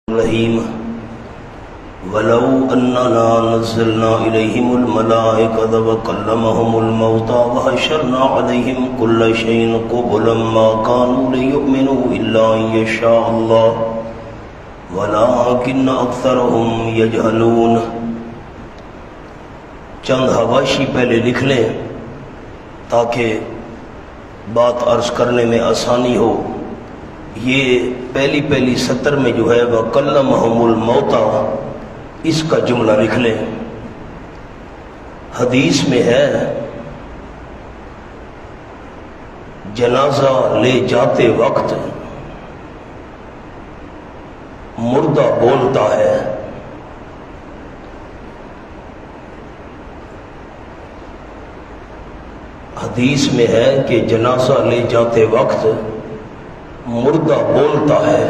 الرحیم ولو اننا نزلنا الیہم الملائکۃ وکلمہم الموتى وحشرنا علیہم کل شیء قبلا ما كانوا ليؤمنوا الا ان یشاء اللہ ولکن اکثرهم یجہلون۔ چند حواشی پہلے لکھ لیں تاکہ بات عرض کرنے میں آسانی ہو۔ یہ پہلی سطر میں جو ہے وَكَلَّمَهُمُ الْمَوْتَى اس کا جملہ لکھ لیں۔ حدیث میں ہے جنازہ لے جاتے وقت مردہ بولتا ہے۔ حدیث میں ہے کہ جنازہ لے جاتے وقت مردہ بولتا ہے،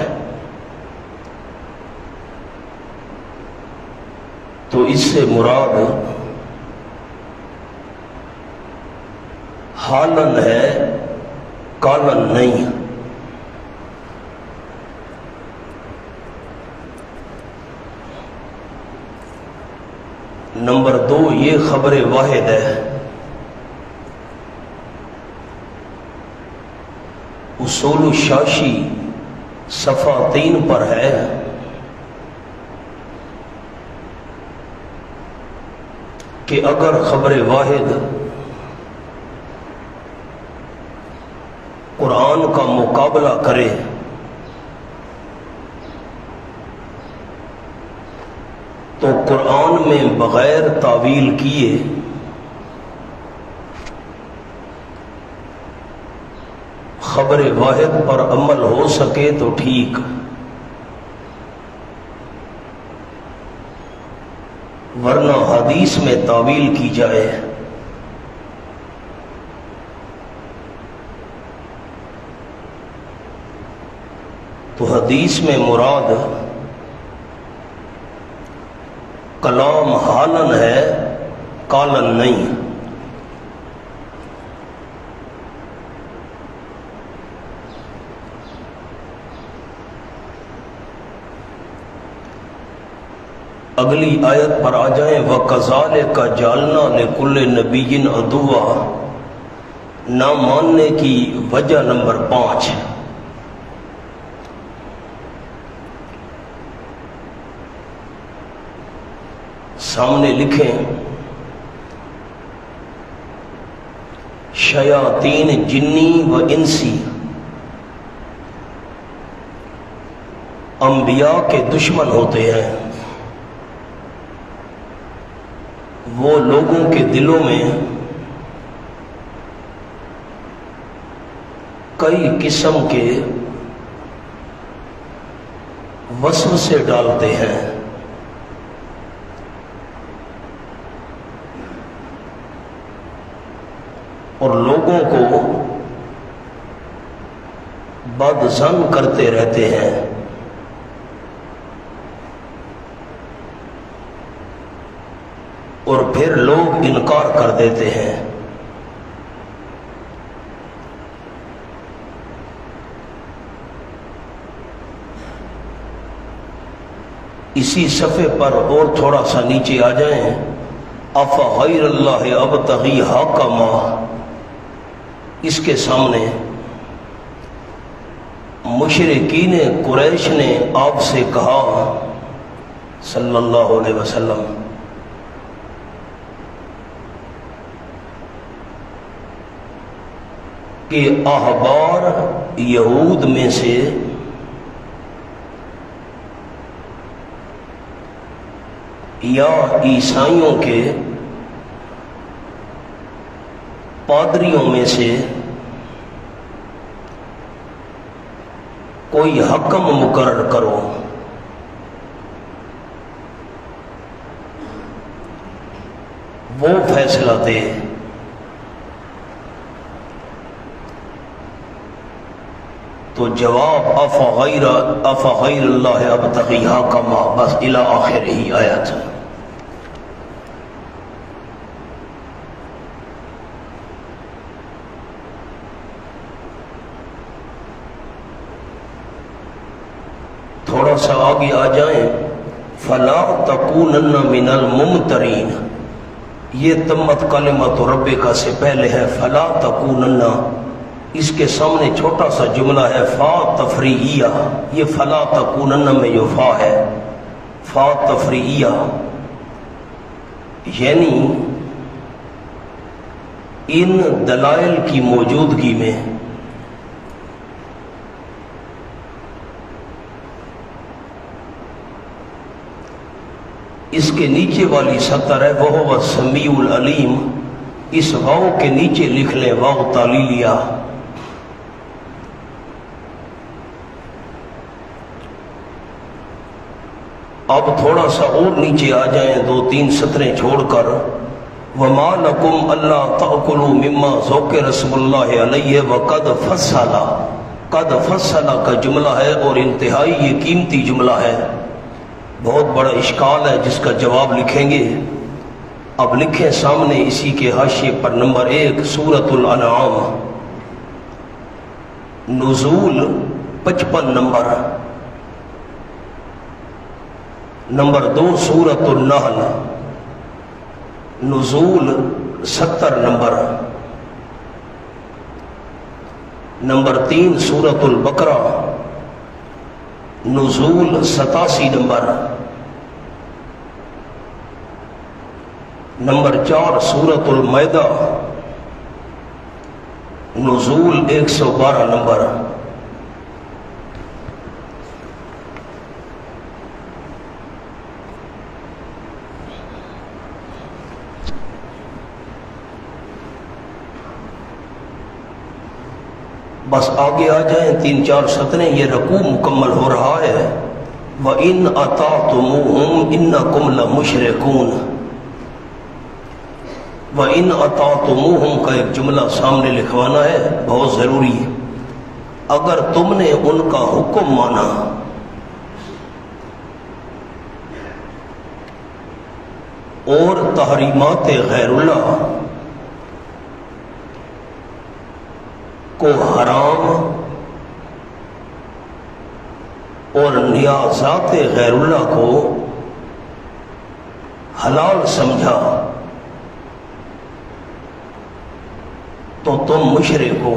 تو اس سے مراد حالن ہے، کالن نہیں۔ نمبر 2 یہ خبر واحد ہے۔ اصول الشاشی صفحہ 3 پر ہے کہ اگر خبر واحد قرآن کا مقابلہ کرے تو قرآن میں بغیر تعویل کیے خبر واحد پر عمل ہو سکے تو ٹھیک، ورنہ حدیث میں تعویل کی جائے تو حدیث میں مراد کلام حالن ہے، کالن نہیں۔ اگلی آیت پر آ جائیں وَكَذَلِكَ جَعَلْنَا لِكُلِّ نَبِيٍّ عَدُوًّا، نہ ماننے کی وجہ نمبر 5۔ سامنے لکھیں شیاطین جنی و انسی انبیاء کے دشمن ہوتے ہیں۔ وہ لوگوں کے دلوں میں کئی قسم کے وسوسے ڈالتے ہیں۔ اور لوگوں کو بد ظن کرتے رہتے ہیں۔ اور پھر لوگ انکار کر دیتے ہیں۔ اسی صفحے پر اور تھوڑا سا نیچے آ جائیں افغیر اللہ ابتغی حکما، اس کے سامنے مشرکین قریش نے آپ سے کہا صلی اللہ علیہ وسلم کہ احبار یہود میں سے یا عیسائیوں کے پادریوں میں سے کوئی حکم مقرر کرو، وہ فیصلہ دے۔ تو جواب افغیر اللہ ابتغی حکما، بس الی آخر ہی آیت۔ تھوڑا تھوڑا سا آگے آ جائیں، فلا تکونن من الممترین، یہ تمت کلمۃ ربک سے پہلے ہے فلا تکونن، اس کے سامنے چھوٹا سا جملہ ہے فا تفریعیہ، یہ فلا تکونن میں جو فا ہے فا تفریعیہ، یعنی ان دلائل کی موجودگی میں اس کے نیچے والی سطر ہے وہ سمیع العلیم، اس واؤ کے نیچے لکھ لیں واؤ تعلیلیہ، اب تھوڑا سا اور نیچے آ جائیں 2-3 سطریں چھوڑ کر، وَمَا لَكُمْ أَلَّا تَأْكُلُوا مِمَّا ذُكِّرَ اسْمُ اللَّهِ عَلَيْهِ وَقَدْ فَصَّلَ، قد فصل کا جملہ ہے اور انتہائی یہ قیمتی جملہ ہے، بہت بڑا اشکال ہے جس کا جواب لکھیں گے۔ اب لکھیں سامنے اسی کے حاشیے پر نمبر 1 سورۃ الانعام، نزول 55 نمبر 2 سورۃ النحل، نزول 70 نمبر 3 سورۃ البقرہ، نزول 87 نمبر 4 سورۃ المائدہ، نزول 112 بس آگے آ جائیں 3-4 سطریں، یہ رکوع مکمل ہو رہا ہے۔ وَإِنْ أَطَعْتُمُوهُمْ إِنَّكُمْ لَمُشْرِكُونَ، وَإِنْ أَطَعْتُمُوهُمْ کا ایک جملہ سامنے لکھوانا ہے، بہت ضروری ہے۔ اگر تم نے ان کا حکم مانا اور تحریمات غیر اللہ کو حرام اور نیازات غیر اللہ کو حلال سمجھا تو تم مشرک ہو۔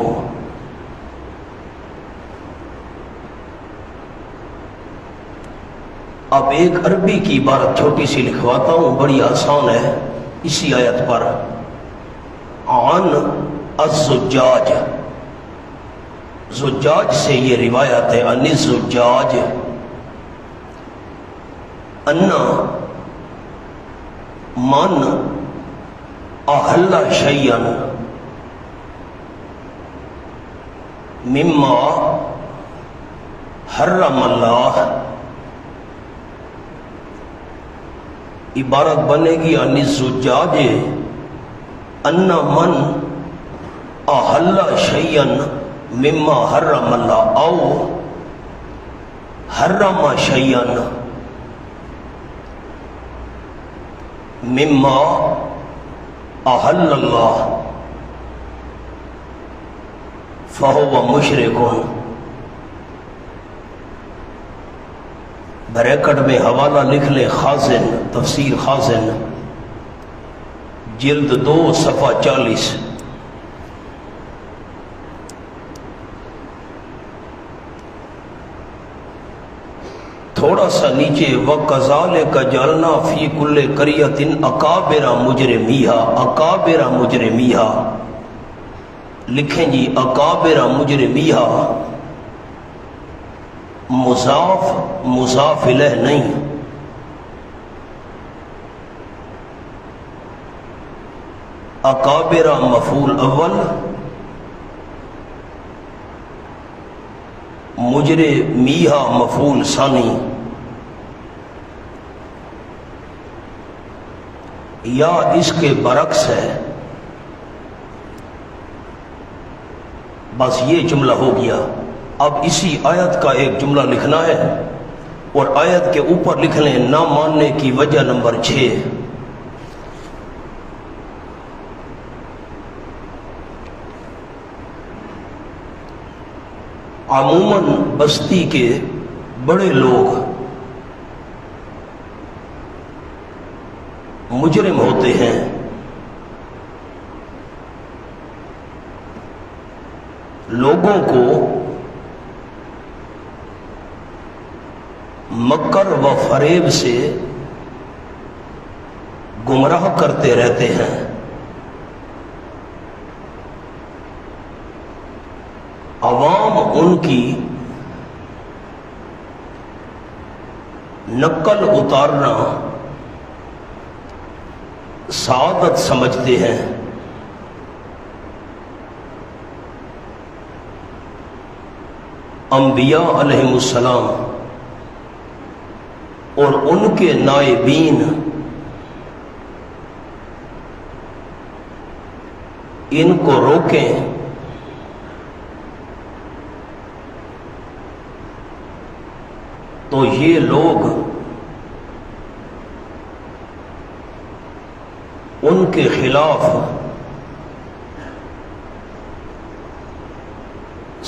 اب ایک عربی کی عبارت چھوٹی سی لکھواتا ہوں، بڑی آسان ہے، اسی آیت پر، عن الزجاج، زجاج سے یہ روایت ہے، ان الزجاج انا من احل شیئا مما حرم اللہ، عبارت بنے گی ان الزجاج انا من احل شیئا مما حرم اللہ او حرم شیئا مما احل اللہ فہو مشرک۔ بریکٹ میں حوالہ لکھ لیں، خازن، تفسیر خازن، جلد 2 صفحہ 40۔ تھوڑا سا نیچے، وَكَذَلِكَ جَعَلْنَا فِي كُلِّ قَرْيَةٍ أَكَابِرَ مُجْرِمِيهَا، أَكَابِرَ مُجْرِمِيهَا لکھیں جی، أَكَابِرَ مُجْرِمِيهَا، مضاف مضاف الیہ نہیں، أَكَابِرَ مفعول اول، مجرمیہا مفعول ثانی، یا اس کے برعکس ہے، بس یہ جملہ ہو گیا۔ اب اسی آیت کا ایک جملہ لکھنا ہے اور آیت کے اوپر لکھ لیں نہ ماننے کی وجہ نمبر 6۔ عموماً بستی کے بڑے لوگ مجرم ہوتے ہیں، لوگوں کو مکر و فریب سے گمراہ کرتے رہتے ہیں۔ عوام ان کی نقل اتارنا سعادت سمجھتے ہیں، انبیاء علیہ السلام اور ان کے نائبین ان کو روکیں تو یہ لوگ ان کے خلاف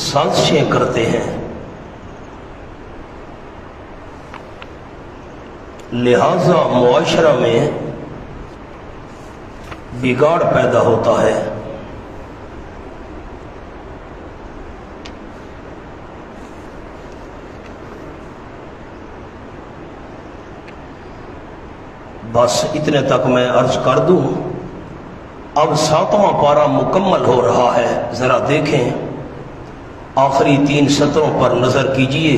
سازشیں کرتے ہیں، لہذا معاشرہ میں بگاڑ پیدا ہوتا ہے۔ بس اتنے تک میں عرض کر دوں۔ اب 7واں پارہ مکمل ہو رہا ہے، ذرا دیکھیں آخری 3 سطروں پر نظر کیجئے۔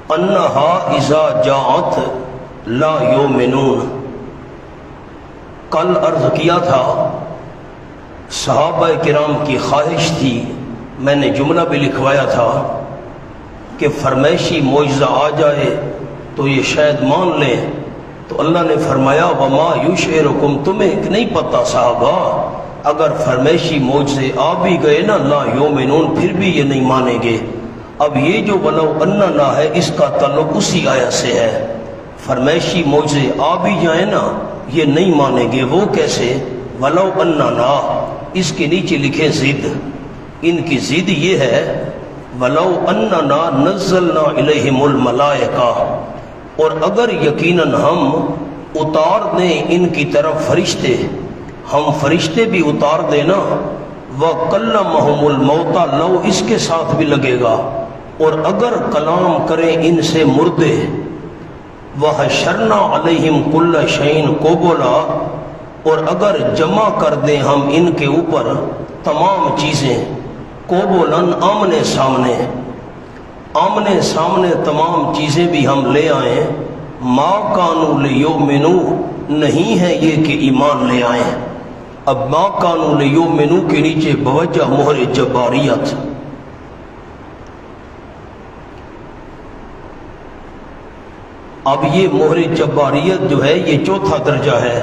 انہا اذا جاءت لا یؤمنون، کل عرض کیا تھا صحابہ کرام کی خواہش تھی، میں نے جملہ بھی لکھوایا تھا کہ فرمائشی معجزہ آ جائے تو یہ شاید مان لیں، تو اللہ نے فرمایا وما یشعرکم، تمہیں نہیں پتہ صحابہ اگر فرمائشی معجزے آ بھی گئے نا لا یؤمنون، پھر بھی یہ نہیں مانیں گے۔ اب یہ جو ولو اننا ہے اس کا تعلق اسی آیت سے ہے، فرمائشی معجزے آ بھی جائیں نا یہ نہیں مانیں گے۔ وہ کیسے؟ ولو اننا، اس کے نیچے لکھیں ضد، ان کی ضد یہ ہے ولو اننا نزلنا الیہم الملائکہ، اور اگر یقیناً ہم اتار دیں ان کی طرف فرشتے، ہم فرشتے بھی اتار دیں نا، وَكَلَّمَهُمُ الْمَوْتَى، لو اس کے ساتھ بھی لگے گا، اور اگر کلام کریں ان سے مردے، وَحَشَرْنَا عَلَيْهِمْ كُلَّ شَيْءٍ قُبُلًا، اور اگر جمع کر دیں ہم ان کے اوپر تمام چیزیں، قُبُلًا آمنے سامنے، آمنے سامنے تمام چیزیں بھی ہم لے آئیں، ما کانوا لیؤمنوا، نہیں ہے یہ کہ ایمان لے آئیں۔ اب ما کانوا لیؤمنوا کے نیچے بوجہ مہر جباریت، اب یہ مہر جباریت جو ہے یہ 4تھا درجہ ہے،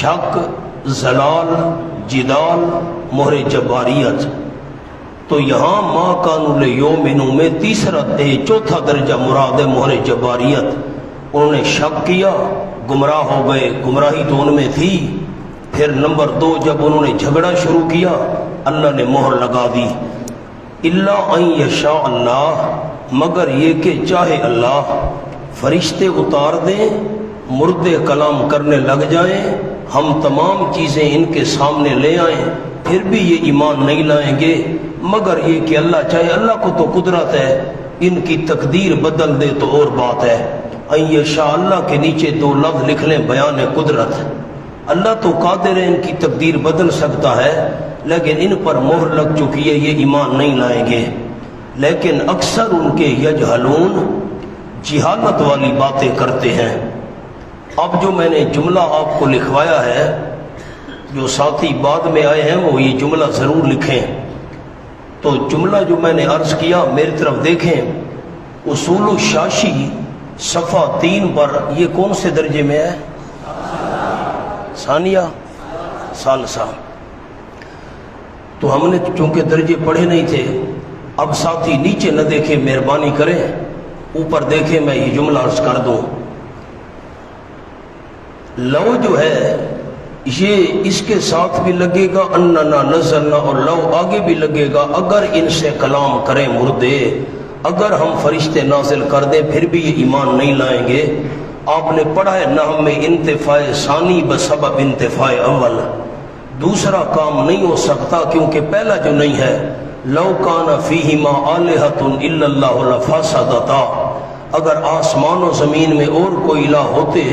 شک، زلال، جدال، مہر جباریت۔ تو یہاں ما کانوا لیؤمنوا میں تیسرا 4تھا درجہ مراد ہے مہر جباریت۔ انہوں نے شک کیا، گمراہ ہو گئے، گمراہی تو ان میں تھی۔ پھر نمبر 2 جب انہوں نے جھگڑا شروع کیا اللہ نے مہر لگا دی، الا ان یشاء اللہ، مگر یہ کہ چاہے اللہ، فرشتے اتار دیں، مردے کلام کرنے لگ جائیں، ہم تمام چیزیں ان کے سامنے لے آئیں، پھر بھی یہ ایمان نہیں لائیں گے، مگر یہ کہ اللہ چاہے، اللہ کو تو قدرت ہے، ان کی تقدیر بدل دے تو اور بات ہے۔ ان یشاء اللہ کے نیچے 2 لفظ لکھ لیں، بیان قدرت، اللہ تو قادر ہے ان کی تقدیر بدل سکتا ہے، لیکن ان پر مہر لگ چکی ہے، یہ ایمان نہیں لائیں گے۔ لیکن اکثر ان کے یجہلون، جہالت والی باتیں کرتے ہیں۔ اب جو میں نے جملہ آپ کو لکھوایا ہے، جو ساتھی بعد میں آئے ہیں وہ یہ جملہ ضرور لکھیں۔ تو جملہ جو میں نے عرض کیا میری طرف دیکھیں، اصول الشاشی صفحہ 3 پر، یہ کون سے درجے میں ہے؟ ثانیہ، ثالثہ۔ تو ہم نے چونکہ درجے پڑھے نہیں تھے، اب ساتھی نیچے نہ دیکھیں، مہربانی کریں اوپر دیکھیں، میں یہ جملہ عرض کر دوں۔ لو جو ہے یہ اس کے ساتھ بھی لگے گا، اننا نزلنا، اور لو آگے بھی لگے گا، اگر ان سے کلام کریں مردے، اگر ہم فرشتے نازل کر دیں پھر بھی یہ ایمان نہیں لائیں گے۔ آپ نے پڑھا ہے نحو میں انتفاع ثانی بسبب انتفاع اول، دوسرا کام نہیں ہو سکتا کیونکہ پہلا جو نہیں ہے، لو کان فیہما آلہۃ الا اللہ لفسدتا، اگر آسمان و زمین میں اور کوئی الہ ہوتے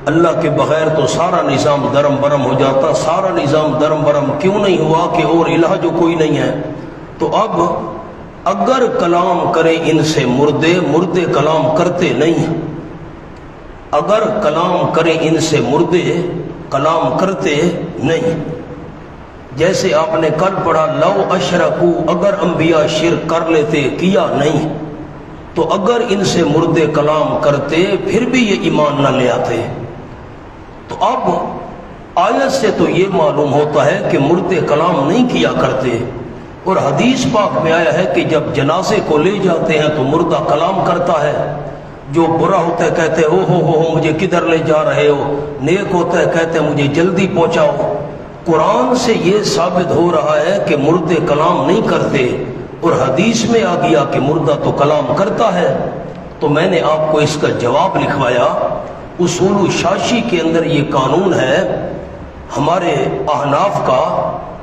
اللہ کے بغیر تو سارا نظام درم برم ہو جاتا۔ سارا نظام درم برم کیوں نہیں ہوا کہ اور الہ جو کوئی نہیں ہے؟ تو اب اگر کلام کریں ان سے مردے، مردے کلام کرتے نہیں، اگر کلام کریں ان سے مردے کلام کرتے نہیں۔ جیسے آپ نے کل پڑھا لو اشرکو، اگر انبیاء شرک کر لیتے، کیا نہیں، تو اگر ان سے مردے کلام کرتے پھر بھی یہ ایمان نہ لے آتے۔ تو اب آیت سے تو یہ معلوم ہوتا ہے کہ مردے کلام نہیں کیا کرتے، اور حدیث پاک میں آیا ہے کہ جب جنازے کو لے جاتے ہیں تو مردہ کلام کرتا ہے، جو برا ہوتا ہے کہتے ہیں ہو مجھے کدھر لے جا رہے ہو، نیک ہوتا ہے کہتے ہیں مجھے جلدی پہنچاؤ۔ قرآن سے یہ ثابت ہو رہا ہے کہ مردے کلام نہیں کرتے، اور حدیث میں آ گیا کہ مردہ تو کلام کرتا ہے۔ تو میں نے آپ کو اس کا جواب لکھوایا۔ اصول شاشی کے اندر یہ قانون ہے ہمارے احناف کا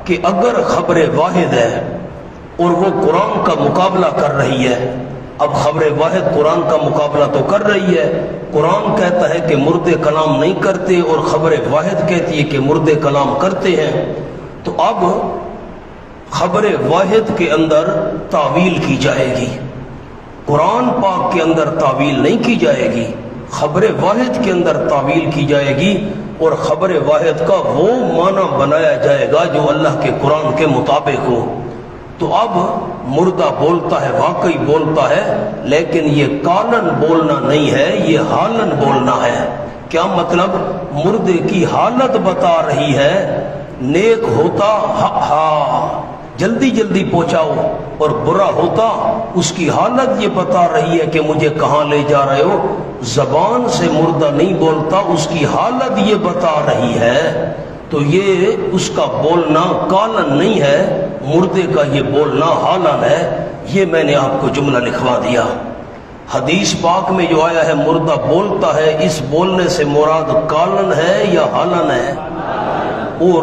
کہ اگر خبر واحد ہے اور وہ قرآن کا مقابلہ کر رہی ہے، اب خبر واحد قرآن کا مقابلہ تو کر رہی ہے، قرآن کہتا ہے کہ مردے کلام نہیں کرتے اور خبر واحد کہتی ہے کہ مردے کلام کرتے ہیں، تو اب خبر واحد کے اندر تعویل کی جائے گی، قرآن پاک کے اندر تعویل نہیں کی جائے گی، خبر واحد کے اندر تعویل کی جائے گی، اور خبر واحد کا وہ معنی بنایا جائے گا جو اللہ کے قرآن کے مطابق ہو۔ تو اب مردہ بولتا ہے، واقعی بولتا ہے، لیکن یہ قالن بولنا نہیں ہے، یہ حالن بولنا ہے۔ کیا مطلب؟ مردے کی حالت بتا رہی ہے، نیک ہوتا ہاں جلدی جلدی پہنچاؤ، اور برا ہوتا اس کی حالت یہ بتا رہی ہے کہ مجھے کہاں لے جا رہے ہو۔ زبان سے مردہ نہیں بولتا، اس کی حالت یہ بتا رہی ہے، تو یہ اس کا بولنا قالن نہیں ہے، مردے کا یہ بولنا حالن ہے۔ یہ میں نے آپ کو جملہ لکھوا دیا۔ حدیث پاک میں جو آیا ہے مردہ بولتا ہے، اس بولنے سے مراد قالن ہے یا حالن ہے؟ اور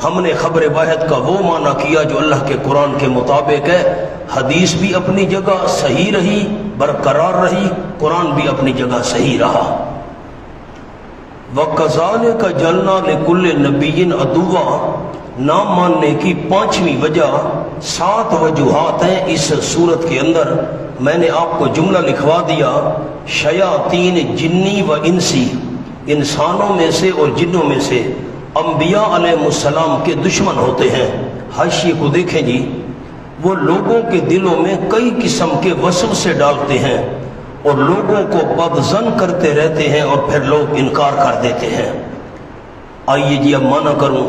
ہم نے خبر واحد کا وہ معنی کیا جو اللہ کے قرآن کے مطابق ہے۔ حدیث بھی اپنی جگہ صحیح رہی، برقرار رہی، قرآن بھی اپنی جگہ صحیح رہا۔ وَكَذَلِكَ جَعَلْنَا لِكُلِّ نَبِيٍّ عَدُوًّا، نام ماننے کی پانچویں وجہ، 7 وجوہات ہیں اس صورت کے اندر۔ میں نے آپ کو جملہ لکھوا دیا، شیاطین جنی و انسی، انسانوں میں سے اور جنوں میں سے انبیاء علیہ السلام کے دشمن ہوتے ہیں۔ حاشیے کو دیکھیں جی، وہ لوگوں کے دلوں میں کئی قسم کے وسوسے ڈالتے ہیں اور لوگوں کو بدظن کرتے رہتے ہیں، اور پھر لوگ انکار کر دیتے ہیں۔ آئیے جی اب معنی کروں۔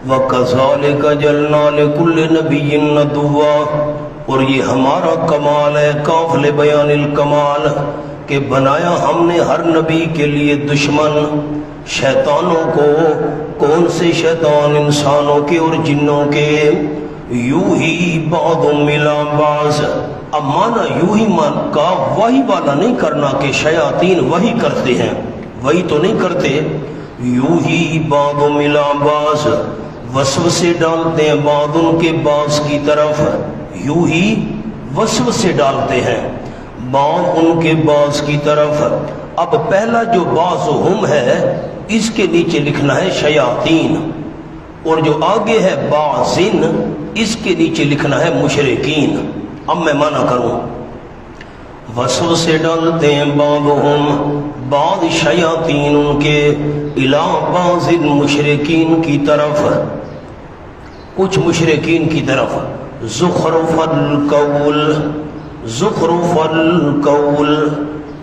وَكَذَلِكَ جَعَلْنَا لِكُلِّ نَبِيٍّ عَدُوًّا، اور یہ ہمارا کمال ہے، کاف لبیان الکمال، کہ بنایا ہم نے ہر نبی کے لیے دشمن، شیطانوں کو۔ کون سے شیطان؟ انسانوں کے اور جنوں کے۔ یوں ہی بعض ملا بعض، اب مانا یوں ہی مان کا وہی والا نہیں کرنا کہ شیاطین وہی کرتے ہیں، وہی تو نہیں کرتے۔ یوں ہی بعض ملا بعض، وسوسے ڈالتے ہیں بعض ان کے بعض کی طرف، یوں ہی وسوسے ڈالتے ہیں بعض ان کے بعض کی طرف۔ اب پہلا جو بعض ہم ہے اس کے نیچے لکھنا ہے شیاطین، اور جو آگے ہے بعضن اس کے نیچے لکھنا ہے مشرکین۔ اب میں معنی کروں، وسوسے ڈالتے ہیں بعضهم، بعض شیاطین ان کے، الی بعض مشرکین کی طرف، کچھ مشرکین کی طرف۔ زخرف القول، زخرف القول،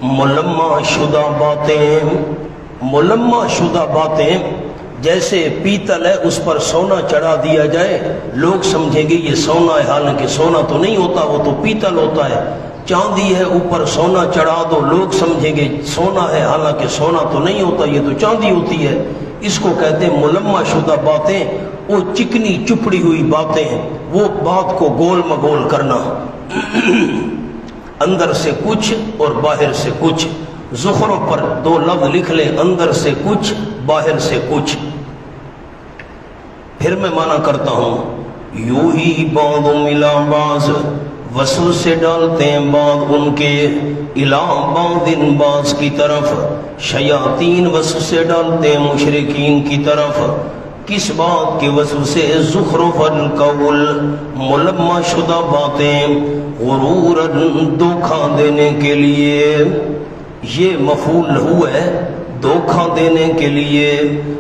ملمع شدہ باتیں، ملمع شدہ باتیں، جیسے پیتل ہے اس پر سونا چڑھا دیا جائے، لوگ سمجھیں گے یہ سونا ہے، حالانکہ سونا تو نہیں ہوتا، وہ تو پیتل ہوتا ہے۔ چاندی ہے اوپر سونا چڑھا دو، لوگ سمجھیں گے سونا ہے، حالانکہ سونا تو نہیں ہوتا، یہ تو چاندی ہوتی ہے۔ اس کو کہتے ہیں ملمع شدہ باتیں، وہ چکنی چپڑی ہوئی باتیں، وہ بات کو گول مگول کرنا، اندر سے کچھ اور باہر سے کچھ۔ زخرف پر 2 لفظ لکھ لیں، اندر سے کچھ باہر سے کچھ۔ پھر میں معنی کرتا ہوں، یوں ہی بعض ملا بعض، وسوسے ڈالتے ہیں بعض ان کے، الا بعض بعض کی طرف، شیاطین وسوسے ڈالتے ہیں مشرکین کی طرف۔ کس بات کے وسوسے؟ زخرف القول، ملمہ شدہ باتیں، غرورا دھوکہ دینے کے لیے۔ یہ مفعول لہو ہے، دھوکہ دینے کے لیے،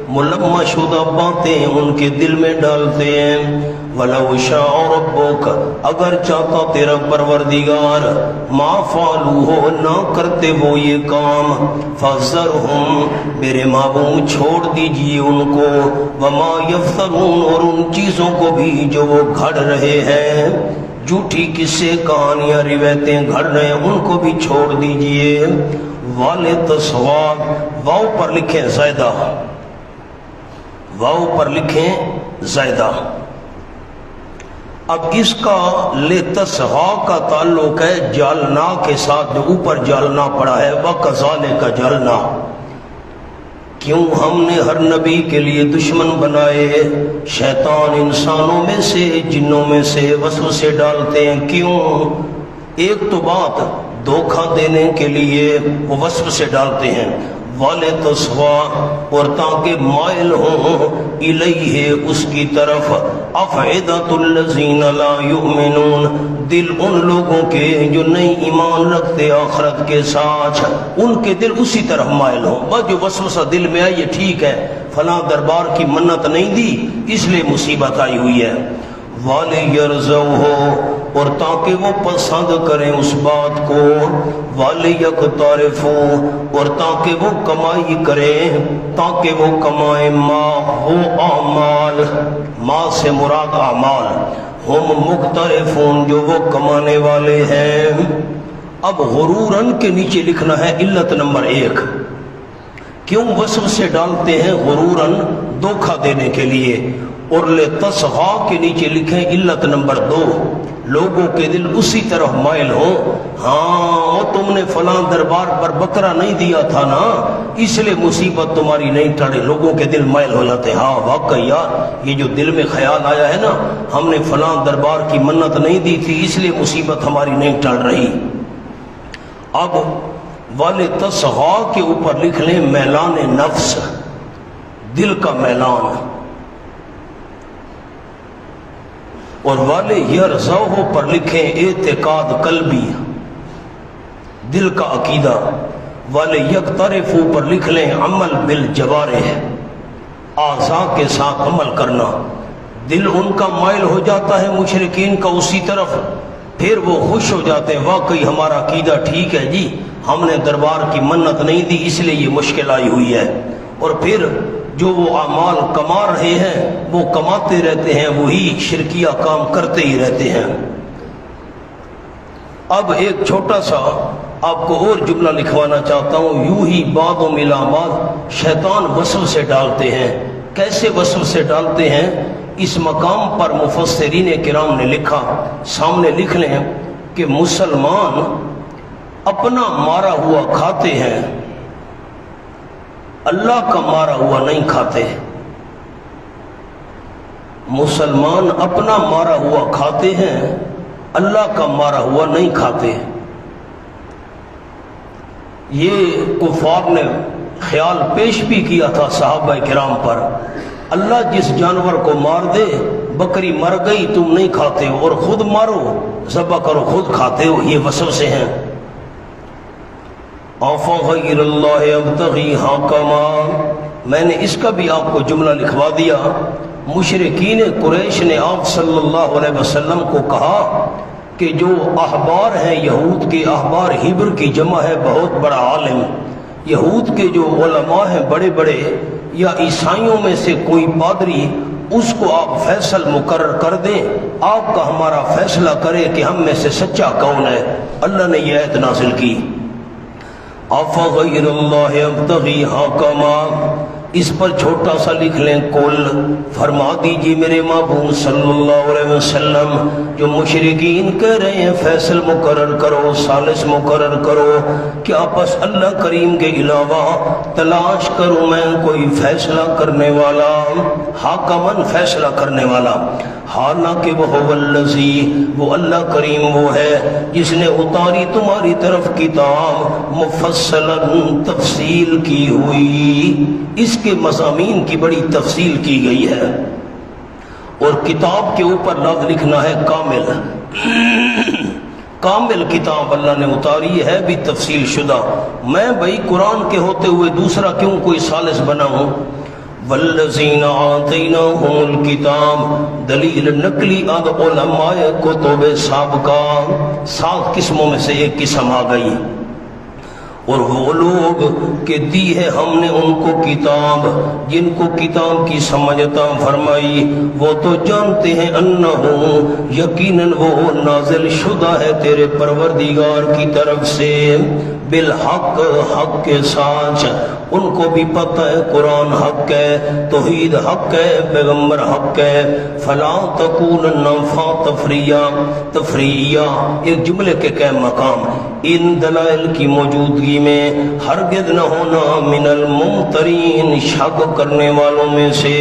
ملمہ شدہ باتیں ان کے دل میں ڈالتے ہیں۔ وَلَوْ شَاءَ رَبُّكَ، اگر چاہتا تیرا پروردگار، ما فعلوہ، نہ کرتے وہ یہ کام، فَذَرْهُمْ، میرے محبوب چھوڑ دیجئے ان کو، وَمَا يَفْتَرُونَ، اور ان چیزوں کو بھی جو وہ گھڑ رہے ہیں، جھوٹی قصے کہانیاں روایتیں گھڑ رہے ہیں، ان کو بھی چھوڑ دیجئے۔ وَلِتَصْوَابْ، واو پر لکھیں زائدہ، واو پر لکھیں زائدہ۔ اب اس کا لِتَصْغَا کا تعلق ہے جالنا کے ساتھ، جو اوپر جالنا پڑا ہے، وَكَذَلِكَ جَعَلْنَا، کیوں ہم نے ہر نبی کے لیے دشمن بنائے، شیطان انسانوں میں سے جنوں میں سے وسوسے ڈالتے ہیں۔ کیوں؟ ایک تو بات دھوکہ دینے کے لیے وہ وسوسے ڈالتے ہیں، وَلِتَصْغَا، اور تاکہ مائل ہوں، الیہ، اس کی طرف، افئدۃ الذین لا یؤمنون، دل ان لوگوں کے جو نہیں ایمان رکھتے آخرت کے ساتھ، ان کے دل اسی طرف مائل ہوں۔ بس جو وسوسہ دل میں آئی، یہ ٹھیک ہے، فلاں دربار کی منت نہیں دی اس لیے مصیبت آئی ہوئی ہے۔ وَلِيَرْضَوْهُ، اور تاکہ وہ پسند کریں اس بات کو، وَلِيَقْتَرِفُوا، اور تاکہ وہ کمائی کریں، تاکہ وہ کمائیں، ما وہ اعمال، ما سے مراد اعمال، ہم مقترفون، جو وہ کمانے والے ہیں۔ اب غرورن کے نیچے لکھنا ہے علت نمبر 1، کیوں وسوسے ڈالتے ہیں؟ غرورن، دھوکہ دینے کے لیے۔ اور لِتَصْغَا کے نیچے لکھیں علت نمبر 2، لوگوں کے دل اسی طرف مائل ہوں، ہاں تم نے فلاں دربار پر بکرا نہیں دیا تھا نا، اس لیے مصیبت تمہاری نہیں ٹڑی۔ لوگوں کے دل مائل ہو جاتے ہیں، ہاں واقعی یار، یہ جو دل میں خیال آیا ہے نا، ہم نے فلاں دربار کی منت نہیں دی تھی اس لیے مصیبت ہماری نہیں ٹل رہی۔ اب وَلِتَصْغَا کے اوپر لکھ لیں میلان نفس، دل کا میلان، اور وَلِيَرْضَوْهُ پر لکھیں اعتقاد قلبی، دل کا عقیدہ۔ وَلِيَقْتَرِفُوا پر لکھ لیں عمل بالجوارح، اعضاء کے ساتھ عمل کرنا۔ دل ان کا مائل ہو جاتا ہے مشرکین کا اسی طرف، پھر وہ خوش ہو جاتے ہیں، واقعی ہمارا عقیدہ ٹھیک ہے جی، ہم نے دربار کی منت نہیں دی اس لیے یہ مشکل آئی ہوئی ہے۔ اور پھر جو وہ اعمال کما رہے ہیں وہ کماتے رہتے ہیں، وہی شرکیہ کام کرتے ہی رہتے ہیں۔ اب ایک چھوٹا سا آپ کو اور جملہ لکھوانا چاہتا ہوں، یوں ہی بعض ملا بعض، شیطان وسوسے ڈالتے ہیں۔ کیسے وسوسے ڈالتے ہیں؟ اس مقام پر مفسرین کرام نے لکھا، سامنے لکھ لیں کہ مسلمان اپنا مارا ہوا کھاتے ہیں، اللہ کا مارا ہوا نہیں کھاتے۔ مسلمان اپنا مارا ہوا کھاتے ہیں، اللہ کا مارا ہوا نہیں کھاتے۔ یہ کفار نے خیال پیش بھی کیا تھا صحابہ کرام پر، اللہ جس جانور کو مار دے، بکری مر گئی تم نہیں کھاتے ہو، اور خود مارو ذبح کرو خود کھاتے ہو، یہ وسوسے ہیں۔ أَفَغَيْرَ اللَّهِ أَبْتَغِي حَكَمًا، میں نے اس کا بھی آپ کو جملہ لکھوا دیا۔ مشرکین قریش نے آپ صلی اللہ علیہ وسلم کو کہا کہ جو احبار ہیں یہود کے، احبار ہبر کی جمع ہے بہت بڑا عالم، یہود کے جو علماء ہیں بڑے بڑے، یا عیسائیوں میں سے کوئی پادری، اس کو آپ فیصل مقرر کر دیں، آپ کا ہمارا فیصلہ کرے کہ ہم میں سے سچا کون ہے۔ اللہ نے یہ آیت نازل کی، أَفَغَيْرَ اللَّهِ أَبْتَغِي حَكَمًا، اس پر چھوٹا سا لکھ لیں کل، فرما دیجیے میرے محبوب صلی اللہ علیہ وسلم جو مشرکین کہہ رہے ہیں فیصل مقرر کرو، ثالث مقرر کرو، کیا بس اللہ کریم کے علاوہ تلاش کروں میں کوئی فیصلہ کرنے والا، حاکمن فیصلہ کرنے والا، حالانکہ وہ الذی، وہ اللہ کریم وہ ہے جس نے اتاری تمہاری طرف کتاب مفصلا تفصیل کی ہوئی، اس کے مضامین کی بڑی تفصیل کی گئی ہے، اور کتاب کے اوپر لفظ لکھنا ہے کامل، کامل کتاب اللہ نے اتاری ہے بھی تفصیل شدہ۔ میں بھائی قرآن کے ہوتے ہوئے دوسرا کیوں کوئی ثالث بناؤں؟ والذین آتیناہم الکتاب، دلیل نقلی از علماء کتب سابقہ، 7 قسموں میں سے ایک قسم آ گئی، اور وہ لوگ کہ دی ہے ہم نے ان کو کتاب، جن کو کتاب کی سمجھ عطا فرمائی، وہ تو جانتے ہیں انہو، یقیناً وہ نازل شدہ ہے تیرے پروردگار کی طرف سے، بالحق، حق کے ساتھ، ان کو بھی پتہ ہے قرآن حق ہے، توحید حق ہے، پیغمبر حق ہے، فلا تکونن تفریعہ، ایک جملے کے قائم مقام، ان دلائل کی موجودگی میں ہرگز نہ ہونا من الممترین، شک کرنے والوں میں سے،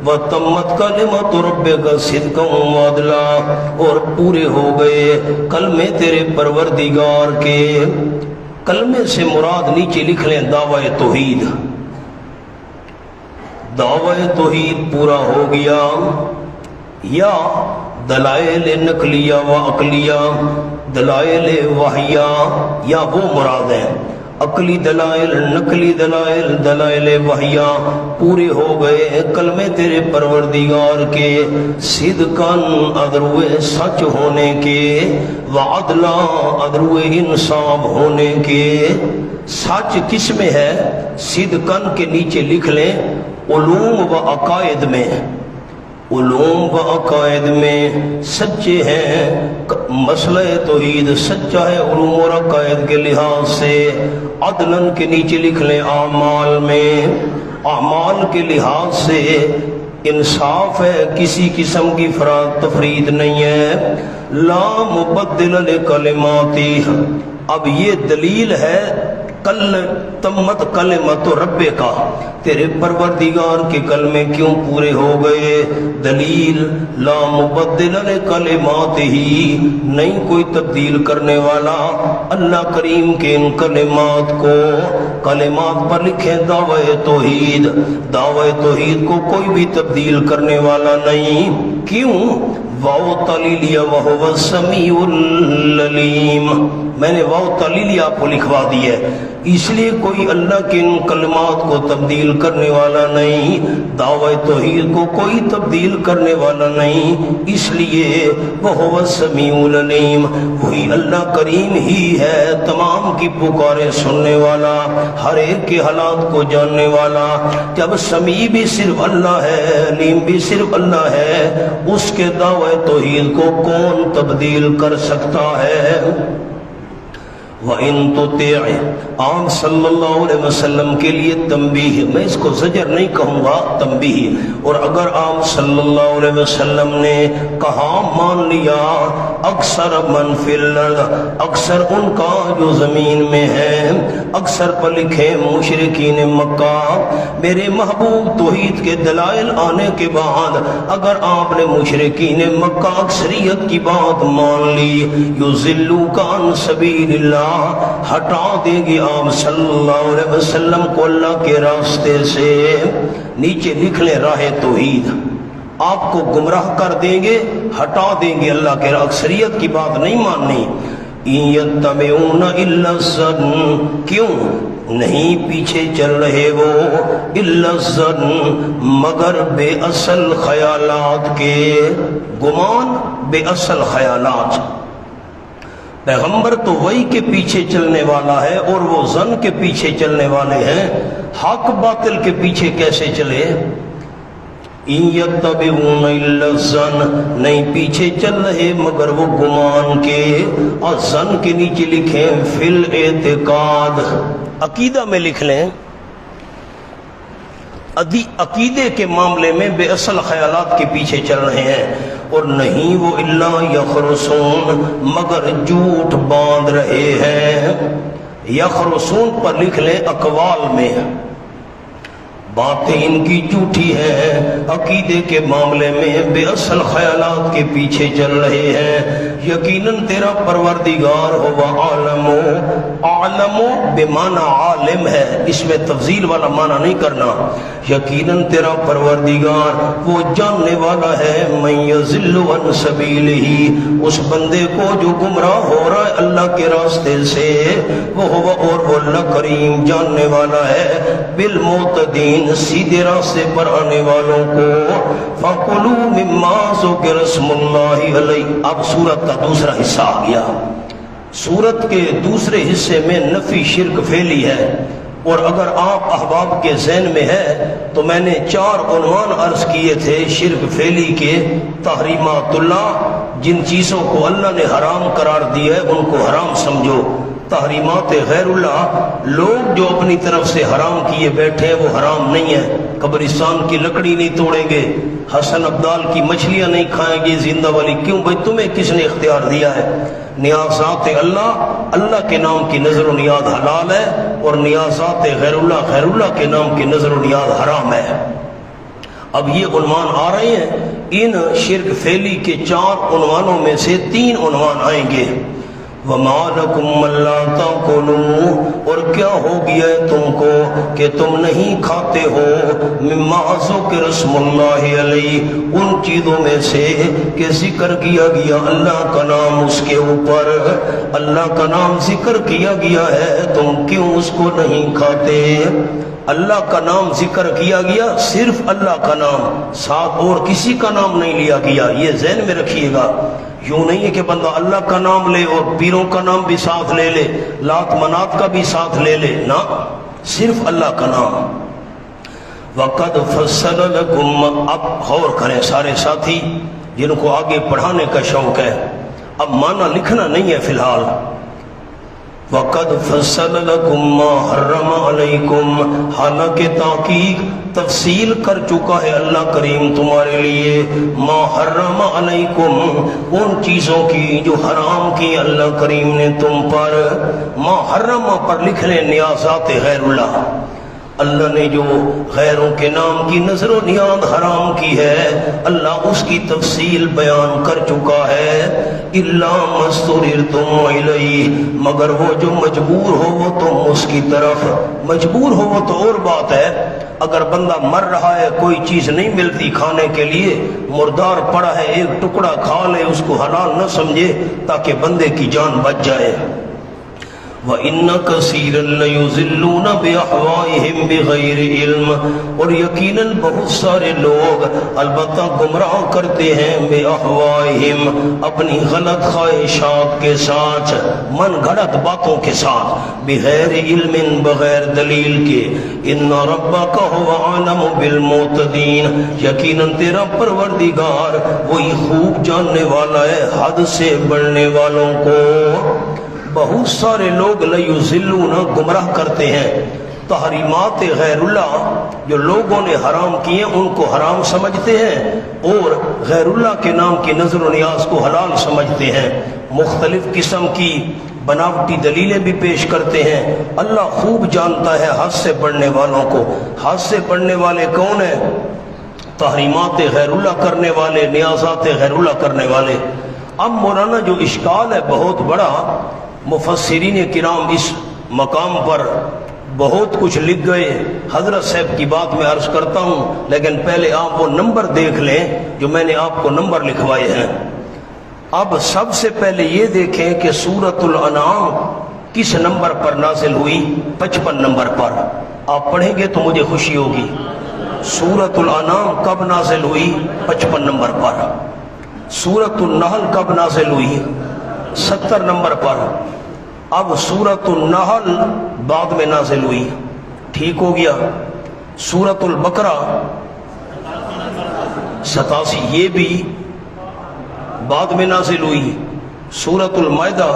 وتمت کلمۃ ربک صدقا وعدلا، اور پورے ہو گئے کلمے تیرے پروردگار کے۔ کلمے سے مراد نیچے لکھ لیں دعوی توحید، دعوی توحید پورا ہو گیا، یا دلائل نقلیہ و عقلیہ، دلائل وحیہ، یا وہ مراد ہیں عقلی دلائل، نقلی دلائل، دلائل وحیہ پورے ہو گئے کلمے تیرے پروردگار کے، صدقاً ادروے سچ ہونے کے، وعدلا ادروے انصاف ہونے کے۔ سچ کس میں ہے؟ صدقاً کے نیچے لکھ لیں علوم و عقائد میں، علوم و عقائد میں سچے ہیں، مسئلہ توحید سچا ہے علوم اور عقائد کے لحاظ سے۔ عدلن کے نیچے لکھ لیں اعمال میں، اعمال کے لحاظ سے انصاف ہے، کسی قسم کی فراد تفرید نہیں ہے۔ لا مبدل لکلماتی، اب یہ دلیل ہے تمت کلمت رب کا، تیرے پروردگار کے کلمے کیوں پورے ہو گئے؟ دلیل لا مبدل لکلمات ہی، نہیں کوئی تبدیل کرنے والا اللہ کریم کے ان کلمات کو۔ کلمات پر لکھیں دعوی توحید، دعوی توحید کو کوئی بھی تبدیل کرنے والا نہیں۔ کیوں؟ واو تعلیلیہ وہو السمیع العلیم، میں نے واو تعلیلیہ آپ کو لکھوا دی ہے، اس لیے کوئی اللہ کے ان کلمات کو تبدیل کرنے والا نہیں، دعوی توحید کو کوئی تبدیل کرنے والا نہیں، اس لیے وہو السمیع العلیم، وہی اللہ کریم ہی ہے تمام کی پکاریں سننے والا، ہر ایک کے حالات کو جاننے والا۔ جب سمیع بھی صرف اللہ ہے، علیم بھی صرف اللہ ہے، اس کے دعوی توحید کو کون تبدیل کر سکتا ہے؟ وَإِن تُطِعْ، آپ صلی اللہ علیہ وسلم کے لیے تنبیہ، میں اس کو زجر نہیں کہوں گا، تنبیہ، اور اگر آپ صلی اللہ علیہ وسلم نے کہا مان لیا اکثر من فی الارض، اکثر ان کا جو زمین میں ہے، اکثر پر لکھے مشرکین مکہ، میرے محبوب توحید کے دلائل آنے کے بعد اگر آپ نے مشرکین مکہ اکثریت کی بات مان لی، یضلوک عن سبیل اللہ، ہٹا دیں گے آپ صلی اللہ علیہ وسلم کو اللہ کے راستے سے۔ نیچے لکھ لیں راہ توحید، آپ کو گمراہ کر دیں گے، ہٹا دیں گے اللہ کے، اکثریت کی بات نہیں ماننی۔ إِن يَتَّبِعُونَ إِلَّا الظَّنَّ، کیوں نہیں پیچھے چل رہے وہ، إِلَّا الظَّنَّ، مگر بے اصل خیالات کے، گمان بے اصل خیالات۔ پیغمبر تو وہی کے پیچھے چلنے والا ہے اور وہ ظن کے پیچھے چلنے والے ہیں، حق باطل کے پیچھے کیسے چلے؟ إِن يَتَّبِعُونَ إِلَّا الظَّنَّ، نہیں پیچھے چل رہے مگر وہ گمان کے، اور ظن کے نیچے لکھیں فی الاعتقاد، عقیدہ میں لکھ لیں عقیدے کے معاملے میں بے اصل خیالات کے پیچھے چل رہے ہیں، اور نہیں وہ الا یخرسون مگر جھوٹ باندھ رہے ہیں۔ یخرسون پر لکھ لیں اقوال میں، باتیں ان کی جھوٹی ہیں، عقیدے کے معاملے میں بے اصل خیالات کے پیچھے چل رہے ہیں۔ یقیناً تیرا پروردگار ہوا عالم بمعنی عالم ہے، اس میں تفضیل والا معنی نہیں کرنا۔ یقیناً تیرا پروردگار وہ جاننے والا ہے، من یضل عن سبیلہ، اس بندے کو جو گمراہ ہو رہا ہے اللہ کے راستے سے، وہ ہوا اور وہ اللہ کریم جاننے والا ہے بالمعتدین، سیدھے راستے پر آنے والوں کو۔ فَكُلُوا مِمَّا ذُكِرَ اسْمُ اللَّهِ عَلَيْهِ۔ اب سورت کا دوسرا حصہ آ گیا۔ سورت کے دوسرے حصے میں نفی شرک فعلی ہے، اور اگر آپ احباب کے ذہن میں ہے تو میں نے 4 عنوان عرض کیے تھے شرک فعلی کے۔ تحریمات اللہ، جن چیزوں کو اللہ نے حرام قرار دیا ہے ان کو حرام سمجھو۔ تحریمات غیر اللہ، لوگ جو اپنی طرف سے حرام کیے بیٹھے ہیں وہ حرام نہیں ہے۔ قبرستان کی لکڑی نہیں توڑیں گے، حسن عبدال کی مچھلیاں نہیں کھائیں گے زندہ والی، کیوں بھائی تمہیں کس نے اختیار دیا ہے؟ نیازات اللہ کے نام کی نظر و نیاز حلال ہے، اور نیازات غیر اللہ کے نام کی نظر و نیاز حرام ہے۔ اب یہ عنوان آ رہے ہیں، ان شرک فعلی کے 4 عنوانوں میں سے 3 عنوان آئیں گے۔ وَمَا لَكُمْ أَلَّا تَأْكُلُوا، اور کیا ہو گیا ہے تم کو کہ تم نہیں کھاتے ہو مِمَّا ذُكِرَ اسْمُ اللَّهِ عَلَيْهِ، ان چیزوں میں سے کہ ذکر کیا گیا اللہ کا نام اس کے اوپر، اللہ کا نام ذکر کیا گیا ہے، تم کیوں اس کو نہیں کھاتے؟ اللہ کا نام ذکر کیا گیا، صرف اللہ کا نام، ساتھ اور کسی کا نام نہیں لیا گیا، یہ ذہن میں رکھیے گا۔ یوں نہیں ہے کہ بندہ اللہ کا نام لے اور پیروں کا نام بھی ساتھ لے لے، لات منات کا بھی ساتھ لے لے، نہ، صرف اللہ کا نام۔ وَقَدْ فَصَّلَ لَكُمْ، اب غور کریں سارے ساتھی جن کو آگے پڑھانے کا شوق ہے، اب معنی لکھنا نہیں ہے فی الحال۔ وَقَدْ فَصَّلَ لَكُمْ مَا حَرَّمَ عَلَيْكُمْ، حالانکہ تحقیق تفصیل کر چکا ہے اللہ کریم تمہارے لیے، ما حرم علیکم، ان چیزوں کی جو حرام کی اللہ کریم نے تم پر۔ ما حرم پر لکھ لیں نیازات غیر اللہ، اللہ نے جو غیروں کے نام کی نظر و نیاز حرام کی ہے اللہ اس کی تفصیل بیان کر چکا ہے۔ الا ما اضطررتم الیہ، مگر وہ جو مجبور ہو وہ تم اس کی طرف، مجبور ہو وہ تو اور بات ہے، اگر بندہ مر رہا ہے کوئی چیز نہیں ملتی کھانے کے لیے، مردار پڑا ہے ایک ٹکڑا کھا لے، اس کو حلال نہ سمجھے تاکہ بندے کی جان بچ جائے۔ وَإِنَّ كَثِيرًا لَيُضِلُّونَ بِأَهْوَائِهِمْ بِغَيْرِ عِلْمٍ، اور یقیناً بہت سارے لوگ البتہ گمراہ کرتے ہیں بِأَهْوَائِهِمْ، اپنی غلط خواہشات کے ساتھ، من گھڑت باتوں کے ساتھ، بغیر علم، بغیر دلیل کے۔ إِنَّ رَبَّكَ هُوَ أَعْلَمُ بِالْمُعْتَدِينَ، یقیناً تیرا پروردگار وہی خوب جاننے والا ہے حد سے بڑھنے والوں کو۔ بہت سارے لوگ لیضلون، گمراہ کرتے ہیں، تحریمات غیر اللہ جو لوگوں نے حرام کیے ان کو حرام سمجھتے ہیں اور غیر اللہ کے نام کی نظر و نیاز کو حلال سمجھتے ہیں، مختلف قسم کی بناوٹی دلیلیں بھی پیش کرتے ہیں۔ اللہ خوب جانتا ہے حد سے بڑھنے والوں کو۔ حد سے بڑھنے والے کون ہیں؟ تحریمات غیر اللہ کرنے والے، نیازات غیر اللہ کرنے والے۔ اب مولانا جو اشکال ہے بہت بڑا، مفسرین کرام اس مقام پر بہت کچھ لکھ گئے، حضرت صاحب کی بات میں عرض کرتا ہوں، لیکن پہلے آپ وہ نمبر دیکھ لیں جو میں نے آپ کو نمبر لکھوائے ہیں۔ اب سب سے پہلے یہ دیکھیں کہ سورۃ الانعام کس نمبر پر نازل ہوئی؟ 55 نمبر پر۔ آپ پڑھیں گے تو مجھے خوشی ہوگی۔ سورۃ الانعام کب نازل ہوئی؟ 55 نمبر پر۔ سورۃ النحل کب نازل ہوئی؟ 70 نمبر پر۔ اب سورۃ النحل بعد میں نازل ہوئی، ٹھیک ہو گیا۔ سورۃ البقرہ 87 یہ بھی بعد میں نازل ہوئی۔ سورۃ المائدہ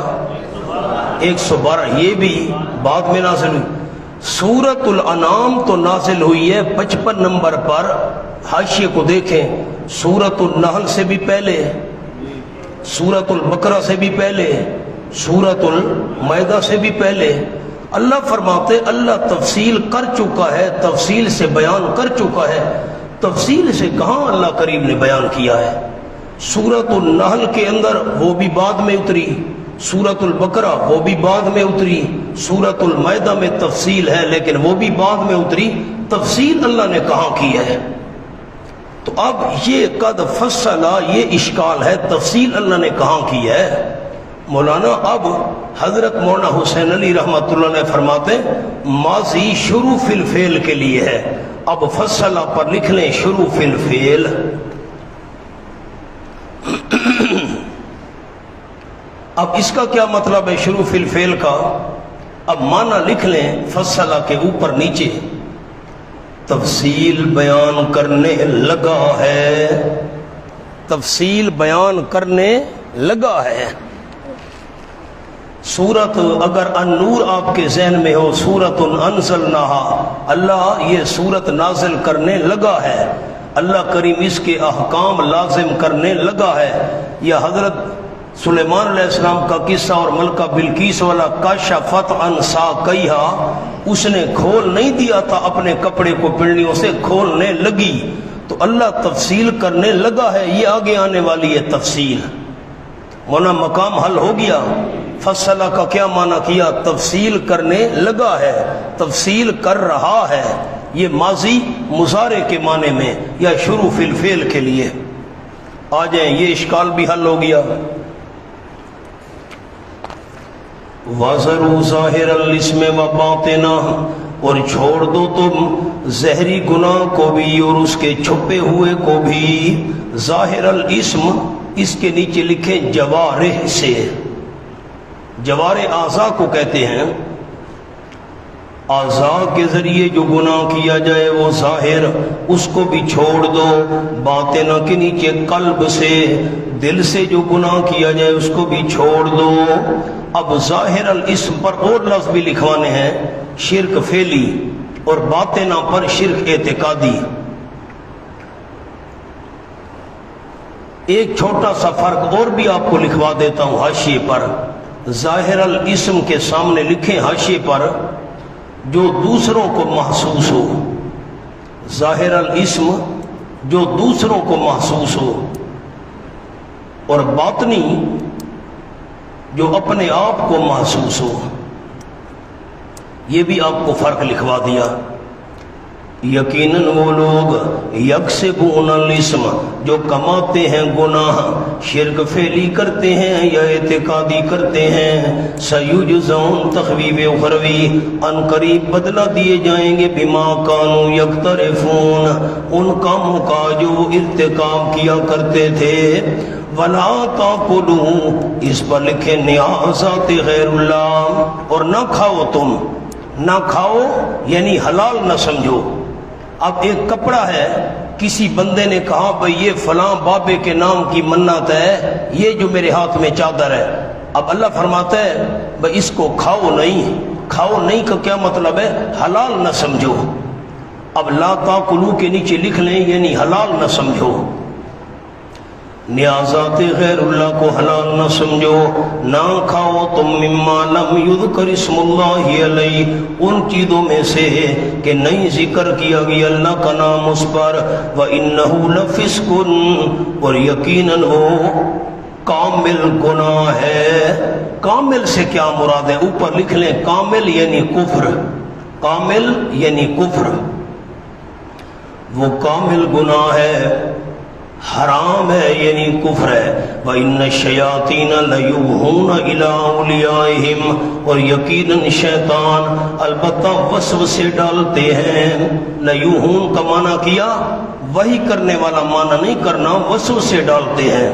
112 یہ بھی بعد میں نازل ہوئی۔ سورۃ الانعام تو نازل ہوئی ہے 55 نمبر پر، حاشیے کو دیکھیں، سورۃ النحل سے بھی پہلے، سورۃ البقرہ سے بھی پہلے، سورۃ المائدہ سے بھی پہلے۔ اللہ فرماتے اللہ تفصیل کر چکا ہے، تفصیل سے بیان کر چکا ہے۔ تفصیل سے کہاں اللہ کریم نے بیان کیا ہے؟ سورۃ النحل کے اندر وہ بھی بعد میں اتری، سورۃ البقرہ وہ بھی بعد میں اتری، سورۃ المائدہ میں تفصیل ہے لیکن وہ بھی بعد میں اتری۔ تفصیل اللہ نے کہاں کی ہے؟ تو اب یہ قد فصلا، یہ اشکال ہے، تفصیل اللہ نے کہاں کی ہے؟ مولانا اب حضرت مولانا حسین علی رحمۃ اللہ نے فرماتے ماضی شروع فی الفعل کے لیے ہے، اب فصلا پر لکھ لیں شروع فی الفعل۔ اب اس کا کیا مطلب ہے شروع فی الفعل کا؟ اب معنی لکھ لیں فصلا کے اوپر نیچے، تفصیل بیان کرنے لگا ہے، تفصیل بیان کرنے لگا ہے۔ سورت اگر النور آپ کے ذہن میں ہو، سورت انزلناہا، اللہ یہ سورت نازل کرنے لگا ہے، اللہ کریم اس کے احکام لازم کرنے لگا ہے۔ یہ حضرت سلیمان علیہ السلام کا قصہ اور ملکہ بلقیس والا، کشفت عن ساقیہا، اس نے کھول نہیں دیا تھا اپنے کپڑے کو، پنڈلیوں سے کھولنے لگی، تو اللہ تفصیل کرنے لگا ہے، یہ آگے آنے والی ہے تفصیل۔ مونا مقام حل ہو گیا۔ فصلہ کا کیا معنی کیا؟ تفصیل کرنے لگا ہے، تفصیل کر رہا ہے، یہ ماضی مضارع کے معنی میں یا شروع فی الفعل کے لیے۔ آ جائیں، یہ اشکال بھی حل ہو گیا۔ وَذَرُوا ظَاهِرَ الْإِثْمِ وَبَاطِنَهُ، اور چھوڑ دو تم ظاہری گناہ کو بھی اور اس کے چھپے ہوئے کو بھی۔ ظاہر الاسم، اس کے نیچے لکھیں جوارح سے، جوارح اعضاء کو کہتے ہیں، اعضاء کے ذریعے جو گناہ کیا جائے وہ ظاہر، اس کو بھی چھوڑ دو۔ باطن کے نیچے قلب سے، دل سے جو گناہ کیا جائے اس کو بھی چھوڑ دو۔ اب ظاہر الاسم پر اور لفظ بھی لکھوانے ہیں، شرک فعلی، اور باطنہ پر شرک اعتقادی۔ ایک چھوٹا سا فرق اور بھی آپ کو لکھوا دیتا ہوں حاشیے پر۔ ظاہر الاسم کے سامنے لکھیں حاشیے پر جو دوسروں کو محسوس ہو، ظاہر الاسم جو دوسروں کو محسوس ہو، اور باطنی جو اپنے آپ کو محسوس ہو۔ یہ بھی آپ کو فرق لکھوا دیا۔ یقیناً وہ لوگ یکسبون الاسم، جو کماتے ہیں گناہ، شرک فعلی کرتے ہیں یا اعتقادی کرتے ہیں، سیجزون تخویف اخروی، ان قریب بدلہ دیے جائیں گے، بما کانوا یقترفون، ان کاموں کا جو وہ ارتکاب کیا کرتے تھے۔ ولا تاکلوا، اس پر لکھے نیازات غیر اللہ، اور نہ کھاؤ تم، نہ کھاؤ یعنی حلال نہ سمجھو۔ اب ایک کپڑا ہے، کسی بندے نے کہا بھئی یہ فلاں بابے کے نام کی منت ہے، یہ جو میرے ہاتھ میں چادر ہے، اب اللہ فرماتا ہے بھئی اس کو کھاؤ نہیں۔ کھاؤ نہیں کا کیا مطلب ہے؟ حلال نہ سمجھو۔ اب لا تاکلوا کے نیچے لکھ لیں یعنی حلال نہ سمجھو، نیازات غیر اللہ کو حلال نہ سمجھو، نہ کھاؤ تم مما لم یذکر اسم اللہ علیہ، ان چیزوں میں سے کہ نہیں ذکر کیا گیا اللہ کا نام اس پر۔ وَإِنَّهُ لَفِسْقٌ، اور یقیناً وہ کامل گناہ ہے۔ کامل سے کیا مراد ہے؟ اوپر لکھ لیں کامل یعنی کفر، کامل یعنی کفر، وہ کامل گناہ ہے، حرام ہے یعنی کفر ہے۔ وَإِنَّ الشَّيَاطِينَ لَيُوحُونَ إِلَىٰ أَوْلِيَائِهِمْ، اور یقیناً شیطان البتہ وسوسے ڈالتے ہیں۔ لیوحون کا معنی کیا؟ وحی کرنے والا معنی نہیں کرنا، وسوسے ڈالتے ہیں۔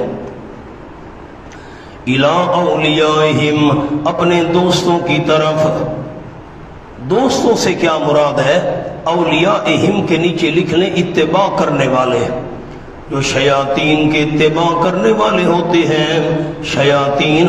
إِلَىٰ أَوْلِيَائِهِمْ، اپنے دوستوں کی طرف۔ دوستوں سے کیا مراد ہے؟ اولیاءہم کے نیچے لکھ لیں اتباع کرنے والے، جو شیاطین کے اتباع کرنے والے ہوتے ہیں۔ شیاطین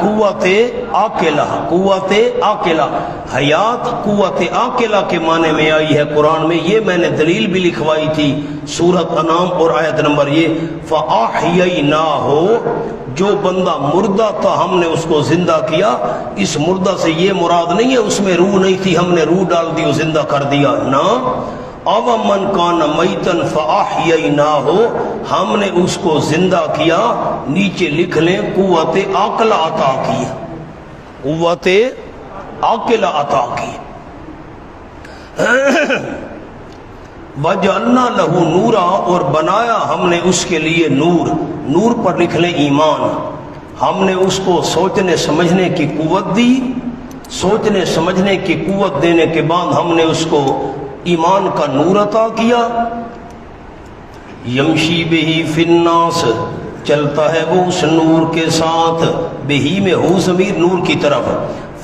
قوت عاقلہ، قوت عاقلہ، حیات قوت عاقلہ کے معنی میں آئی ہے قرآن میں. یہ میں نے دلیل بھی لکھوائی تھی سورۃ انعام اور آیت نمبر یہ فَأَحْيَيْنَاهُ، جو بندہ مردہ تھا ہم نے اس کو زندہ کیا. اس مردہ سے یہ مراد نہیں ہے اس میں روح نہیں تھی ہم نے روح ڈال دی اور زندہ کر دیا، نہ. اَوَمَنْ كَانَ مَيْتًا فَأَحْيَيْنَاهُ، ہم نے اس کو زندہ کیا. نیچے لکھ لیں قوت عاقلہ عطا کی، قوت عاقلہ عطا کی. وَجَعَلْنَا لَهُ نُورًا، اور بنایا ہم نے اس کے لیے نور. نور پر لکھ لیں ایمان. ہم نے اس کو سوچنے سمجھنے کی قوت دی. سوچنے سمجھنے کی قوت دینے کے بعد ہم نے اس کو ایمان کا نور عطا کیا. یمشی بہی فی الناس، چلتا ہے وہ اس نور کے ساتھ. بہی میں ہو ضمیر نور کی طرف.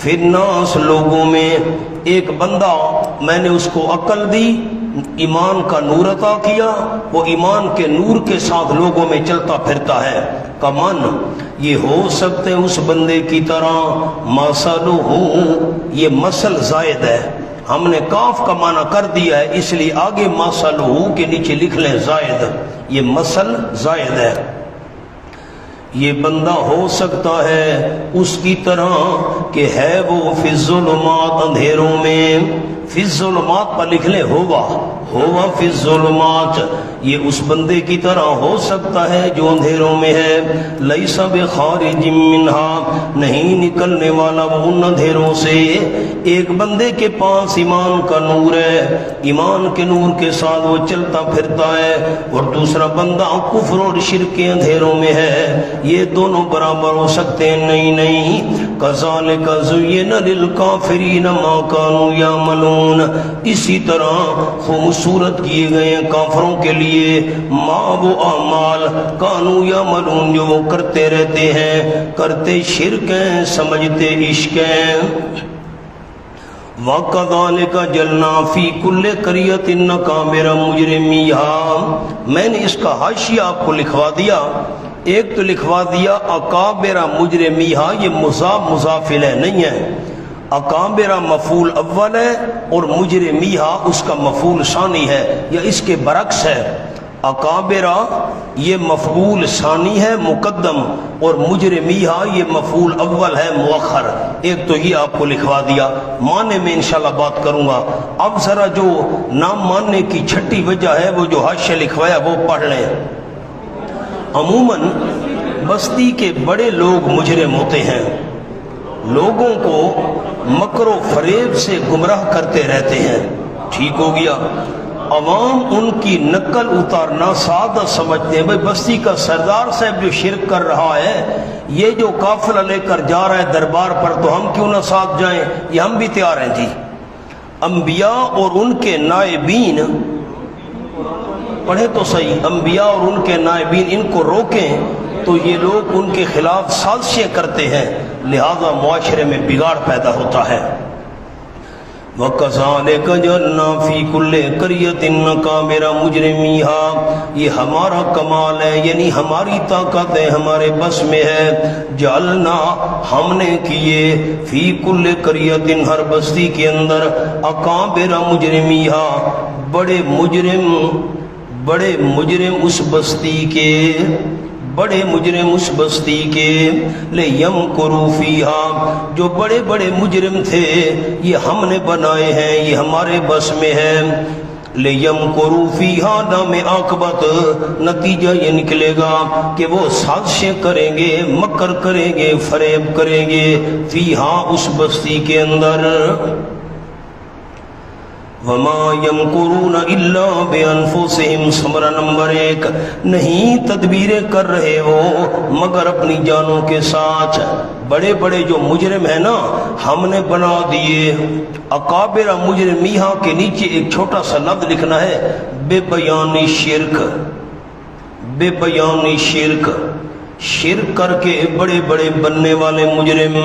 فی الناس، لوگوں میں. ایک بندہ میں نے اس کو عقل دی، ایمان کا نور عطا کیا، وہ ایمان کے نور کے ساتھ لوگوں میں چلتا پھرتا ہے. کمان، یہ ہو سکتے اس بندے کی طرح. مثلہ، یہ مثل زائد ہے، ہم نے کاف کا معنی کر دیا ہے اس لیے آگے مثلہ کے نیچے لکھ لیں زائد. یہ مثل زائد ہے. یہ بندہ ہو سکتا ہے اس کی طرح کہ ہے وہ فی الظلمات، اندھیروں میں. فی الظلمات پر لکھ لیں ہوا فی الظلمات. یہ اس بندے کی طرح ہو سکتا ہے جو اندھیروں میں ہے. لیس بخارج منہا، نہیں نکلنے والا وہ ان اندھیروں سے. ایک بندے کے پاس ایمان کا نور ہے، ایمان کے نور کے ساتھ وہ چلتا پھرتا ہے، اور دوسرا بندہ کفر اور شرک کے اندھیروں میں ہے. یہ دونوں برابر ہو سکتے ہیں؟ نہیں. کذالک زین للکافرین ما کانوا یعملون، اسی طرح خوبصورت کیے گئے ہیں کافروں کے لیے ما وہ اعمال کانوا یعملون جو وہ کرتے رہتے ہیں. کرتے شرک ہیں، سمجھتے عشق ہیں. وَكَذَلِكَ جَعَلْنَا فِي كُلِّ قَرْيَةٍ أَكَابِرَ مُجْرِمِيهَا، میں نے اس کا حاشیہ آپ کو لکھوا دیا. ایک تو لکھوا دیا اکابر مجرمیہا، یہ مضاف مضاف الیہ نہیں ہے. اکابر مفعول اول ہے اور مجرمیہا اس کا مفعول ثانی ہے، یا اس کے برعکس ہے. اکابر یہ مفعول ثانی ہے مقدم، اور مجرمیہا یہ مفعول اول ہے مؤخر. ایک تو یہ آپ کو لکھوا دیا. معنی میں انشاءاللہ بات کروں گا. اب ذرا جو نام ماننے کی چھٹی وجہ ہے وہ جو حاشیہ لکھوایا وہ پڑھ لیں. عموماً بستی کے بڑے لوگ مجرم ہوتے ہیں، لوگوں کو مکر و فریب سے گمراہ کرتے رہتے ہیں. ٹھیک ہو گیا. عوام ان کی نقل اتارنا سادہ سمجھتے ہیں. بھائی بستی کا سردار صاحب جو شرک کر رہا ہے، یہ جو قافلہ لے کر جا رہا ہے دربار پر، تو ہم کیوں نہ ساتھ جائیں؟ یہ ہم بھی تیار ہیں جی. انبیاء اور ان کے نائبین، پڑھیں تو صحیح، انبیاء اور ان کے نائبین ان کو روکیں تو یہ لوگ ان کے خلاف سازشیں کرتے ہیں، لہذا معاشرے میں بگاڑ پیدا ہوتا ہے. وَكَذَلِكَ جَعَلْنَا فِي كُلِّ قَرْيَةٍ أَكَابِرَ مُجْرِمِيهَا، یہ ہمارا کمال ہے، یعنی ہماری طاقت ہے، ہمارے بس میں ہے. جعلنا، ہم نے کیے، فی کل قریۃ، ہر بستی کے اندر، اکابر مجرمیہا، بڑے مجرم اس بستی کے، بڑے مجرم اس بستی کے. لیمکروا فیہا، جو بڑے بڑے مجرم تھے یہ ہم نے بنائے ہیں، یہ ہمارے بس میں ہے. لیمکروا فیہا، نام عاقبت، نتیجہ یہ نکلے گا کہ وہ سازشیں کریں گے، مکر کریں گے، فریب کریں گے. فیہا، اس بستی کے اندر. وَمَا يَمْكُرُونَ إِلَّا بِأَنفُسِهِمْ، سمرہ نمبر 1، نہیں تدبیریں کر رہے وہ مگر اپنی جانوں کے ساتھ. بڑے بڑے جو مجرم ہیں نا ہم نے بنا دیے. اکابر مجرمیہا کے نیچے ایک چھوٹا سا لفظ لکھنا ہے، بے بیانی شرک. بے بیانی شرک، شرک کر کے بڑے بڑے بننے والے مجرم.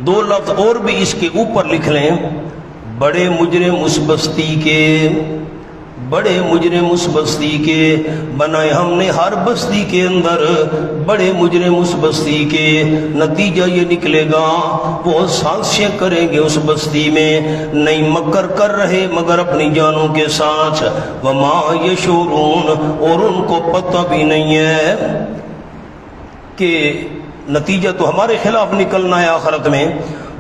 دو لفظ اور بھی اس کے اوپر لکھ لیں، بڑے مجرم اس بستی کے، بڑے مجرم اس بستی کے بنائے ہم نے ہر بستی کے اندر بڑے مجرم اس بستی کے، نتیجہ یہ نکلے گا وہ سازشیں کریں گے اس بستی میں، نہیں مکر کر رہے مگر اپنی جانوں کے ساتھ، وما یشعرون، اور ان کو پتہ بھی نہیں ہے کہ نتیجہ تو ہمارے خلاف نکلنا ہے آخرت میں۔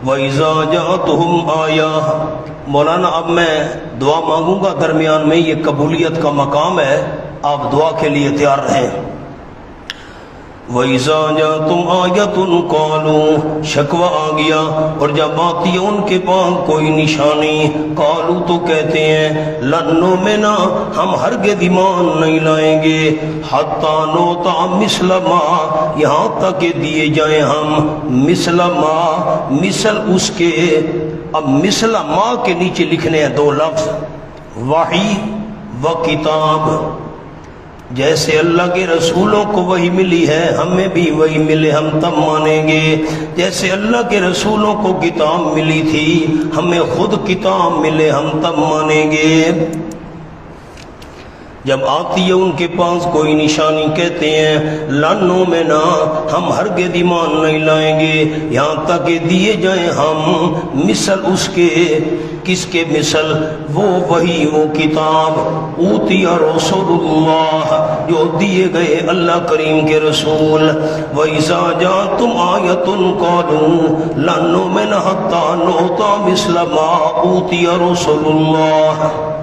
وَإِذَا جَاءَتْهُمْ آیَةٌ، مولانا اب میں دعا مانگوں گا درمیان میں، یہ قبولیت کا مقام ہے، آپ دعا کے لیے تیار رہیں۔ وَإِذَا جَاءَتْهُمْ آیَةٌ قَالُوا، شکوہ آ گیا اور جب آتی ہے ان کے پاس کوئی نشانی، قالوا تو کہتے ہیں لن نؤمن، ہم ہرگز ایمان نہیں لائیں گے، حتی نؤتی مثل ما، یہاں تک کہ دیے جائیں ہم مثل ما، مثل اس کے، اب مثل ما کے نیچے لکھنے ہیں دو لفظ، وحی و کتاب، جیسے اللہ کے رسولوں کو وہی ملی ہے ہمیں بھی وہی ملے ہم تب مانیں گے، جیسے اللہ کے رسولوں کو کتاب ملی تھی ہمیں خود کتاب ملے ہم تب مانیں گے۔ جب آتی ہے ان کے پاس کوئی نشانی کہتے ہیں لن نؤمن، ہم ہرگز ایمان نہیں لائیں گے یہاں تک کہ دیے جائیں ہم مثل اس کے، کس کے مثل، وہ وہی وہ کتاب، اوتی رسول اللہ، جو دیے گئے اللہ کریم کے رسول۔ وَإِذَا جَاءَتْهُمْ آیَةٌ قَالُوا لَن نُؤْمِنَ حَتَّىٰ نُؤْتَىٰ مِثْلَ مَا أُوتِیَ رُسُلُ اللَّهِ۔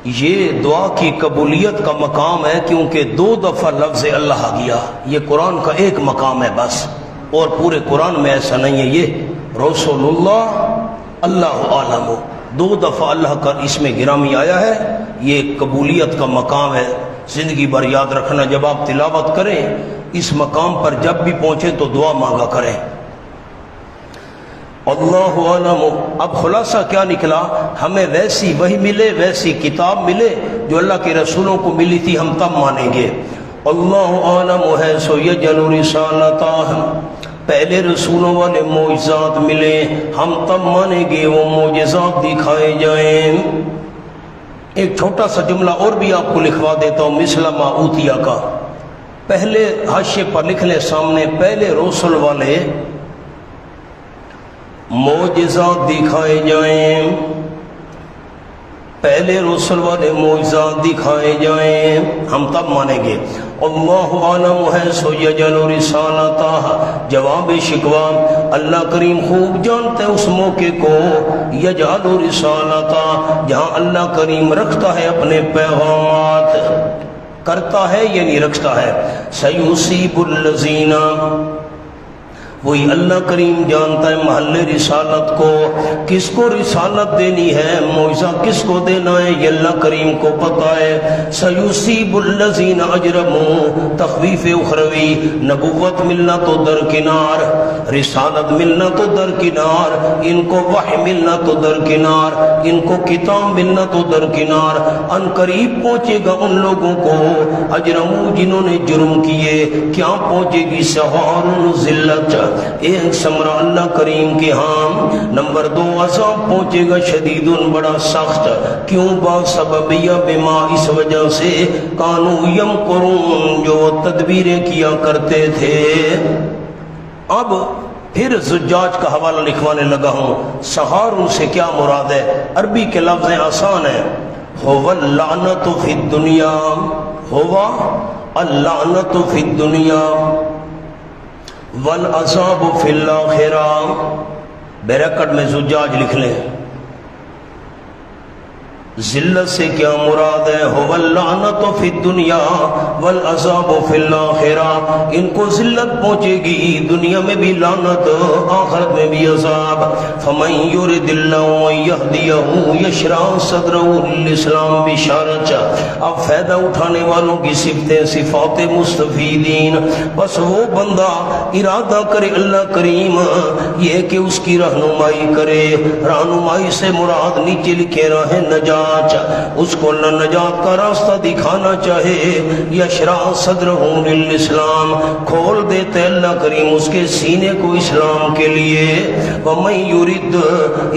یہ دعا کی قبولیت کا مقام ہے کیونکہ دو دفعہ لفظ اللہ آ گیا، یہ قرآن کا ایک مقام ہے بس، اور پورے قرآن میں ایسا نہیں ہے۔ یہ رسول اللہ، اللہ عالم، دو دفعہ اللہ کا اس میں گرامی آیا ہے، یہ قبولیت کا مقام ہے۔ زندگی بھر یاد رکھنا، جب آپ تلاوت کریں اس مقام پر جب بھی پہنچے تو دعا مانگا کریں۔ اللہ عالم، اب خلاصہ کیا نکلا، ہمیں ویسی وہی ملے، ویسی کتاب ملے جو اللہ کے رسولوں کو ملی تھی ہم تب مانیں گے۔ اللہ عالم ہے سو یجعل رسالتہ، پہلے رسولوں والے معجزات ملے ہم تب مانیں گے، وہ معجزات دکھائے جائیں۔ ایک چھوٹا سا جملہ اور بھی آپ کو لکھوا دیتا ہوں مثل ما اوتیا کا، پہلے حاشیے پر لکھ لیں سامنے، پہلے رسول والے معجزات دکھائے جائیں، پہلے رسول والے معجزات دکھائے جائیں ہم تب مانیں گے۔ اللہ عالم ہے سو یجعل رسالتہ، جواب شکوہ، اللہ کریم خوب جانتے اس موقع کو، یجعل رسالتہ، جہاں اللہ کریم رکھتا ہے اپنے پیغامات، کرتا ہے یعنی رکھتا ہے، سیصیب الذین، وہی اللہ کریم جانتا ہے محل رسالت کو، کس کو رسالت دینی ہے، معجزہ کس کو دینا ہے یہ اللہ کریم کو پتہ ہے۔ سیصیب الذین اجرموا، تخویف اخروی، نبوت ملنا تو درکنار، رسالت ملنا تو درکنار، ان کو وحی ملنا تو درکنار، ان کو کتاب ملنا تو درکنار، ان قریب پہنچے گا ان لوگوں کو اجرموا جنہوں نے جرم کیے، کیا پہنچے گی، سہار ذلت، ایک ثمرہ اللہ کریم کے ہاں، نمبر 2 عذاب پہنچے گا شدید بڑا سخت، کیوں، با سببیہ بما، اس وجہ سے، کانوا یمکرون، جو تدبیریں کیا کرتے تھے۔ اب پھر زجاج کا حوالہ لکھوانے لگا ہوں، سہار سے کیا مراد ہے، عربی کے لفظ آسان ہیں، هو اللعنت فی الدنیا، هو اللعنت فی الدنیا والعذاب فی الآخرہ، بریکٹ میں زجاج لکھ لیں۔ ذلت سے کیا مراد ہے؟ هو اللعنت فی الدنیا والعذاب فی الاخرہ، ان کو ذلت پہنچے گی دنیا میں بھی لعنت، آخرت میں بھی عذاب۔ فمن یرد اللہ ان یہدیہ یشرح صدرہ للاسلام بشارت، اب فائدہ اٹھانے والوں کی صفتیں صفات مستفیدین، بس وہ بندہ ارادہ کرے اللہ کریم یہ کہ اس کی رہنمائی کرے، رہنمائی سے مراد نیچے لکھے راہ نجات، اس کو اللہ نجات کا راستہ دکھانا چاہے، یشرح صدرہ للاسلام، کھول دیتے اللہ کریم اس کے سینے کو اسلام کے لیے۔ ومن یرد،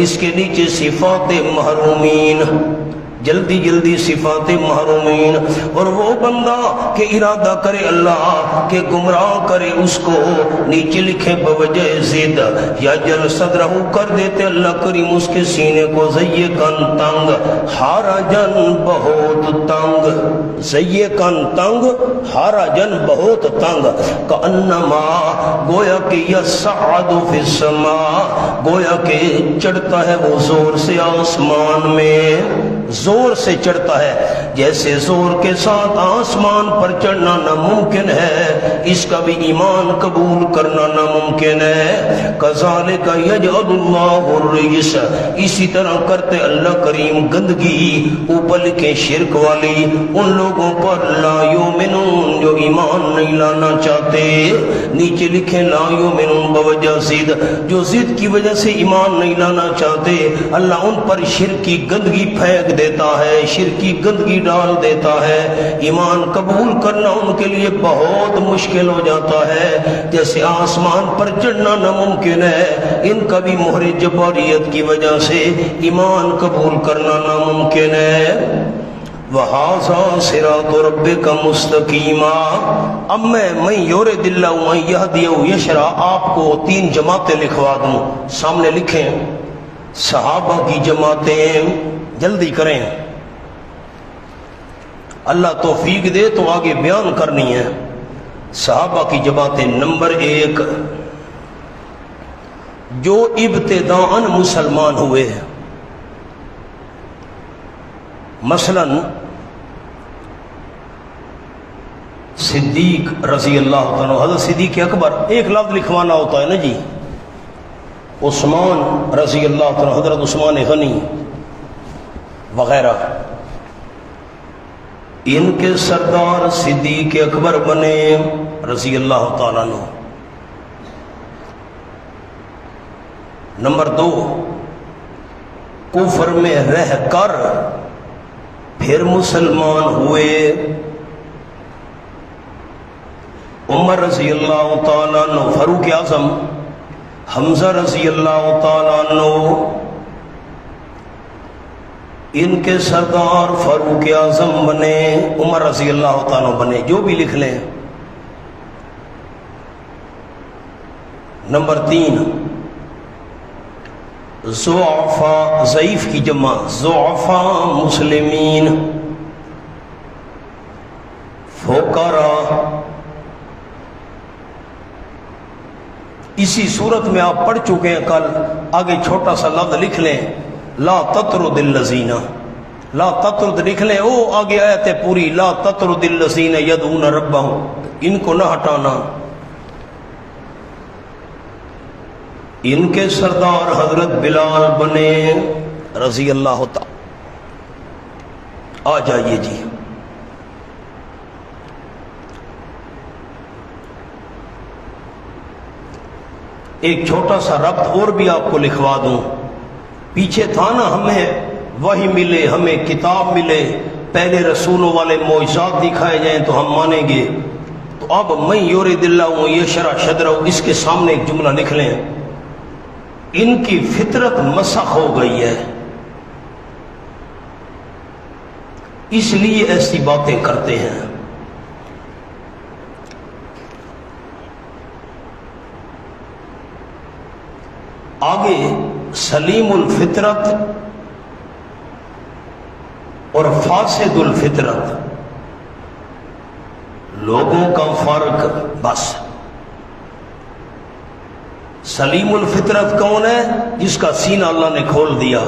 اس کے نیچے صفات محرومین، جلدی جلدی صفات محرومین، اور وہ بندہ کہ ارادہ کرے اللہ کہ گمراہ کرے اس کو، نیچے لکھے بوجہ زد، یا جل صدرہ کر دیتے اللہ کریم اس کے سینے کو ضیقاً تنگ، حرجاً بہت تنگ، ضیقاً تنگ، حرجاً بہت تنگ، کانما گویا کہ یصعد فی السماء، گویا کہ چڑھتا ہے وہ زور سے آسمان میں، زور سے چڑھتا ہے، جیسے زور کے ساتھ آسمان پر چڑھنا ناممکن ہے، اس کا بھی ایمان قبول کرنا ناممکن ہے۔ کذالک یجعل اللہ الرجس، اسی طرح کرتے اللہ کریم گندگی، اوپر لکھے شرک والی، ان لوگوں پر لا یؤمنون جو ایمان نہیں لانا چاہتے، نیچے لکھے لا یؤمنون بوجہ زد، جو زد کی وجہ سے ایمان نہیں لانا چاہتے، اللہ ان پر شرک کی گندگی پھینک دیتا ہے، شرک کی گندگی ڈال دیتا ہے، ایمان قبول کرنا ان کے لیے بہت مشکل ہو جاتا ہے، جیسے آسمان پر چڑھنا ناممکن ہے، ان کا بھی مہر جباریت کی وجہ سے ایمان قبول کرنا ناممکن ہے۔ وَهَذَا صِرَاطُ رَبِّكَ مُسْتَقِيمًا، اب میں یُرِدِ اللَّهُ أَن يَهْدِيَهُ یشرح آپ کو 3 جماعتیں لکھوا دوں، سامنے لکھیں، صحابہ کی جماعتیں، جلدی کریں، اللہ توفیق دے تو آگے بیان کرنی ہے۔ صحابہ کی جماعتیں، نمبر 1 جو ابتداءً مسلمان ہوئے، مثلا صدیق رضی اللہ عنہ، حضرت صدیق اکبر، ایک لفظ لکھوانا ہوتا ہے نا جی، عثمان رضی اللہ عنہ، حضرت عثمان غنی وغیرہ، ان کے سردار صدیق اکبر بنے رضی اللہ تعالیٰ عنہ۔ نمبر 2 کفر میں رہ کر پھر مسلمان ہوئے، عمر رضی اللہ تعالیٰ عنہ، فاروق اعظم، حمزہ رضی اللہ تعالیٰ عنہ، ان کے سردار فاروق اعظم بنے، عمر رضی اللہ تعالیٰ بنے، جو بھی لکھ لیں۔ نمبر 3 ضعفاء، ضعیف کی جمع ضعفاء مسلمین، فقراء، اسی صورت میں آپ پڑھ چکے ہیں کل، آگے چھوٹا سا لفظ لکھ لیں، لا تطرد الذین، لا تطرد لکھ لیں، او آگے آیت ہے پوری، لا تطرد الذین یدعون ربہم، ان کو نہ ہٹانا۔ ان کے سردار حضرت بلال بنے رضی اللہ تعالی۔ آ جائیے جی، ایک چھوٹا سا ربط اور بھی آپ کو لکھوا دوں، پیچھے تھا نا ہمیں وحی ملے، ہمیں کتاب ملے، پہلے رسولوں والے معجزات دکھائے جائیں تو ہم مانیں گے، تو اب من یرد اللہ یشرح صدرہ، اس کے سامنے ایک جملہ لکھ لیں، ان کی فطرت مسخ ہو گئی ہے، اس لیے ایسی باتیں کرتے ہیں۔ آگے سلیم الفطرت اور فاسد الفطرت، لوگوں کا فرق، بس۔ سلیم الفطرت کون ہے؟ جس کا سینہ اللہ نے کھول دیا۔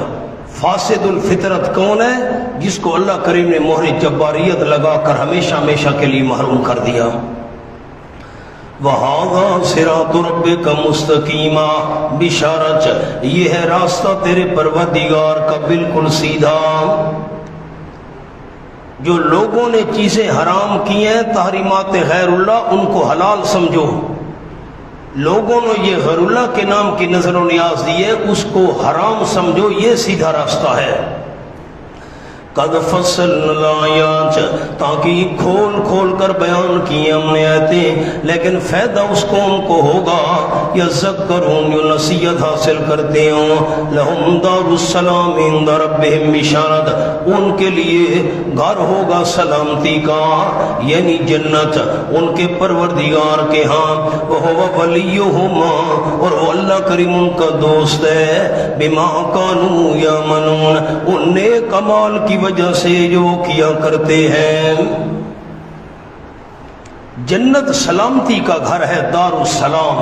فاسد الفطرت کون ہے؟ جس کو اللہ کریم نے مہر جباریت لگا کر ہمیشہ ہمیشہ کے لیے محروم کر دیا۔ وَهَذَا صِرَاطُ رَبِّكَ مُسْتَقِيمًا، بشارت یہ ہے راستہ تیرے پروردگار کا بالکل سیدھا۔ جو لوگوں نے چیزیں حرام کی ہیں تحریمات غیر اللہ، ان کو حلال سمجھو۔ لوگوں نے یہ غیر اللہ کے نام کی نظر و نیاز دی ہے، اس کو حرام سمجھو، یہ سیدھا راستہ ہے۔ قد فصلنا الآیات، تاکہ کھول کھول کر بیان کی ہم نے آیتیں، لیکن فائدہ اس قوم کو ہوگا یذکرون، جو نصیحت حاصل کرتے ہوں۔ لہم دار السلام عند ربہم، بشارت ان کے لیے گھر ہوگا سلامتی کا، یعنی جنت ان کے پروردگار کے ہاں۔ وہو ولیہما، اور وہ اللہ کریم ان کا دوست ہے۔ بما کانوا یعملون، ان نیک اعمال کی وجہ سے جو کیا کرتے ہیں۔ جنت سلامتی کا گھر ہے، دار السلام۔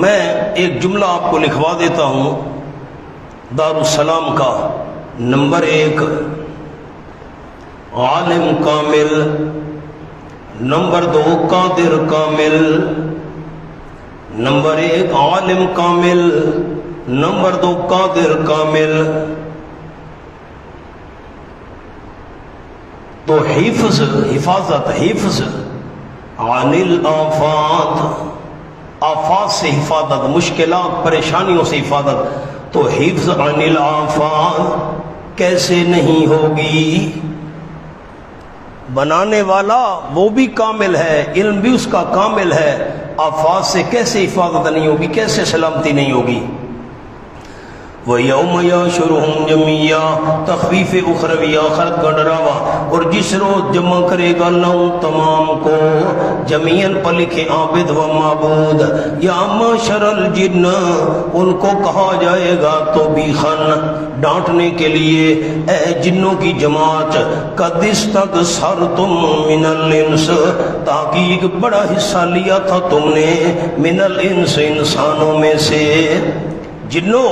میں ایک جملہ آپ کو لکھوا دیتا ہوں دار السلام کا۔ نمبر 1 عالم کامل، نمبر 2 قادر کامل۔ نمبر 1 عالم کامل، نمبر 2 قادر کامل۔ تو حفاظت عن الآفات، آفات سے حفاظت، مشکلات پریشانیوں سے حفاظت۔ تو حفظ عن الآفات کیسے نہیں ہوگی؟ بنانے والا وہ بھی کامل ہے، علم بھی اس کا کامل ہے، آفات سے کیسے حفاظت نہیں ہوگی، کیسے سلامتی نہیں ہوگی؟ وَيَوْمَ يَحْشُرُهُمْ جَمِيعًا، تخفیف اخروی آخرت کا ڈراوا، اور جس روز جمع کرے گا اللہ ان تمام کو، جمیعاً پر لکھے عابد و معبود، یا معشر الجن، ان کو کہا جائے گا توبیخاً، ڈانٹنے کے لیے، اے جنوں کی جماعت، قد استکثرتم من الانس، تاکہ ایک بڑا حصہ لیا تھا تم نے، من الانس، انسانوں میں سے۔ جنوں،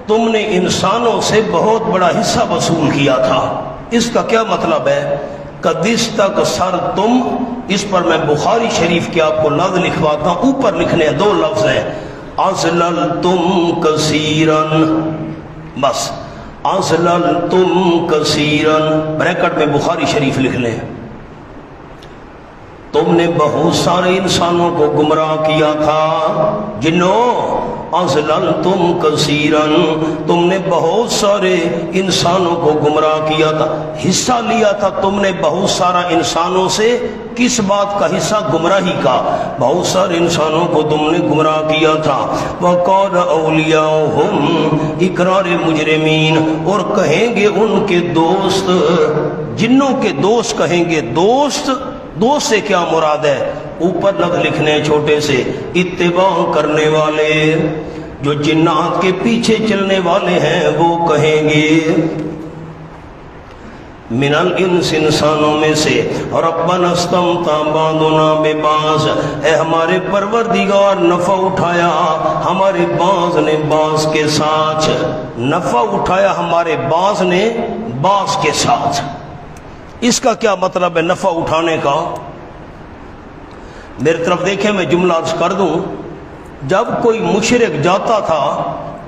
تم نے انسانوں سے بہت بڑا حصہ وصول کیا تھا۔ اس کا کیا مطلب ہے؟ قد استکثرتم، اس پر میں بخاری شریف کے آپ کو لفظ لکھواتا ہوں، اوپر لکھنے ہیں 2 لفظ ہیں، اضللتم کثیرا، بس اضللتم کثیرا، بریکٹ میں بخاری شریف لکھ لیں۔ تم نے بہت سارے انسانوں کو گمراہ کیا تھا۔ جنوں، اضللتم کثیرا، تم نے بہت سارے انسانوں کو گمراہ کیا تھا، حصہ لیا تھا تم نے بہت سارا انسانوں سے۔ کس بات کا حصہ؟ گمراہی کا۔ بہت سارے انسانوں کو تم نے گمراہ کیا تھا۔ وقال اولیاؤہم، اقرار مجرمین، اور کہیں گے ان کے دوست، جنوں کے دوست کہیں گے، دوست سے کیا مراد ہے؟ اوپر لفظ لکھنے چھوٹے سے، اتباع کرنے والے، جو جنات کے پیچھے چلنے والے ہیں وہ کہیں گے، من الانس، انسانوں میں سے، ربنا استمتع بعضنا ببعض، اے ہمارے پروردگار نفع اٹھایا ہمارے بعض نے بعض کے ساتھ، نفع اٹھایا ہمارے بعض نے بعض کے ساتھ۔ اس کا کیا مطلب ہے نفع اٹھانے کا؟ میری طرف دیکھیں، میں جملہ عرض کر دوں۔ جب کوئی مشرک جاتا تھا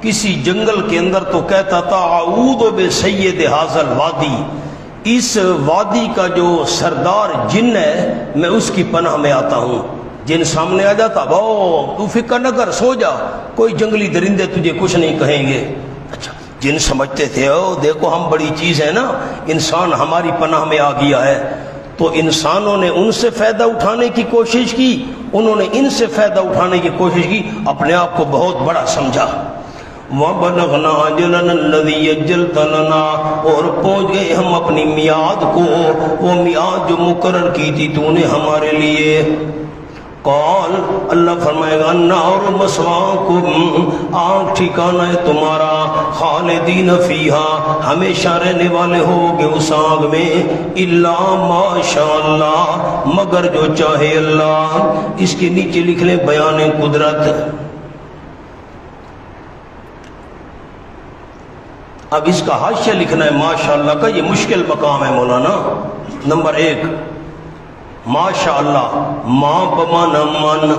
کسی جنگل کے اندر تو کہتا تھا اعوذ بسید ھذا الوادی، اس وادی کا جو سردار جن ہے میں اس کی پناہ میں آتا ہوں۔ جن سامنے آ جاتا، تو فکر نہ کر، سو جا، کوئی جنگلی درندے تجھے کچھ نہیں کہیں گے۔ اچھا، جن سمجھتے تھے دیکھو ہم بڑی چیز ہے نا، انسان ہماری پناہ میں آ گیا ہے، تو انسانوں نے ان سے فائدہ اٹھانے کی کوشش کی، انہوں نے ان سے فائدہ اٹھانے کی کوشش کی، اپنے آپ کو بہت بڑا سمجھا۔ وَبَلَغْنَا أَجَلَنَا الَّذِي أَجَّلْتَ لَنَا، اور پہنچ گئے ہم اپنی میعاد کو، وہ میعاد جو مقرر کی تھی تو نے ہمارے لیے۔ قال، اللہ فرمائے گا، النار مثواکم، آگ ٹھکانہ ہے تمہارا، خالدین فیہا، ہمیشہ رہنے والے ہوگے اس آگ میں، الا ما شاء اللہ، مگر جو چاہے اللہ۔ اس کے نیچے لکھ لیں بیان قدرت۔ اب اس کا حاشیہ لکھنا ہے ماشاءاللہ کا، یہ مشکل مقام ہے مولانا۔ نمبر 1، ماشاءاللہ ما بمانا من،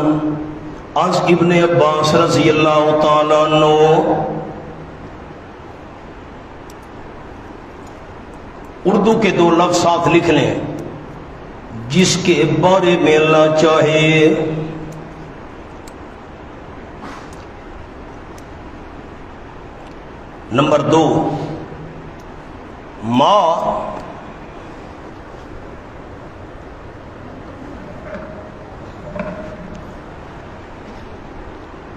از ابن عباس رضی اللہ تعالیٰ عنہ۔ اردو کے 2 لفظ ساتھ لکھ لیں، جس کے بارے میں اللہ چاہے۔ نمبر 2، ما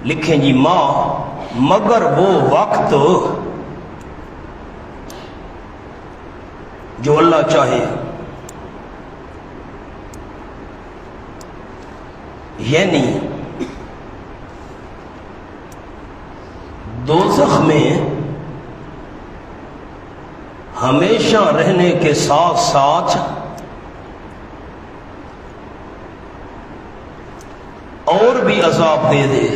لکھیں جی، ما مگر وہ وقت جو اللہ چاہے، یعنی دوزخ میں ہمیشہ رہنے کے ساتھ ساتھ اور بھی عذاب دے دے۔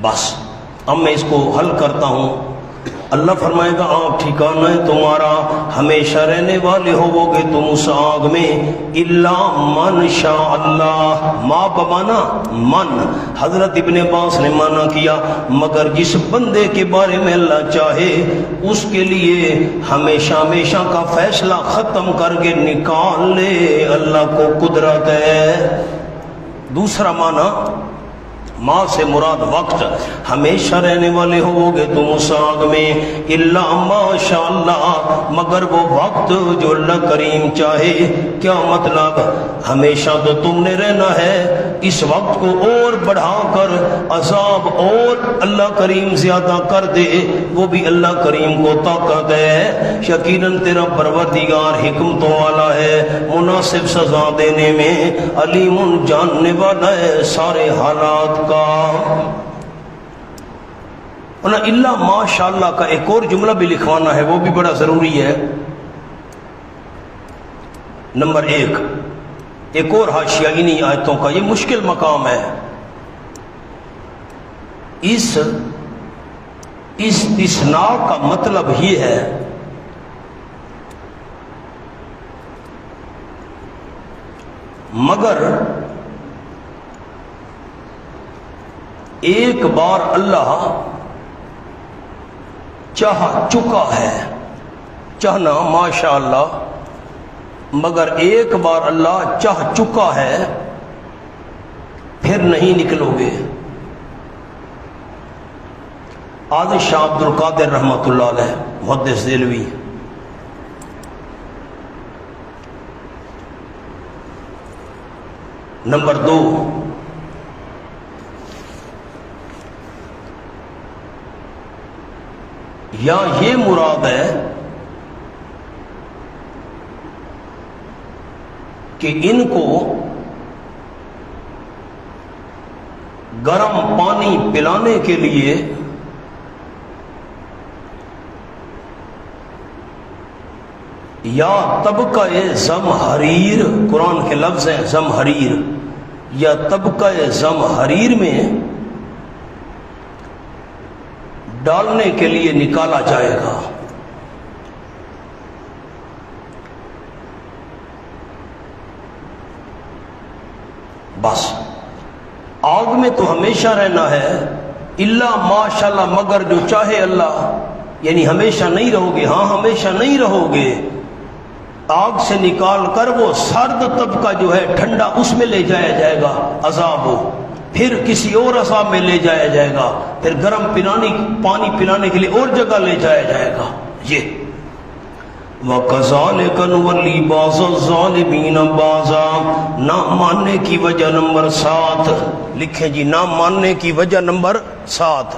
بس اب میں اس کو حل کرتا ہوں۔ اللہ فرمائے گا آپ ٹھکانہ ہے تمہارا، ہمیشہ رہنے والے ہوو گے تم اس آگ میں، الا من شاء اللہ۔ ما بمانا من، حضرت ابن عباس نے مانا کیا مگر جس بندے کے بارے میں اللہ چاہے اس کے لیے ہمیشہ ہمیشہ کا فیصلہ ختم کر کے نکال لے، اللہ کو قدرت ہے۔ دوسرا مانا، ماں سے مراد وقت، ہمیشہ رہنے والے ہو گے تم اس آگ میں، الا ماشاء اللہ، مگر وہ وقت جو اللہ کریم چاہے۔ کیا مطلب؟ ہمیشہ تو تم نے رہنا ہے، اس وقت کو اور بڑھا کر عذاب اور اللہ کریم زیادہ کر دے، وہ بھی اللہ کریم کو طاقت ہے۔ یقیناً تیرا پروردگار حکمتوں والا ہے، مناسب سزا دینے میں علیم، جاننے والا ہے سارے حالات کا۔ الا ماشاء اللہ کا ایک اور جملہ بھی لکھوانا ہے، وہ بھی بڑا ضروری ہے۔ نمبر 1، ایک اور حاشیہ انہی آیتوں کا، یہ مشکل مقام ہے۔ اس استثناء کا مطلب یہ ہے مگر ایک بار اللہ چاہ چکا ہے، چاہنا ماشاء اللہ، مگر ایک بار اللہ چاہ چکا ہے پھر نہیں نکلو گے۔ عادل شاہ عبد القادر رحمۃ اللہ علیہ، محدث دہلوی۔ نمبر 2، یا یہ مراد ہے کہ ان کو گرم پانی پلانے کے لیے یا طبقہ زمہریر، قرآن کے لفظ ہیں زمہریر، یا طبقہ زمہریر میں ڈالنے کے لیے نکالا جائے گا۔ بس آگ میں تو ہمیشہ رہنا ہے، الا ماشاءاللہ، مگر جو چاہے اللہ، یعنی ہمیشہ نہیں رہو گے۔ ہاں ہمیشہ نہیں رہو گے، آگ سے نکال کر وہ سرد طبقہ جو ہے ٹھنڈا، اس میں لے جایا جائے گا عذاب ہو، پھر کسی اور عذاب میں لے جایا جائے گا، پھر گرم پانی پلانے کے لیے اور جگہ لے جایا جائے گا۔ یہ وَكَذَلِكَ نُوَلِّي بَعْضَ الظَّالِمِينَ بَعْضًا، نہ ماننے کی وجہ نمبر 7 لکھیں جی، نہ ماننے کی وجہ نمبر 7۔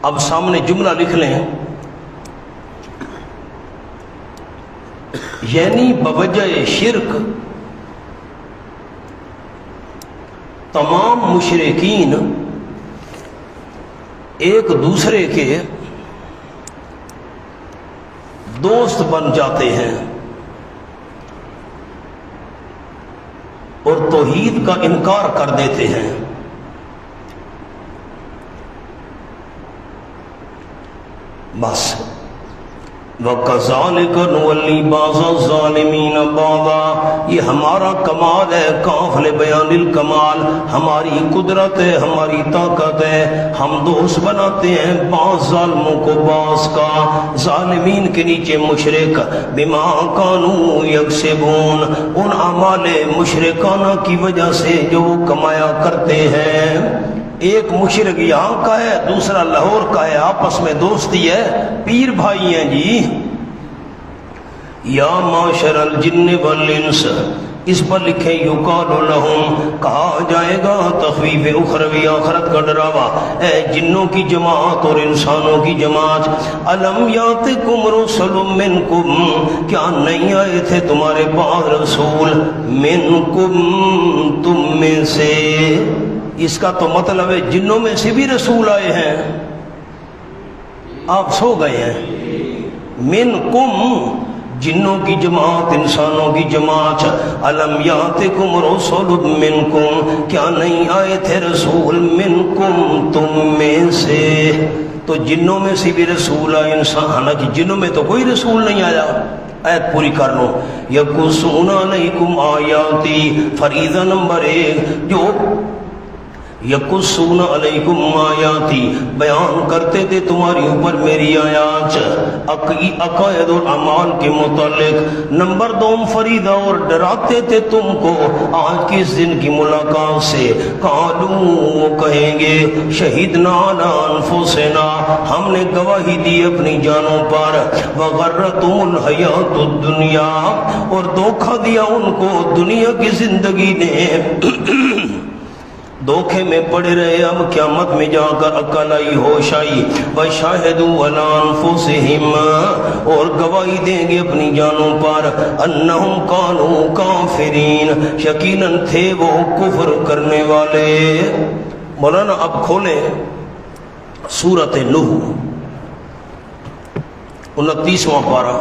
اب سامنے جملہ لکھ لیں، یعنی بوجہ شرک تمام مشرکین ایک دوسرے کے دوست بن جاتے ہیں، اور توحید کا انکار کر دیتے ہیں۔ بس وَكَذَلِكَ نُوَلِّي بَعْضَ الظَّالِمِينَ بَعْضًا، یہ ہمارا کمال ہے، کاف لبیان الکمال، ہماری قدرت ہے، ہماری طاقت ہے، ہم دوست بناتے ہیں بعض ظالموں کو بعض کا، ظالمین کے نیچے مشرک، بما کانوا یکسبون، ان اعمال مشرکانہ کی وجہ سے جو وہ کمایا کرتے ہیں۔ ایک مشرک یہاں کا ہے، دوسرا لاہور کا ہے، آپس میں دوستی ہے، پیر بھائی ہیں جی۔ یا معاشر الجن والانس، اس پر لکھے یقال لہم، کہا جائے گا تخویف اخروی آخرت کا ڈراوا، اے جنوں کی جماعت اور انسانوں کی جماعت، الم یاتکم رسل منکم، کیا نہیں آئے تھے تمہارے پاس رسول، منکم، تم میں سے، اس کا تو مطلب ہے جنوں میں سے بھی رسول آئے ہیں، آپ سو گئے ہیں۔ منکم، جنوں کی جماعت، انسانوں کی جماعت، الم یاتکم رسول منکم، کیا نہیں آئے تھے رسول، منکم، تم میں سے، تو جنوں میں سے بھی رسول آئے، انسان، حالانکہ جنوں میں تو کوئی رسول نہیں آیا۔ آیت پوری کر لو، یقصون علیکم آیاتی، فریضہ نمبر 1، جو یقصون علیکم آیاتی، بیان کرتے تھے تمہاری اوپر میری آیات، عقائد اور اعمال کے متعلق، نمبر 2 فریضہ، اور ڈراتے تھے تم کو آج کے اس دن کی ملاقات سے، قالوا، وہ کہیں گے، شہدنا علی انفسنا، ہم نے گواہی دی اپنی جانوں پر، وغرتہم الحیات الدنیا، اور دھوکہ دیا ان کو دنیا کی زندگی نے، دھوکے میں پڑے رہے، اب قیامت میں جا کر عقل آئی، ہوش آئی، وَشَاهِدُوا عَلَىٰ أَنفُسِهِمْ، اور گواہی دیں گے اپنی جانوں پر، أَنَّهُمْ كَانُوا كَافِرِينَ، یقیناً تھے وہ کفر کرنے والے۔ مولانا اب کھولیں سورۃ نوح 29واں پارہ،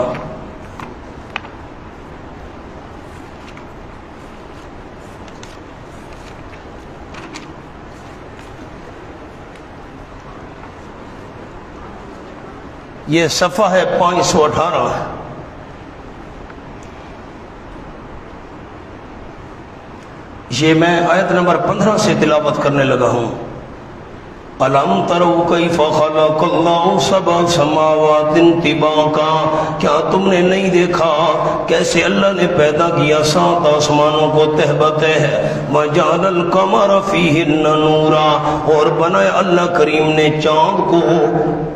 یہ صفحہ ہے 518۔ یہ میں آیت نمبر 15 سے تلاوت کرنے لگا ہوں۔ الم تروا کیف خلق اللہ سبع سماوات طباقا، کیا تم نے نہیں دیکھا کیسے اللہ نے پیدا کیا 7 آسمانوں کو تہ بتہ، وجعل القمر فیہن نورا، اور بنایا اللہ کریم نے چاند کو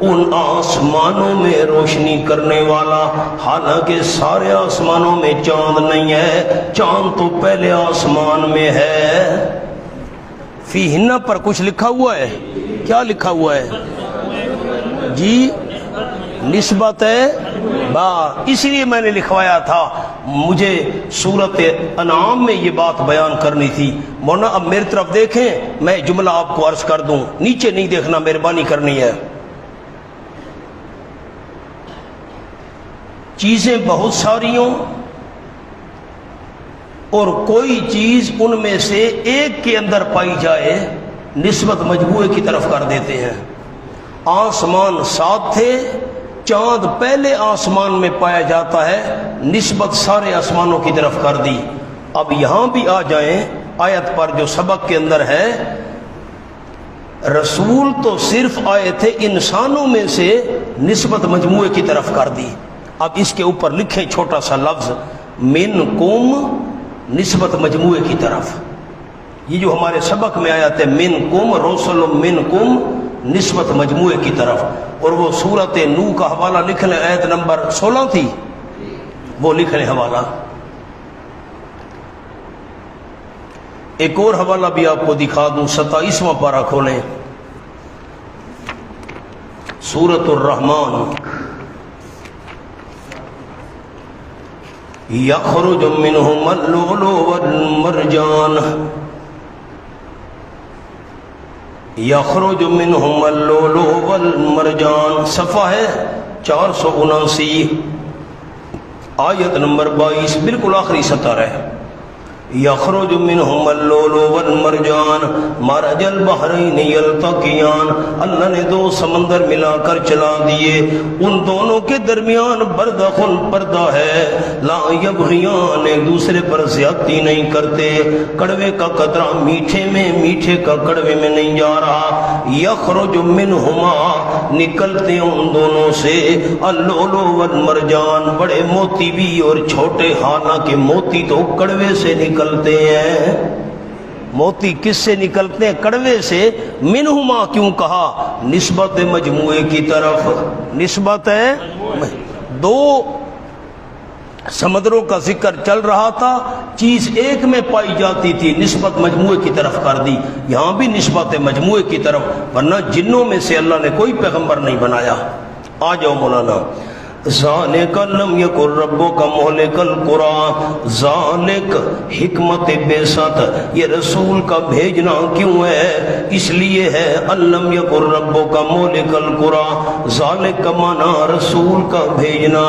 ان آسمانوں میں روشنی کرنے والا، حالانکہ سارے آسمانوں میں چاند نہیں ہے، چاند تو پہلے آسمان میں ہے۔ فیہن پر کچھ لکھا ہوا ہے، کیا لکھا ہوا ہے جی؟ نسبت ہے با، اس لیے میں نے لکھوایا تھا، مجھے سورۃ انعام میں یہ بات بیان کرنی تھی۔ مولانا اب میری طرف دیکھیں، میں جملہ آپ کو عرض کر دوں، نیچے نہیں دیکھنا، مہربانی کرنی ہے۔ چیزیں بہت ساری ہوں اور کوئی چیز ان میں سے ایک کے اندر پائی جائے، نسبت مجموعے کی طرف کر دیتے ہیں۔ آسمان 7 تھے، چاند پہلے آسمان میں پایا جاتا ہے، نسبت سارے آسمانوں کی طرف کر دی۔ اب یہاں بھی آ جائیں آیت پر جو سبق کے اندر ہے، رسول تو صرف آئے تھے انسانوں میں سے، نسبت مجموعے کی طرف کر دی۔ اب اس کے اوپر لکھیں چھوٹا سا لفظ، منکم، نسبت مجموعے کی طرف۔ یہ جو ہمارے سبق میں آیا تھے منکم رسل منکم، نسبت مجموعے کی طرف، اور وہ سورۃ نوح کا حوالہ لکھ لیں، آیت نمبر 16 تھی، وہ لکھ لیں حوالہ۔ ایک اور حوالہ بھی آپ کو دکھا دوں، 27واں پارہ کھولیں، سورۃ الرحمن۔ یخرج منہم اللؤلؤ والمرجان، یخرج منہم اللؤلؤ والمرجان، صفحہ ہے 479، آیت نمبر 22، بالکل آخری سطر ہے۔ یخرج منہم اللؤلؤ والمرجان مرج البحرین یلتقیان، اللہ نے دو سمندر ملا کر چلا دیے، ان دونوں کے درمیان بردخن پردہ ہے، لا یبغیان، ایک دوسرے پر زیادتی نہیں کرتے، کڑوے کا قطرہ میٹھے میں، میٹھے کا کڑوے میں نہیں جا رہا۔ یخرج منہما، نکلتے ان دونوں سے، اللؤلؤ والمرجان، بڑے موتی بھی اور چھوٹے، حالانکہ موتی تو کڑوے سے نکلتے ہیں۔ موتی کس سے نکلتے ہیں؟ کڑوے سے۔ منہما کیوں کہا؟ نسبت مجموعے کی طرف، نسبت ہے دو سمندروں کا ذکر چل رہا تھا، چیز ایک میں پائی جاتی تھی، نسبت مجموعے کی طرف کر دی، یہاں بھی نسبت مجموعے کی طرف، ورنہ جنوں میں سے اللہ نے کوئی پیغمبر نہیں بنایا۔ آ جاؤ مولانا۔ ذالک لم یکن ربک مہلک القری، ذالک حکمت بعثت، یہ رسول کا بھیجنا کیوں ہے؟ اس لیے ہے لم یکن ربک مہلک القری، ذالک کا معنی رسول کا بھیجنا۔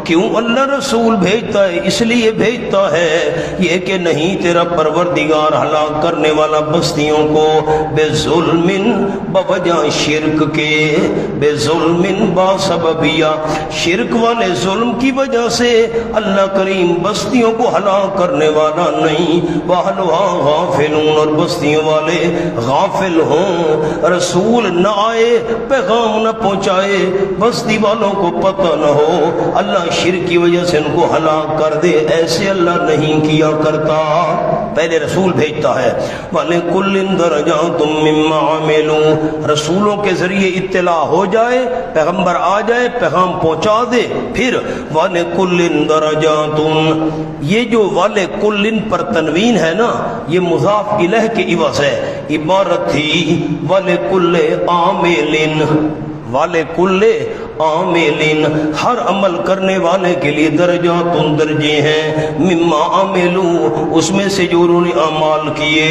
کیوں اللہ رسول بھیجتا ہے؟ اس لیے بھیجتا ہے یہ کہ نہیں تیرا پروردگار ہلاک کرنے والا بستیوں کو بے ظلم، بوجہ شرک کے، بے ظلم با سببیہ، شرک والے ظلم کی وجہ سے اللہ کریم بستیوں کو ہلاک کرنے والا نہیں، وَأَهْلُهَا غَافِلُونَ، اور بستیوں والے غافل ہوں، رسول نہ آئے، پیغام نہ پہنچائے، بستی والوں کو پتہ نہ ہو، اللہ شرک کی وجہ سے ان کو ہلاک کر دے، ایسے اللہ نہیں کیا کرتا، پہلے رسول بھیجتا ہے۔ وَلِكُلٍّ دَرَجَاتٌ مِّمَّا عَمِلُوا، رسولوں کے ذریعے اطلاع ہو جائے، پیغمبر آ جائے، پیغام پہنچا دے، پھر وَلِكُلٍّ دَرَجَاتٌ، یہ جو وَلِكُلٍّ پر تنوین ہے نا، یہ مضاف الیہ کے عوض ہے، عبارت تھی وَلِكُلِّ عَامِلٍ، وَلِكُلِّ عاملین، ہر عمل کرنے والے کے لیے درجات درجے ہیں، مما عملوا، اس میں سے جو انہوں نے اعمال کیے،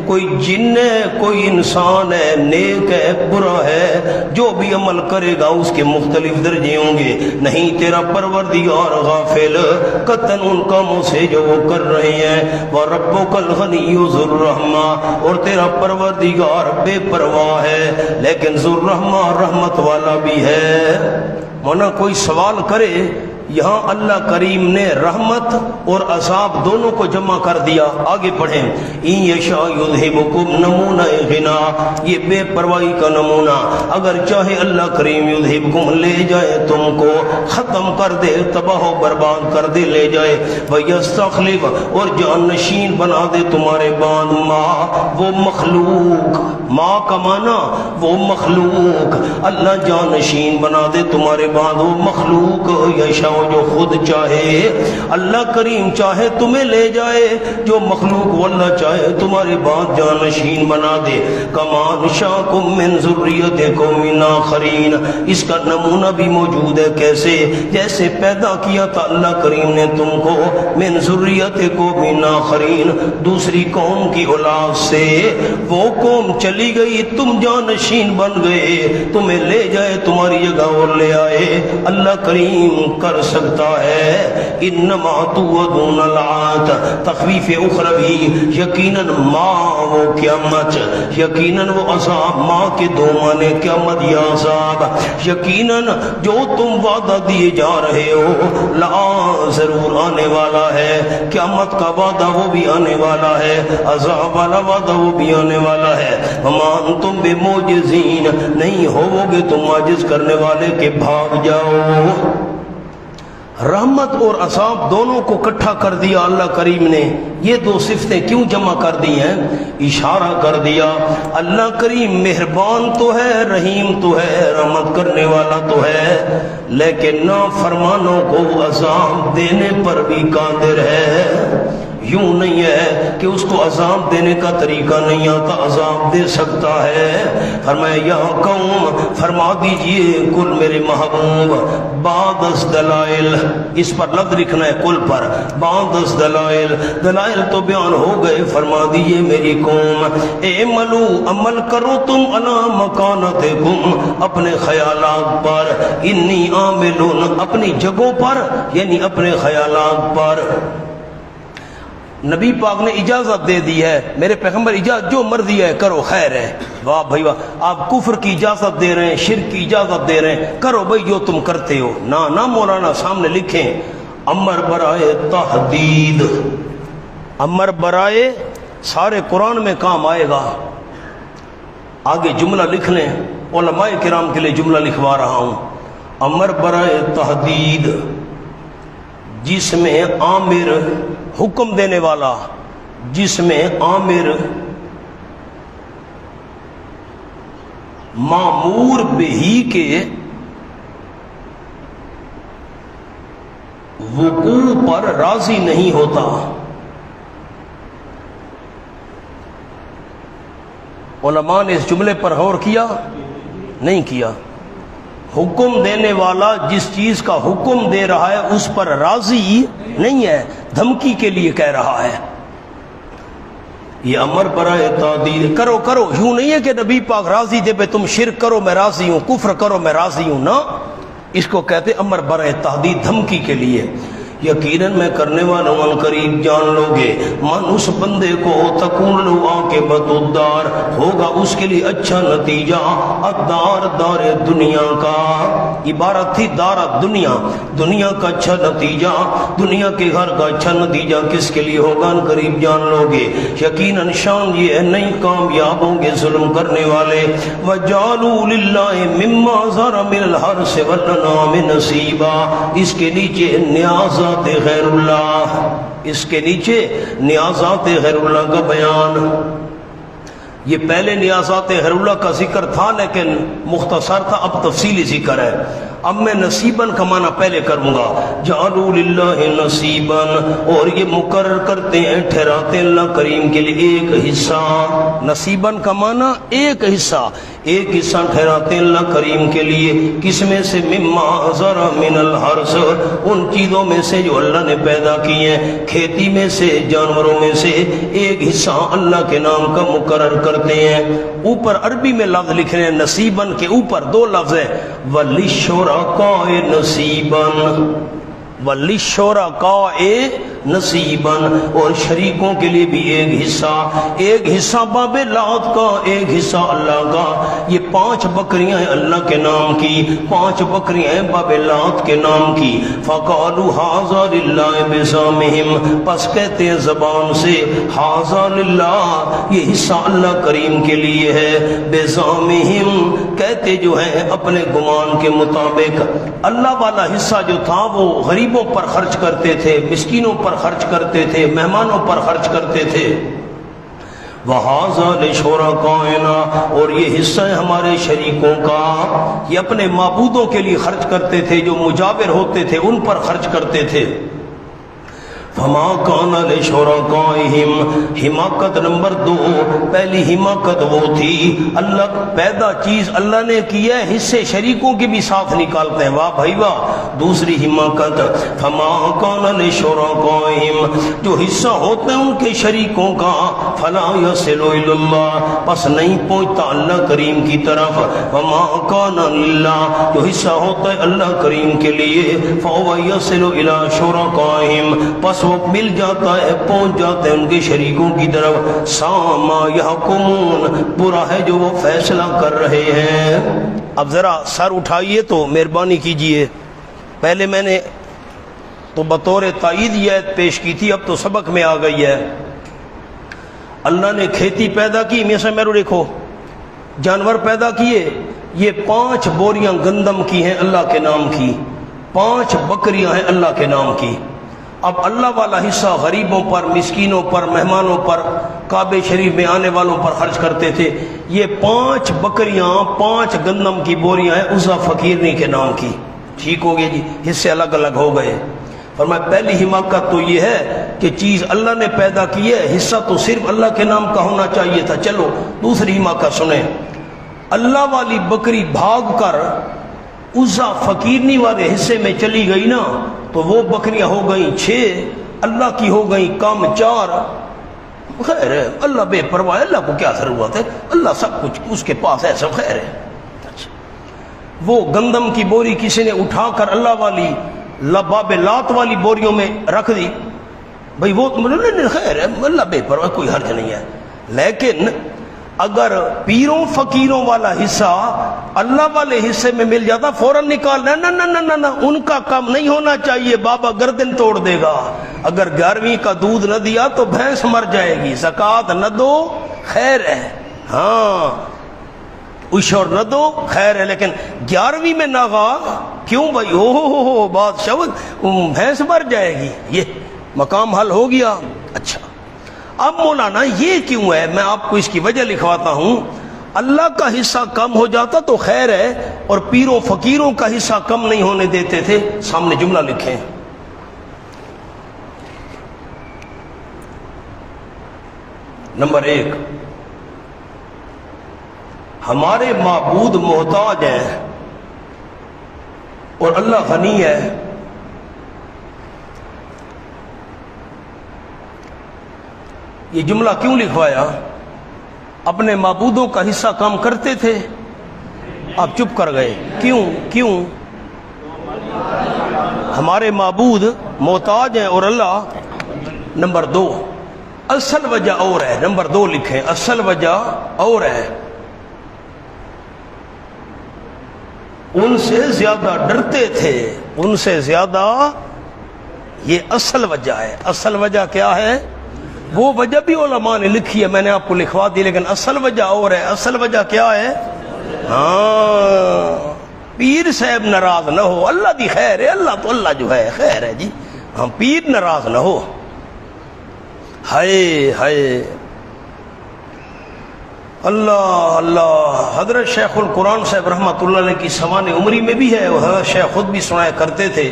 کوئی جن ہے، کوئی انسان ہے، نیک ہے، برا ہے، جو بھی عمل کرے گا اس کے مختلف درجے ہوں گے۔ نہیں تیرا پروردگار غافل قطعاً ان کاموں سے جو وہ کر رہے ہیں۔ وَرَبُّكَ الْغَنِيُّ ذُو الرَّحْمَةِ، اور تیرا پروردگار بے پرواہ ہے لیکن ذو الرحمہ، رحمت والا بھی ہے۔ مونا کوئی سوال کرے، یہاں اللہ کریم نے رحمت اور عذاب دونوں کو جمع کر دیا، آگے پڑھیں۔ ان یشاء یذہبکم، نمونہ غنا، یہ بے پرواہی کا نمونہ، اگر چاہے اللہ کریم یذہبکم، لے جائے تم کو، ختم کر دے، تباہ و برباد کر دے، لے جائے، ویستخلف، اور جان نشین بنا دے تمہارے بعد ما، وہ مخلوق، ما کا معنی وہ مخلوق، اللہ جان نشین بنا دے تمہارے بعد وہ مخلوق، یشاء جو خود چاہے، اللہ کریم چاہے تمہیں لے جائے، جو مخلوق وہ اللہ چاہے تمہارے بعد جانشین بنا دے۔ کما انشاکم من ذریتکم من آخرین، اس کا نمونہ بھی موجود ہے، کیسے؟ جیسے پیدا کیا تھا اللہ کریم نے تم کو من ذریتکم من آخرین، دوسری قوم کی اولاد سے، وہ قوم چلی گئی، تم جانشین بن گئے، تمہیں لے جائے تمہاری جگہ اور لے آئے، اللہ کریم کر سکتا ہے۔ انما توعدون لآت، تخویف اخروی، یقیناً ما وہ قیامت، یقیناً وہ عذاب، ما کے دو معنی قیامت یا عذاب، یقیناً جو تم وعدہ دیے جا رہے ہو، لا ضرور آنے والا ہے، قیامت کا وعدہ وہ بھی آنے والا ہے، عذاب والا وعدہ وہ بھی آنے والا ہے۔ وما انتم بمعجزین، نہیں ہوگے تم عاجز کرنے والے کہ بھاگ جاؤ۔ رحمت اور عذاب دونوں کو اکٹھا کر دیا اللہ کریم نے۔ یہ دو صفتیں کیوں جمع کر دی ہیں؟ اشارہ کر دیا اللہ کریم مہربان تو ہے، رحیم تو ہے، رحمت کرنے والا تو ہے، لیکن نافرمانوں کو عذاب دینے پر بھی قادر ہے۔ یوں نہیں ہے کہ اس کو عذاب دینے کا طریقہ نہیں آتا، عذاب دے سکتا ہے۔ فرمایا یا قوم، فرما دیجئے کل میرے محبوب، بعد از دلائل، اس پر لفظ لکھنا ہے کل پر، بعد از دلائل، دلائل تو بیان ہو گئے، فرما دیجئے میری قوم، اعملوا، عمل کرو تم، علی مکانتکم، اپنے خیالات پر، انی عاملون، اپنی جگہوں پر، یعنی اپنے خیالات پر، نبی پاک نے اجازت دے دی ہے، میرے پیغمبر اجازت جو مرضی ہے کرو، خیر ہے۔ واہ بھائی واہ، آپ کفر کی اجازت دے رہے ہیں، شرک کی اجازت دے رہے ہیں، کرو بھائی جو تم کرتے ہو۔ نہ مولانا سامنے لکھیں امر برائے تحدید، امر برائے سارے قرآن میں کام آئے گا۔ آگے جملہ لکھ لیں، علماء کرام کے لیے جملہ لکھوا رہا ہوں۔ امر برائے تحدید، جس میں آمر حکم دینے والا، جس میں آمر مامور بہی کے وقوع پر راضی نہیں ہوتا۔ علماء نے اس جملے پر غور کیا؟ نہیں کیا۔ حکم دینے والا جس چیز کا حکم دے رہا ہے اس پر راضی نہیں ہے، دھمکی کے لیے کہہ رہا ہے۔ یہ امر برائے تحدید، کرو کرو، یوں نہیں ہے کہ نبی پاک راضی دے پہ تم شرک کرو میں راضی ہوں، کفر کرو میں راضی ہوں، نہ، اس کو کہتے امر برائے تحدید، دھمکی کے لیے۔ یقیناً میں کرنے والا ہوں، قریب جان لو گے، من اس بندے کو تکون لو کے بددار، ہوگا اس کے لیے اچھا نتیجہ، الدار دار دنیا کا، عبارت تھی دار دنیا، دنیا کا اچھا نتیجہ، دنیا کے گھر کا اچھا نتیجہ کس کے لیے ہوگا، قریب جان لو گے۔ یقیناً شان یہ ہے نہیں کامیاب ہوں گے ظلم کرنے والے۔ وَجَعَلُوا لِلَّهِ مِمَّا ظَهَرَ مِنَ الْحَرْثِ وَالْأَنْعَامِ نَصِيبًا، اس کے نیچے نیازات غیر اللہ، اس کے نیچے نیازات غیر اللہ کا بیان۔ یہ پہلے نیازات غیر اللہ کا ذکر تھا لیکن مختصر تھا، اب تفصیلی ذکر ہے۔ اب میں نصیباً کا معنی پہلے کروں گا، جعلوا للہ نصیباً، اور یہ مقرر کرتے ہیں، ٹھہراتے ہیں اللہ کریم کے لیے ایک حصہ۔ نصیباً کا معنی ایک حصہ، ایک حصہ ٹھہراتے ہیں اللہ کریم کے لیے، کس میں سے؟ مما ذرا من الحرث، ان چیزوں میں سے جو اللہ نے پیدا کی ہیں، کھیتی میں سے، جانوروں میں سے ایک حصہ اللہ کے نام کا مقرر کرتے ہیں۔ اوپر عربی میں لفظ لکھ رہے ہیں، نصیباً کے اوپر دو لفظ ہیں، وَلِلشُّرَكَاءِ نَصِيبًا، وَلِلشُّرَكَاءِ نصیباً، اور شریکوں کے لیے بھی ایک حصہ باب لات کا، ایک حصہ اللہ کا۔ یہ 5 بکریاں ہیں اللہ کے نام کی، 5 بکریاں ہیں باب لات کے نام کی۔ فَقَالُوا هَذَا لِلَّهِ بِزَعْمِهِمْ، پس کہتے ہیں زبان سے، هَذَا لِلَّهِ، یہ حصہ اللہ کریم کے لیے ہے، بِزَعْمِهِمْ، کہتے جو ہیں اپنے گمان کے مطابق۔ اللہ والا حصہ جو تھا وہ غریبوں پر خرچ کرتے تھے، مسکینوں پر خرچ کرتے تھے، مہمانوں پر خرچ کرتے تھے۔ وَهَذَا لِشُرَكَائِنَا، اور یہ حصہ ہے ہمارے شریکوں کا، یہ اپنے معبودوں کے لیے خرچ کرتے تھے، جو مجاور ہوتے تھے ان پر خرچ کرتے تھے۔ فما کان لشرکائہم، حماقت نمبر 2، پہلی حماقت وہ تھی اللہ پیدا چیز اللہ نے کی ہے، حصے شریکوں کے بھی ساتھ نکالتے ہیں، واہ بھائی واہ۔ دوسری حماقت، فما کان لشرکائہم، جو حصہ ہوتے ہیں ان کے شریکوں کا، فلا یصل الی اللہ، پس نہیں پہنچتا اللہ کریم کی طرف۔ وما کان للہ، جو حصہ ہوتا ہے اللہ کریم کے لیے، فهو یصل الی شرکائہم، پس وہ مل جاتا ہے، پہنچ جاتے ہیں ان کے شریکوں کی طرف۔ ساما یحکمون، برا ہے جو وہ فیصلہ کر رہے ہیں۔ اب ذرا سر اٹھائیے تو مہربانی کیجئے، پہلے میں نے تو بطور تائید یہ آیت پیش کی تھی، اب تو سبق میں آ گئی ہے۔ اللہ نے کھیتی پیدا کی، میں سے میرے دیکھو جانور پیدا کیے، یہ 5 بوریاں گندم کی ہیں اللہ کے نام کی، 5 بکریاں ہیں اللہ کے نام کی۔ اب اللہ والا حصہ غریبوں پر، مسکینوں پر، مہمانوں پر، کعبے شریف میں آنے والوں پر خرچ کرتے تھے۔ یہ 5 بکریاں، 5 گندم کی بوریاں ہیں عزا فقیرنی کے نام کی، ٹھیک ہو گئے جی، حصے الگ الگ ہو گئے۔ فرمایا پہلی حماقت تو یہ ہے کہ چیز اللہ نے پیدا کی ہے، حصہ تو صرف اللہ کے نام کا ہونا چاہیے تھا۔ چلو دوسری حماقت سنیں، اللہ والی بکری بھاگ کر عزا فقیرنی والے حصے میں چلی گئی نا، تو وہ بکریاں ہو گئیں 6، اللہ کی ہو گئیں کم 4۔ خیر ہے، اللہ بے پرواہ ہے، اللہ کو کیا ضرورت ہے، اللہ سب کچھ اس کے پاس ہے، سب خیر ہے۔ وہ گندم کی بوری کسی نے اٹھا کر اللہ والی باب لات والی بوریوں میں رکھ دی، بھئی وہ خیر ہے، اللہ بے پرواہ، کوئی حرج نہیں ہے، لیکن اگر پیروں فقیروں والا حصہ اللہ والے حصے میں مل جاتا فوراً نکال، نہ ان کا کام نہیں ہونا چاہیے، بابا گردن توڑ دے گا۔ اگر 11ویں کا دودھ نہ دیا تو بھینس مر جائے گی، زکوٰۃ نہ دو خیر ہے، ہاں عشر نہ دو خیر ہے، لیکن 11ویں میں ناغا کیوں بھائی، ہو بادشاہ بھینس مر جائے گی، یہ مقام حل ہو گیا۔ اچھا اب مولانا یہ کیوں ہے، میں آپ کو اس کی وجہ لکھواتا ہوں۔ اللہ کا حصہ کم ہو جاتا تو خیر ہے، اور پیروں فقیروں کا حصہ کم نہیں ہونے دیتے تھے۔ سامنے جملہ لکھیں، نمبر 1، ہمارے معبود محتاج ہیں اور اللہ غنی ہے۔ یہ جملہ کیوں لکھوایا؟ اپنے معبودوں کا حصہ کم کرتے تھے، آپ چپ کر گئے، کیوں؟ ہمارے معبود محتاج ہیں اور اللہ۔ نمبر 2، اصل وجہ اور ہے، نمبر 2 لکھیں، اصل وجہ اور ہے، ان سے زیادہ ڈرتے تھے، ان سے زیادہ، یہ اصل وجہ ہے۔ اصل وجہ کیا ہے؟ وہ وجہ بھی علماء نے لکھی ہے، میں نے آپ کو لکھوا دی، لیکن اصل وجہ اور ہے۔ اصل وجہ کیا ہے؟ ہاں، پیر صاحب ناراض نہ ہو، اللہ دی خیر ہے، اللہ تو اللہ جو ہے خیر ہے جی، ہاں پیر ناراض نہ ہو۔ ہائے اللہ، حضرت شیخ القرآن صاحب رحمۃ اللہ علیہ کی سوان عمری میں بھی ہے، وہ حضرت شیخ خود بھی سنایا کرتے تھے۔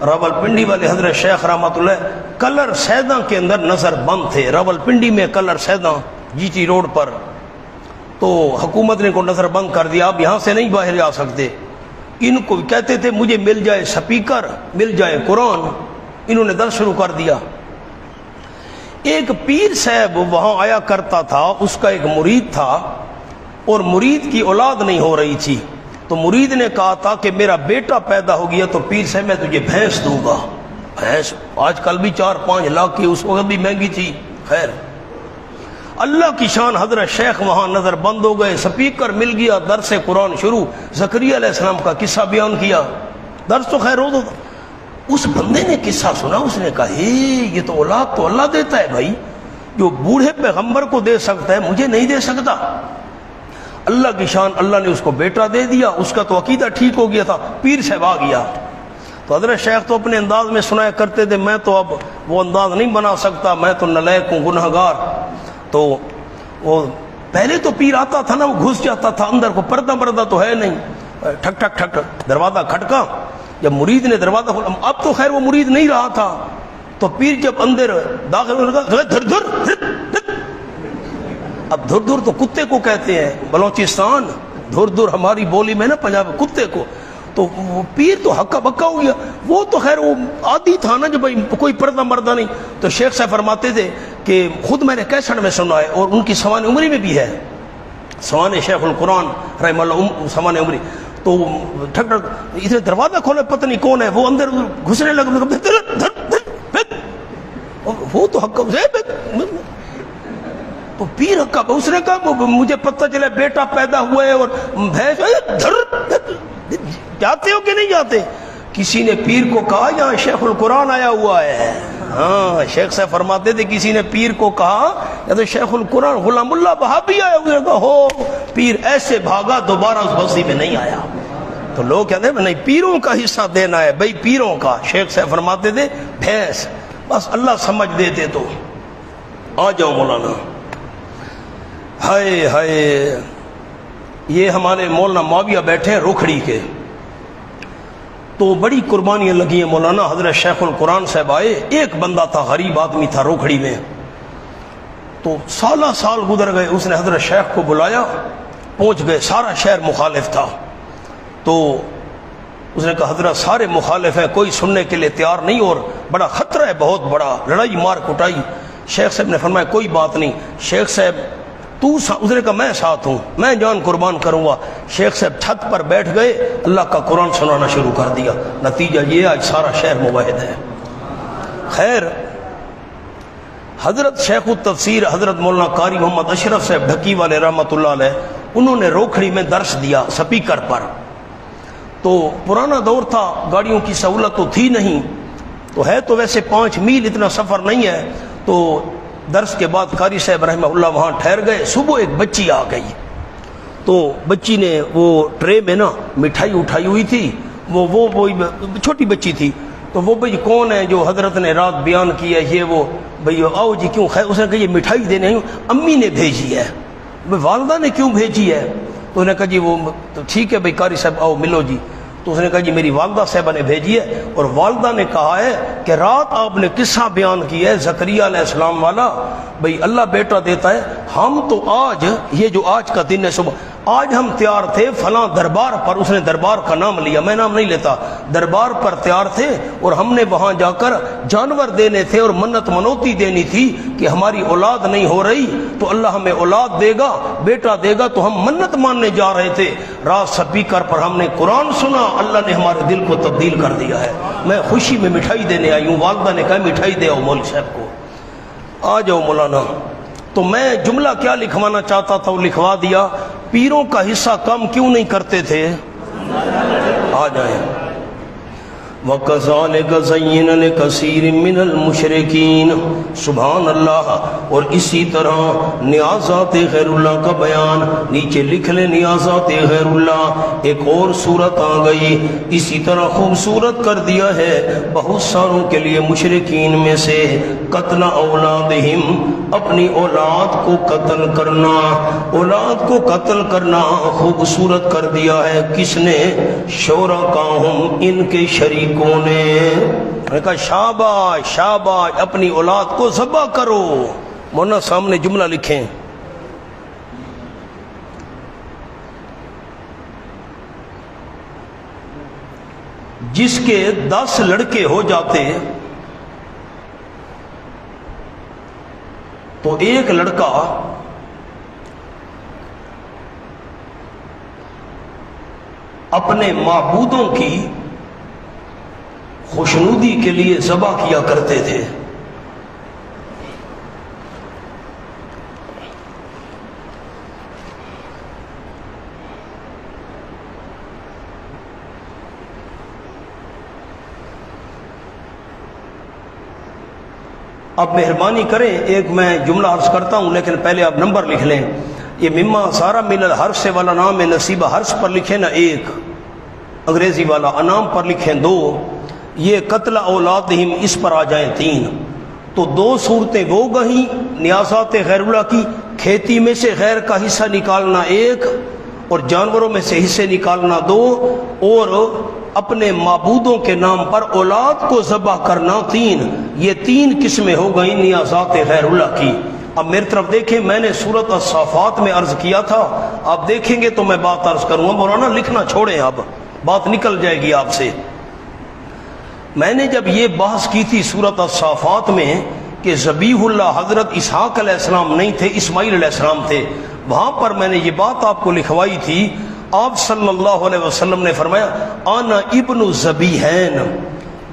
راول پنڈی والے حضرت شیخ رحمۃ اللہ کلر سیداں کے اندر نظر بند تھے، راول پنڈی میں کلر سیداں جی ٹی روڈ پر، تو حکومت نے کو نظر بند کر دیا، آپ یہاں سے نہیں باہر جا سکتے۔ ان کو کہتے تھے مجھے مل جائے سپیکر، مل جائے قرآن، انہوں نے درس شروع کر دیا۔ ایک پیر صاحب وہاں آیا کرتا تھا، اس کا ایک مرید تھا اور مرید کی اولاد نہیں ہو رہی تھی، تو مرید نے کہا تھا کہ میرا بیٹا پیدا ہو گیا تو پیر صاحب میں تجھے بھینس دوں گا۔ بھینس آج کل بھی 4-5 لاکھ کی، اس وقت بھی مہنگی تھی، خیر اللہ کی شان، حضرت شیخ وہاں نظر بند ہو گئے، سپیکر مل گیا، درس قرآن شروع، زکریا علیہ السلام کا قصہ بیان کیا، درس تو خیر ہو۔ اس بندے نے قصہ سنا، اس نے کہا یہ تو اولاد تو اللہ دیتا ہے بھائی، جو بوڑھے پیغمبر کو دے سکتا ہے مجھے نہیں دے سکتا۔ اللہ کی شان، اللہ نے اس کو بیٹا دے دیا، اس کا تو عقیدہ ٹھیک ہو گیا تھا۔ پیر صاحب آ گیا تو حضرت شیخ تو اپنے انداز میں سنایا کرتے تھے، میں تو اب وہ انداز نہیں بنا سکتا، میں تو نالائق ہوں، گنہگار۔ تو وہ پہلے تو پیر آتا تھا نا، وہ گھس جاتا تھا اندر کو، پردہ تو ہے نہیں، ٹھک ٹھک ٹھک ٹھک دروازہ کھٹکا، جب مرید نے دروازہ کھولا، اب تو خیر وہ مرید نہیں رہا تھا، تو پیر جب اندر داخل ہونے لگا، اب دھر دھر تو کتے کو کہتے ہیں بلوچستان، دھر دھر ہماری بولی میں نا پنجاب کتے کو، تو وہ پیر تو ہکا بکا ہو گیا۔ وہ تو خیر وہ عادی تھا نا، جب کوئی پردہ مردہ نہیں، تو شیخ صاحب فرماتے تھے کہ خود میں نے کیسٹ میں سنا ہے، اور ان کی سوان عمری میں بھی ہے، سوان شیخ القرآن رحمہ اللہ سوان عمری، تو ٹھک ٹھک ادھر دروازہ کھولا، پتہ نہیں کون ہے، وہ اندر گھسنے لگا، وہ تو ہکا، تو پیر ہکا، اس نے کہا مجھے پتہ چلا بیٹا پیدا ہوا ہے اور بھینس، جاتے ہو کہ نہیں جاتے؟ کسی نے پیر کو کہا یہاں شیخ القرآن آیا ہوا ہے۔ ہاں شیخ صاحب فرماتے تھے کسی نے پیر کو کہا یا تو شیخ القرآن غلام اللہ وہابی آیا ہوا ہے، ہو پیر ایسے بھاگا دوبارہ اس بستی میں نہیں آیا۔ تو لوگ کہتے ہیں نہیں پیروں کا حصہ دینا ہے بھائی، پیروں کا۔ شیخ صاحب فرماتے تھے بھینس، بس اللہ سمجھ دیتے تو آ جاؤ مولانا۔ ہائے یہ ہمارے مولانا معاویہ بیٹھے ہیں روکھڑی کے، تو بڑی قربانیاں لگی ہیں مولانا۔ حضرت شیخ القرآن صاحب آئے، ایک بندہ تھا غریب آدمی تھا روکھڑی میں، تو سالہ سال گزر گئے، اس نے حضرت شیخ کو بلایا، پہنچ گئے، سارا شہر مخالف تھا، تو اس نے کہا حضرت سارے مخالف ہیں، کوئی سننے کے لیے تیار نہیں، اور بڑا خطرہ ہے، بہت بڑا، لڑائی مار کٹائی۔ شیخ صاحب نے فرمایا کوئی بات نہیں، شیخ صاحب اس نے کہا میں ساتھ ہوں، میں جان قربان کروں گا۔ شیخ صاحب چھت پر بیٹھ گئے، اللہ کا قرآن سنانا شروع کر دیا، نتیجہ یہ آج سارا شہر موحد ہے۔ خیر حضرت شیخ التفسیر حضرت مولانا قاری محمد اشرف صاحب ڈھکی والے رحمۃ اللہ علیہ، انہوں نے روکھڑی میں درس دیا سپیکر پر. تو پرانا دور تھا، گاڑیوں کی سہولت تو تھی نہیں، تو ہے تو ویسے 5 میل اتنا سفر نہیں ہے. تو درس کے بعد قاری صاحب رحمہ اللہ وہاں ٹھہر گئے. صبح ایک بچی آ گئی، تو بچی نے وہ ٹرے میں نا مٹھائی اٹھائی ہوئی تھی، وہ چھوٹی بچی تھی. تو وہ بھائی کون ہے جو حضرت نے رات بیان کیا ہے، یہ وہ بھائی آؤ جی کیوں خیر. اس نے کہا یہ مٹھائی دینے آئی ہوں، امی نے بھیجی ہے. والدہ نے کیوں بھیجی ہے؟ تو انہوں نے کہا جی وہ تو ٹھیک ہے بھائی قاری صاحب آؤ ملو جی. تو اس نے کہا جی میری والدہ صاحبہ نے بھیجی ہے، اور والدہ نے کہا ہے کہ رات آپ نے قصہ بیان کیا ہے زکریا علیہ السلام والا، بھئی اللہ بیٹا دیتا ہے. ہم تو آج یہ جو آج کا دن ہے، صبح آج ہم تیار تھے فلاں دربار پر، اس نے دربار کا نام لیا، میں نام نہیں لیتا، دربار پر تیار تھے اور ہم نے وہاں جا کر جانور دینے تھے اور منت منوتی دینی تھی کہ ہماری اولاد نہیں ہو رہی تو اللہ ہمیں اولاد دے گا، بیٹا دے گا. تو ہم منت ماننے جا رہے تھے، رات سپیکر پر ہم نے قرآن سنا، اللہ نے ہمارے دل کو تبدیل کر دیا ہے. میں خوشی میں مٹھائی دینے آئی ہوں. والدہ نے کہا مٹھائی دے آؤ مولوی صاحب کو. آ جاؤ مولانا. تو میں جملہ کیا لکھوانا چاہتا تھا وہ لکھوا دیا. پیروں کا حصہ کم کیوں نہیں کرتے تھے؟ آ جائیں. وَكَذَلِكَ زَيِّنَ لِكَثِيرٍ مِّنَ الْمُشْرِكِينَ. سبحان اللہ. اور اسی طرح نیازات غیر اللہ کا بیان نیچے لکھ لیں، نیازات غیر اللہ. ایک اور صورت آ گئی، اسی طرح خوبصورت کر دیا ہے بہت ساروں کے لیے مشرکین میں سے قتل اولادہم، اپنی اولاد کو قتل کرنا. اولاد کو قتل کرنا خوبصورت کر دیا ہے کس نے؟ شرکاہم، ان کے شریکوں نے. کہا شاباش شاباش، اپنی اولاد کو ذبح کرو. مولانا سامنے جملہ لکھیں. جس کے 10 لڑکے ہو جاتے تو ایک لڑکا اپنے معبودوں کی خوشنودی کے لیے ذبح کیا کرتے تھے. اب مہربانی کریں ایک میں جملہ عرض کرتا ہوں، لیکن پہلے آپ نمبر لکھ لیں. یہ مما سارا ملل حرف سے والا نام ہے، نصیبہ حرف پر لکھیں نا 1، انگریزی والا انام پر لکھیں 2، یہ قتل اولادہم اس پر آ جائیں 3. تو 2 صورتیں وہ گئیں نیازات غیر اللہ کی، کھیتی میں سے غیر کا حصہ نکالنا 1 اور جانوروں میں سے حصے نکالنا 2، اور اپنے معبودوں کے نام پر اولاد کو ذبح کرنا 3. یہ 3 قسمیں ہو گئیں نیازات غیر اللہ کی. اب میری طرف دیکھیں، میں نے سورۃ الصافات میں عرض کیا تھا، آپ دیکھیں گے تو میں بات عرض کروں گا. مولانا لکھنا چھوڑیں، اب بات نکل جائے گی آپ سے. میں نے جب یہ بحث کی تھی سورۃ الصافات میں کہ ذبیح اللہ حضرت اسحاق علیہ السلام نہیں تھے، اسماعیل علیہ السلام تھے، وہاں پر میں نے یہ بات آپ کو لکھوائی تھی. آپ صلی اللہ علیہ وسلم نے فرمایا انا ابن ذبیحین،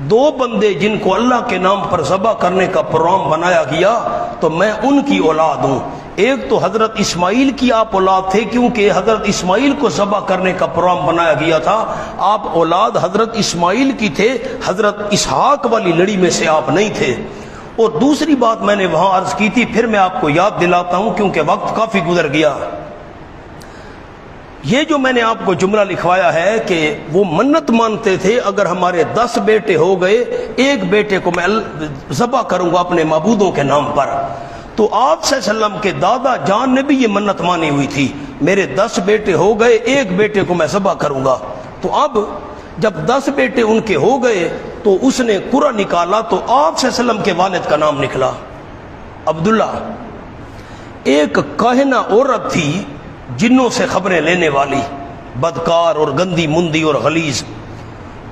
2 بندے جن کو اللہ کے نام پر ذبح کرنے کا پروگرام بنایا گیا تو میں ان کی اولاد ہوں. ایک تو حضرت اسماعیل کی آپ اولاد تھے کیونکہ حضرت اسماعیل کو ذبح کرنے کا پروگرام بنایا گیا تھا، آپ اولاد حضرت اسماعیل کی تھے، حضرت اسحاق والی لڑی میں سے آپ نہیں تھے. اور دوسری بات میں نے وہاں عرض کی تھی، پھر میں آپ کو یاد دلاتا ہوں کیونکہ وقت کافی گزر گیا. یہ جو میں نے آپ کو جملہ لکھوایا ہے کہ وہ منت مانتے تھے اگر ہمارے 10 بیٹے ہو گئے، 1 بیٹے کو میں ذبح کروں گا اپنے معبودوں کے نام پر. تو آپ صلی اللہ علیہ وسلم کے دادا جان نے بھی یہ منت مانی ہوئی تھی، میرے 10 بیٹے ہو گئے، 1 بیٹے کو میں ذبح کروں گا. تو اب جب 10 بیٹے ان کے ہو گئے تو اس نے قرہ نکالا تو آپ صلی اللہ علیہ وسلم کے والد کا نام نکلا عبداللہ. ایک کاہنہ عورت تھی جنوں سے خبریں لینے والی، بدکار اور گندی مندی اور غلیظ.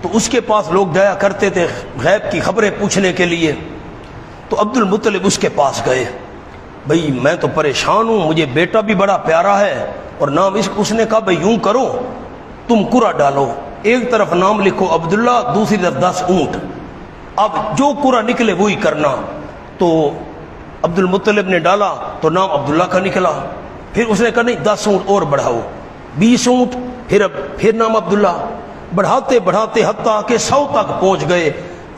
تو اس کے پاس لوگ جایا کرتے تھے غیب کی خبریں پوچھنے کے لیے. تو عبد المطلب اس کے پاس گئے، بھئی میں تو پریشان ہوں، مجھے بیٹا بھی بڑا پیارا ہے اور نام اس نے کہا بھئی یوں کرو تم قرہ ڈالو، ایک طرف نام لکھو عبداللہ، دوسری طرف 10 اونٹ، اب جو قرہ نکلے وہی کرنا. تو عبد المطلب نے ڈالا تو نام عبداللہ کا نکلا. پھر اس نے کہا نہیں 10 اونٹ اور بڑھاؤ، 20 اونٹ، پھر نام عبداللہ. بڑھاتے بڑھاتے حتیٰ کہ 100 تک پہنچ گئے.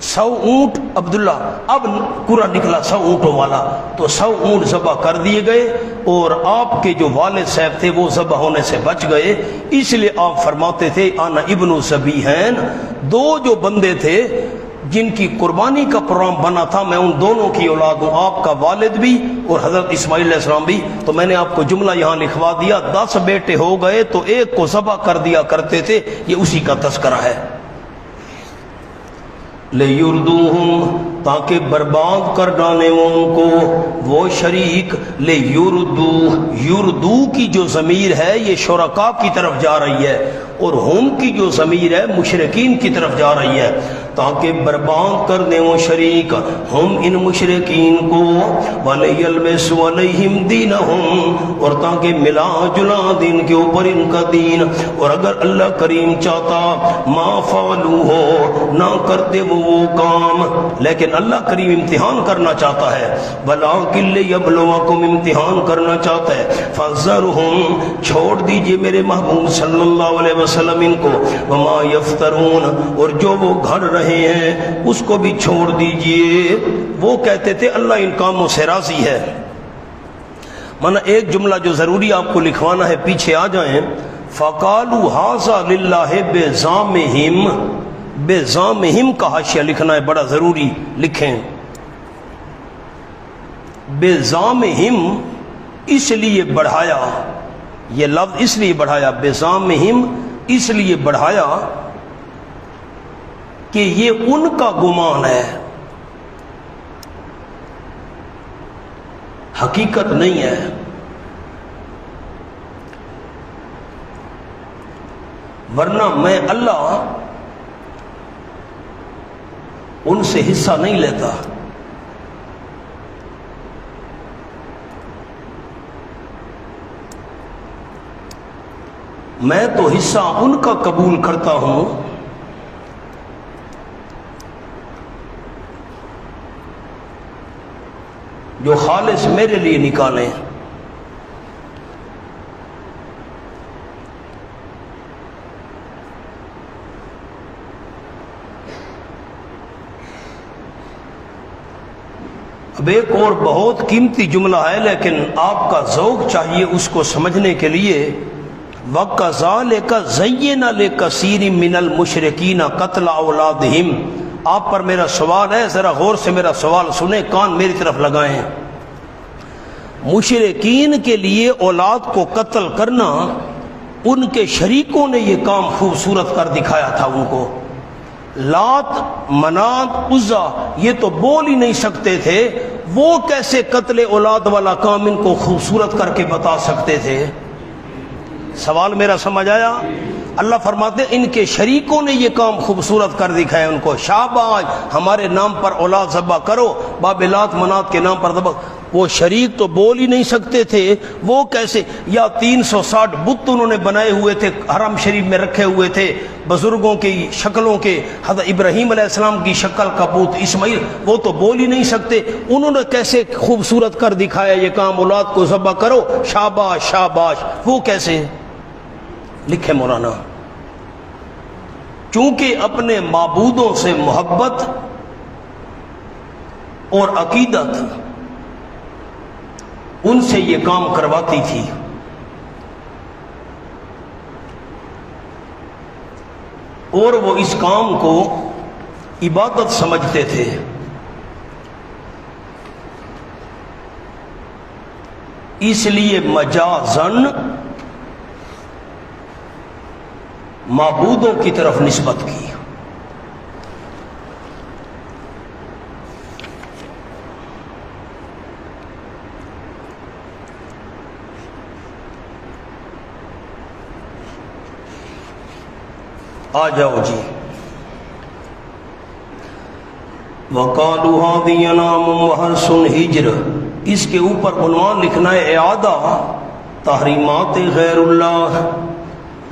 100 اونٹ عبداللہ. اب قرآ نکلا 100 اونٹوں والا، تو 100 اونٹ ذبح کر دیے گئے اور آپ کے جو والد صاحب تھے وہ ذبح ہونے سے بچ گئے. اس لیے آپ فرماتے تھے انا ابن ذبیحین. 2 جو بندے تھے جن کی قربانی کا پروگرام بنا تھا، میں ان دونوں کی اولاد ہوں، آپ کا والد بھی اور حضرت اسماعیل علیہ السلام بھی. تو میں نے آپ کو جملہ یہاں لکھوا دیا، 10 بیٹے ہو گئے تو ایک کو ذبح کر دیا کرتے تھے. یہ اسی کا تذکرہ ہے. لِيُرْدُوهُمْ، تاکہ برباد کر ڈالیں ان کو وہ شریک. یردو کی جو ضمیر ہے یہ شرکاء کی طرف جا رہی ہے، اور ہم کی جو ضمیر ہے مشرکین کی طرف جا رہی ہے. تاکہ برباد کر دیں وہ شریک ہم ان مشرکین کو. وَلِيَلْبِسُ عَلَيْهِمْ دِينَهُمْ، اور تاکہ ملا جلا دین کے اوپر ان کا دین. اور اگر اللہ کریم چاہتا ما فعلوا ہو نہ کرتے وہ کام، لیکن اللہ کریم امتحان کرنا چاہتا ہے. وَلَٰكِن لِيَبْلُوَكُمْ، امتحان کرنا چاہتا ہے. فَذَرْهُمْ، چھوڑ دیجئے میرے محبوب صلی اللہ علیہ وسلم ان کو. وَمَا يَفْتَرُونَ، اور جو وہ گھڑ رہے ہیں اس کو بھی چھوڑ دیجئے. وہ کہتے تھے اللہ ان کاموں سے راضی ہے. مانا ایک جملہ جو ضروری آپ کو لکھوانا ہے، پیچھے آ جائیں. فَقَالُوا هَٰذَا لِلَّهِ بِزَعْمِهِمْ. بِزَعْمِهِمْ کا حاشیہ لکھنا ہے، بڑا ضروری لکھیں. بِزَعْمِهِمْ اس لیے بڑھایا، یہ لفظ اس لیے بڑھایا، بِزَعْمِهِمْ اس لیے بڑھایا کہ یہ ان کا گمان ہے، حقیقت نہیں ہے. ورنہ میں اللہ ان سے حصہ نہیں لیتا. میں تو حصہ ان کا قبول کرتا ہوں جو خالص میرے لیے نکالیں. اب ایک اور بہت قیمتی جملہ ہے، لیکن آپ کا ذوق چاہیے اس کو سمجھنے کے لیے. وَكَذَلِكَ زَيَّنَ لِكَثِيرٍ مِّنَ الْمُشْرِكِينَ قَتْلَ أَوْلَادِهِمْ. آپ پر میرا سوال ہے، ذرا غور سے میرا سوال سنیں، کان میری طرف لگائیں. مشرکین کے لیے اولاد کو قتل کرنا، ان کے شریکوں نے یہ کام خوبصورت کر دکھایا تھا. ان کو لات، منات، عزا یہ تو بول ہی نہیں سکتے تھے، وہ کیسے قتل اولاد والا کام ان کو خوبصورت کر کے بتا سکتے تھے؟ سوال میرا سمجھ آیا؟ اللہ فرماتے ان کے شریکوں نے یہ کام خوبصورت کر دکھایا. ان کو شاباش، ہمارے نام پر اولاد ذبح کرو، باب لات منات کے نام پر ذبح. وہ شریک تو بول ہی نہیں سکتے تھے، وہ کیسے؟ یا 360 بت انہوں نے بنائے ہوئے تھے، حرم شریف میں رکھے ہوئے تھے بزرگوں کی شکلوں کے. حضرت ابراہیم علیہ السلام کی شکل کا بت، اسماعیل، وہ تو بول ہی نہیں سکتے. انہوں نے کیسے خوبصورت کر دکھایا یہ کام، اولاد کو ذبح کرو، شاباش شاباش. وہ کیسے؟ لکھے مولانا، چونکہ اپنے معبودوں سے محبت اور عقیدت ان سے یہ کام کرواتی تھی. اور وہ اس کام کو عبادت سمجھتے تھے. اس لیے مجازن معبودوں کی طرف نسبت کی. آ جاؤ جی. وَقَالُوا هَٰذِهِ أَنْعَامٌ وَحَرْثٌ حِجْرٌ، اس کے اوپر عنوان لکھنا ہے اعادہ تحریمات غیر اللہ.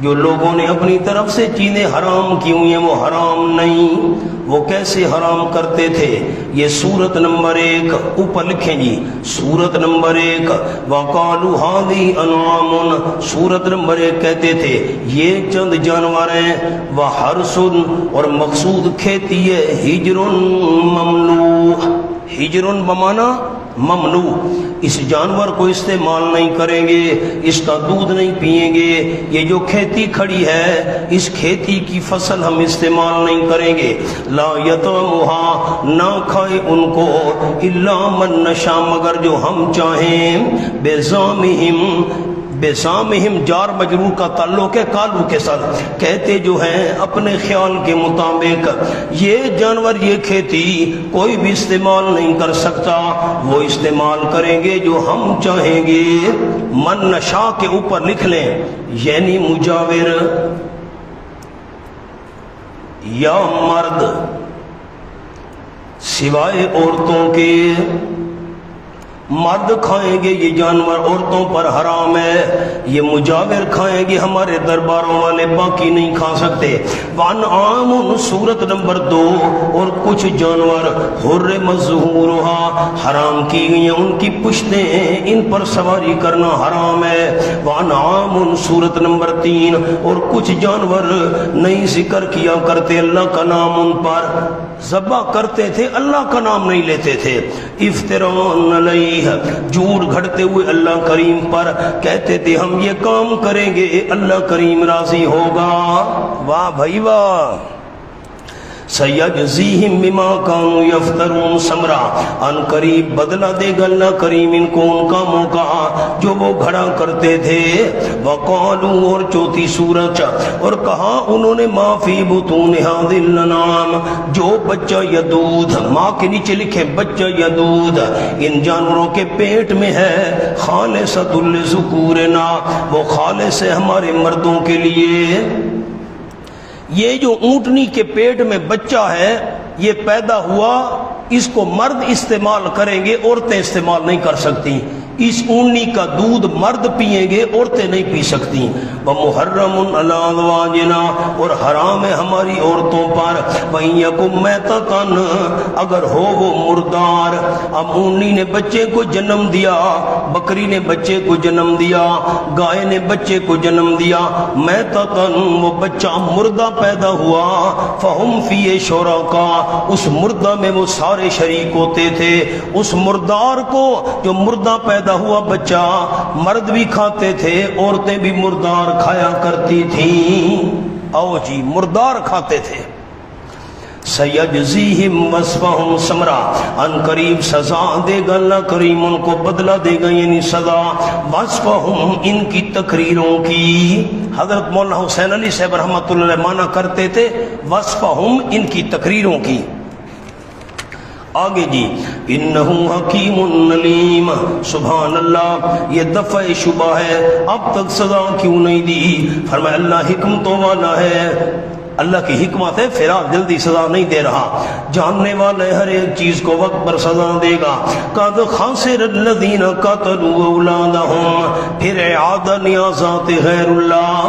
جو لوگوں نے اپنی طرف سے چیزیں حرام کی ہوئی ہیں وہ حرام نہیں، وہ کیسے حرام کرتے تھے؟ یہ سورت نمبر 1 اوپر لکھیں جی، سورت نمبر 1 وَقَالُوا هَٰذِهِ أَنْعَامٌ، سورت نمبر 1 کہتے تھے یہ چند جانور ہیں، وَحَرْثٌ اور مقصود کھیتی ہے، ہجر ممنوع، ہجر بمانا ممنوع، اس جانور کو استعمال نہیں کریں گے، اس کا دودھ نہیں پئیں گے، یہ جو کھیتی کھڑی ہے اس کھیتی کی فصل ہم استعمال نہیں کریں گے، لا یطعمها نہ کھائے ان کو الا من نشاء مگر جو ہم چاہیں، بِزَعْمِهِمْ جار مجرور کا تعلق ہے کالو کے ساتھ، کہتے جو ہیں اپنے خیال کے مطابق یہ جانور یہ کھیتی کوئی بھی استعمال نہیں کر سکتا، وہ استعمال کریں گے جو ہم چاہیں گے۔ من نشاء کے اوپر لکھ لیں یعنی مجاور یا مرد سوائے عورتوں کے، مرد کھائیں گے یہ جانور، عورتوں پر حرام ہے، یہ مجاور کھائیں گے، ہمارے درباروں والے باقی نہیں کھا سکتے۔ وَأَنْعَامٌ سورت نمبر 2 اور کچھ جانور حُرِّمَتْ ظُہُورُهَا حرام کی گئی ہیں، ان کی پشتیں ان پر سواری کرنا حرام ہے۔ وَأَنْعَامٌ سورت نمبر 3 اور کچھ جانور نہیں ذکر کیا کرتے اللہ کا نام، ان پر ذبح کرتے تھے اللہ کا نام نہیں لیتے تھے، افتراء علیہ جھوٹ گھڑتے ہوئے اللہ کریم پر، کہتے تھے ہم یہ کام کریں گے اللہ کریم راضی ہوگا۔ واہ بھائی واہ، سَيَجْزِيهِمْ بِمَا كَانُوا يَفْتَرُونَ ثمرہ ان قریب بدلہ دے گا اللہ کریم ان کو ان کاموں کا جو وہ گھڑا کرتے تھے۔ وَقَالُوا اور چوتھی سورت اور کہا انہوں نے مَا فِي بُطُونِ هَٰذِهِ الْأَنْعَامِ جو بچہ یا دودھ، ماں کے نیچے لکھیں بچہ یا دودھ ان جانوروں کے پیٹ میں ہے، خَالِصَةٌ لِذُكُورِنَا وہ خالص ہے ہمارے مردوں کے لیے۔ یہ جو اونٹنی کے پیٹ میں بچہ ہے یہ پیدا ہوا، اس کو مرد استعمال کریں گے، عورتیں استعمال نہیں کر سکتی، اس اونٹنی کا دودھ مرد پئیں گے عورتیں نہیں پی سکتی۔ وَمُحَرَّمٌ عَلَىٰ أَزْوَاجِنَا اور حرام ہے ہماری عورتوں پر، وَإِن يَكُن مَيْتَةً اگر ہو وہ مردار، اب اونٹنی نے بچے کو جنم دیا، بکری نے بچے کو جنم دیا، گائے نے بچے کو جنم دیا، مَيْتَةً وہ بچہ مردہ پیدا ہوا، فَهُمْ فِيهِ شُرَكَاء اس مردہ میں وہ سارے شریک ہوتے تھے، اس مردار کو جو مردہ پیدا ہوا بچہ مرد بھی کھاتے تھے، عورتیں بھی مردار کھایا کرتی تھیں، او جی مردار کھاتے تھے۔ سَيَجْزِيهِمْ وَصْفَهُمْ ثمرہ ان قریب سزا دے گا اللہ کریم ان کو بدلہ دے گا یعنی سزا، وَصْفَهُمْ ان کی تقریروں کی۔ حضرت مولانا حسین علی صاحب رحمۃ اللہ علیہ مانا کرتے تھے وَصْفَهُمْ ان کی تقریروں کی۔ آگے جی انہو حکیم علیم، سبحان اللہ یہ دفع شبہ ہے، اب تک سزا کیوں نہیں دی؟ فرمایا اللہ حکمتوں والا ہے، اللہ کی حکمت ہے، فی الحال جلدی سزا نہیں دے رہا، جاننے والے ہر ایک چیز کو وقت پر سزا دے گا۔ قد خسر الذین قتلوا اولادہم پھر اعادہ نیازات غیر اللہ،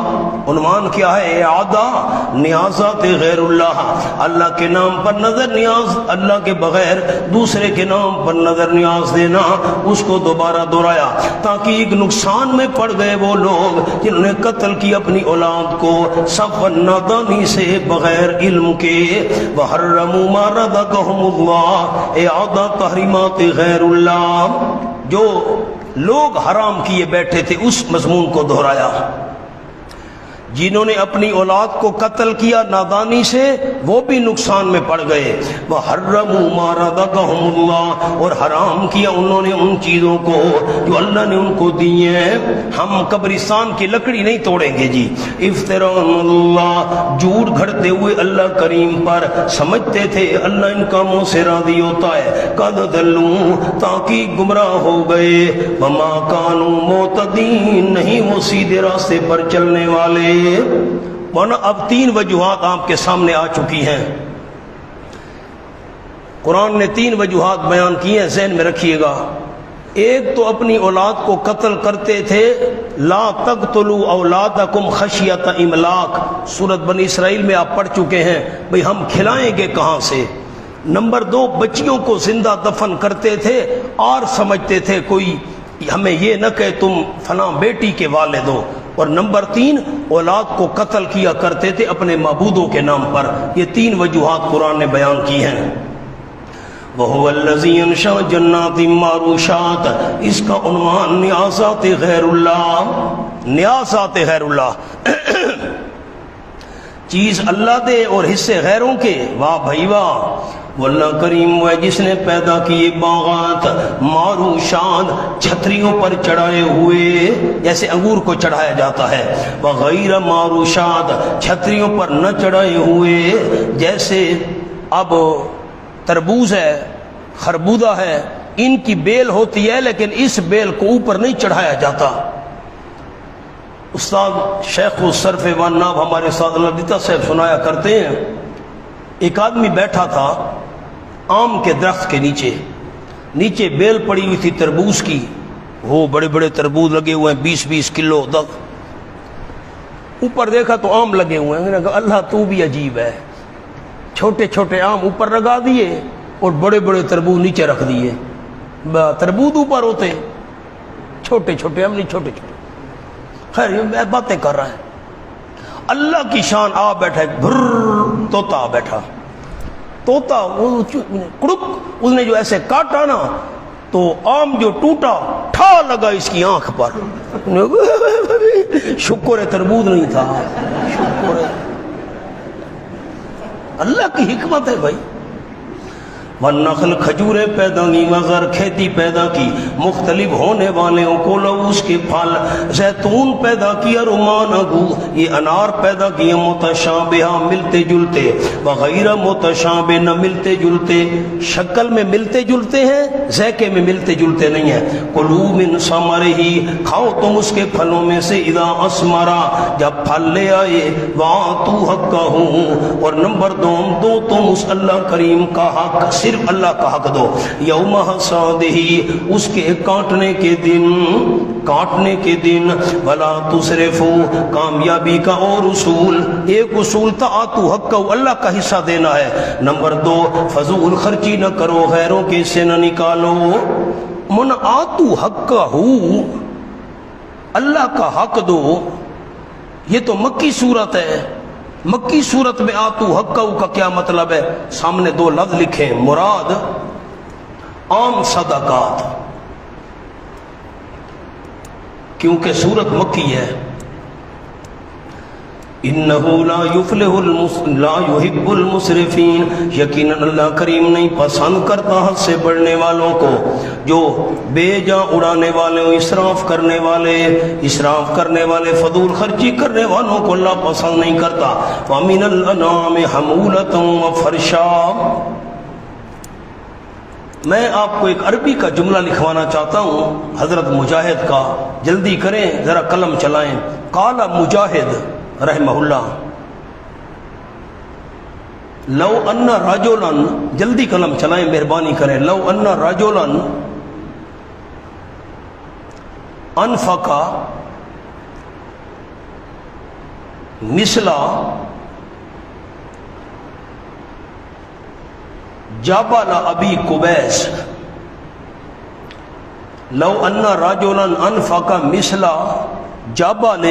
عنوان کیا ہے؟ اعادہ نیازات غیر اللہ، اللہ کے نام پر نظر نیاز، اللہ کے بغیر دوسرے کے نام پر نظر نیاز دینا، اس کو دوبارہ دہرایا تاکہ ایک نقصان میں پڑ گئے وہ لوگ جنہوں نے قتل کی اپنی اولاد کو صف نادانی سے بغیر علم کے۔ وحرموا ما رزقهم اللہ اعادہ تحریمات غیر اللہ، جو لوگ حرام کیے بیٹھے تھے اس مضمون کو دہرایا، جنہوں نے اپنی اولاد کو قتل کیا نادانی سے وہ بھی نقصان میں پڑ گئے۔ وحرموا ما رزقهم اللہ اور حرام کیا انہوں نے ان چیزوں کو جو اللہ نے ان کو دی ہیں، ہم قبرستان کی لکڑی نہیں توڑیں گے جی۔ افتراء اللہ جھوٹ گھڑتے ہوئے اللہ کریم پر، سمجھتے تھے اللہ ان کاموں سے راضی ہوتا ہے۔ قد ضلوا تاکہ گمراہ ہو گئے، وما كانوا مهتدين نہیں وہ سیدھے راستے پر چلنے والے۔ مولانا اب 3 وجوہات آپ کے سامنے آ چکی ہیں، قرآن نے 3 وجوہات بیان کی ہیں، ذہن میں رکھیے گا۔ ایک تو اپنی اولاد کو قتل کرتے تھے، لا تقتلوا اولادکم خشیۃ املاق، سورۃ بنی اسرائیل میں آپ پڑھ چکے ہیں، بھئی ہم کھلائیں گے کہاں سے۔ نمبر دو، بچیوں کو زندہ دفن کرتے تھے اور سمجھتے تھے کوئی ہمیں یہ نہ کہ تم فلاں بیٹی کے والد ہو۔ اور نمبر تین، اولاد کو قتل کیا کرتے تھے اپنے معبودوں کے نام پر۔ یہ تین وجوہات قرآن نے بیان کی ہیں۔ وَهُوَ الَّذِي يَنشَأُ جَنَّاتٍ مَّعْرُوشَاتٍ، اس کا عنوان نیازات غیر اللہ، نیازات غیر اللہ، چیز اللہ دے اور حصے غیروں کے، واہ بھائی واہ۔ واللہ کریم وہ ہے جس نے پیدا کیے باغات معروشات، چھتریوں پر چڑھائے ہوئے، جیسے انگور کو چڑھایا جاتا ہے، وغیر معروشات، چھتریوں پر نہ چڑھائے ہوئے، جیسے اب تربوز ہے، خربوزہ ہے، ان کی بیل ہوتی ہے لیکن اس بیل کو اوپر نہیں چڑھایا جاتا۔ استاد شیخ الصرف والناب ہمارے استاد اللہ صاحب سنایا کرتے ہیں، ایک آدمی بیٹھا تھا آم کے درخت کے نیچے بیل پڑی ہوئی تھی تربوز کی، وہ بڑے بڑے تربوز لگے ہوئے ہیں 20-20 کلو تک، اوپر دیکھا تو آم لگے ہوئے ہیں، اللہ تو بھی عجیب ہے، چھوٹے چھوٹے آم اوپر لگا دیے اور بڑے بڑے تربوز نیچے رکھ دیے، تربوز اوپر ہوتے، چھوٹے چھوٹے آم نہیں، چھوٹے چھوٹے۔ خیر میں باتیں کر رہا ہے، اللہ کی شان آ بیٹھا، طوطا آ بیٹھا، طوطا کڑک، اس نے جو ایسے کاٹا نا تو آم جو ٹوٹا ٹھا لگا اس کی آنکھ پر، شکر ہے تربوز نہیں تھا، شکر ہے، اللہ کی حکمت ہے بھائی۔ والنخل، کھجوریں پیدا کی، وغیر کھیتی پیدا کی، مختلف ہونے والوں کو لو اس کے پھل، زیتون پیدا کیا، رمان اگو، یہ انار پیدا کیا، متشابہ ملتے جلتے، وغیر متشابہ نہ ملتے جلتے، شکل میں ملتے جلتے ہیں، ذائقے میں ملتے جلتے نہیں ہیں۔ کلوا من ثمرہ، کھاؤ تم اس کے پھلوں میں سے، اذا اثمرا، جب پھل لے آئے، وآتوا حقہ، اور نمبر دو تم اس اللہ کریم کا حق، صرف اللہ کا حق دو، یوم حصادہ، اس کے کاٹنے کے دن، ولا تسرفوا، کامیابی کا اور اصول، ایک اصول تھا آتو حق، اللہ کا حصہ دینا ہے، نمبر دو فضول خرچی نہ کرو، غیروں کے سے نہ نکالو، من آتو حق، اللہ کا حق دو، یہ تو مکی صورت ہے۔ مکی صورت میں آتو حقہ کا کیا مطلب ہے؟ سامنے دو لفظ لکھے، مراد عام صدقات، کیونکہ صورت مکی ہے۔ انہو لا یحب المسرفین، یقیناً اللہ کریم نہیں پسند کرتا حد سے بڑھنے والوں کو، جو بے جا اڑانے والے، اسراف کرنے والے، فضول خرچی کرنے والوں کو اللہ پسند نہیں کرتا۔ وَمِنَ الْأَنْعَامِ حَمُولَةً وَفَرْشًا، میں آپ کو ایک عربی کا جملہ لکھوانا چاہتا ہوں حضرت مجاہد کا، جلدی کریں ذرا قلم چلائیں۔ قال مجاہد رحمہ اللہ، لو ان رجلا، جلدی قلم چلائیں مہربانی کریں، لو ان رجلا انفق مثل جبل ابی قبیس، لو ان رجلا انفق مثل جبل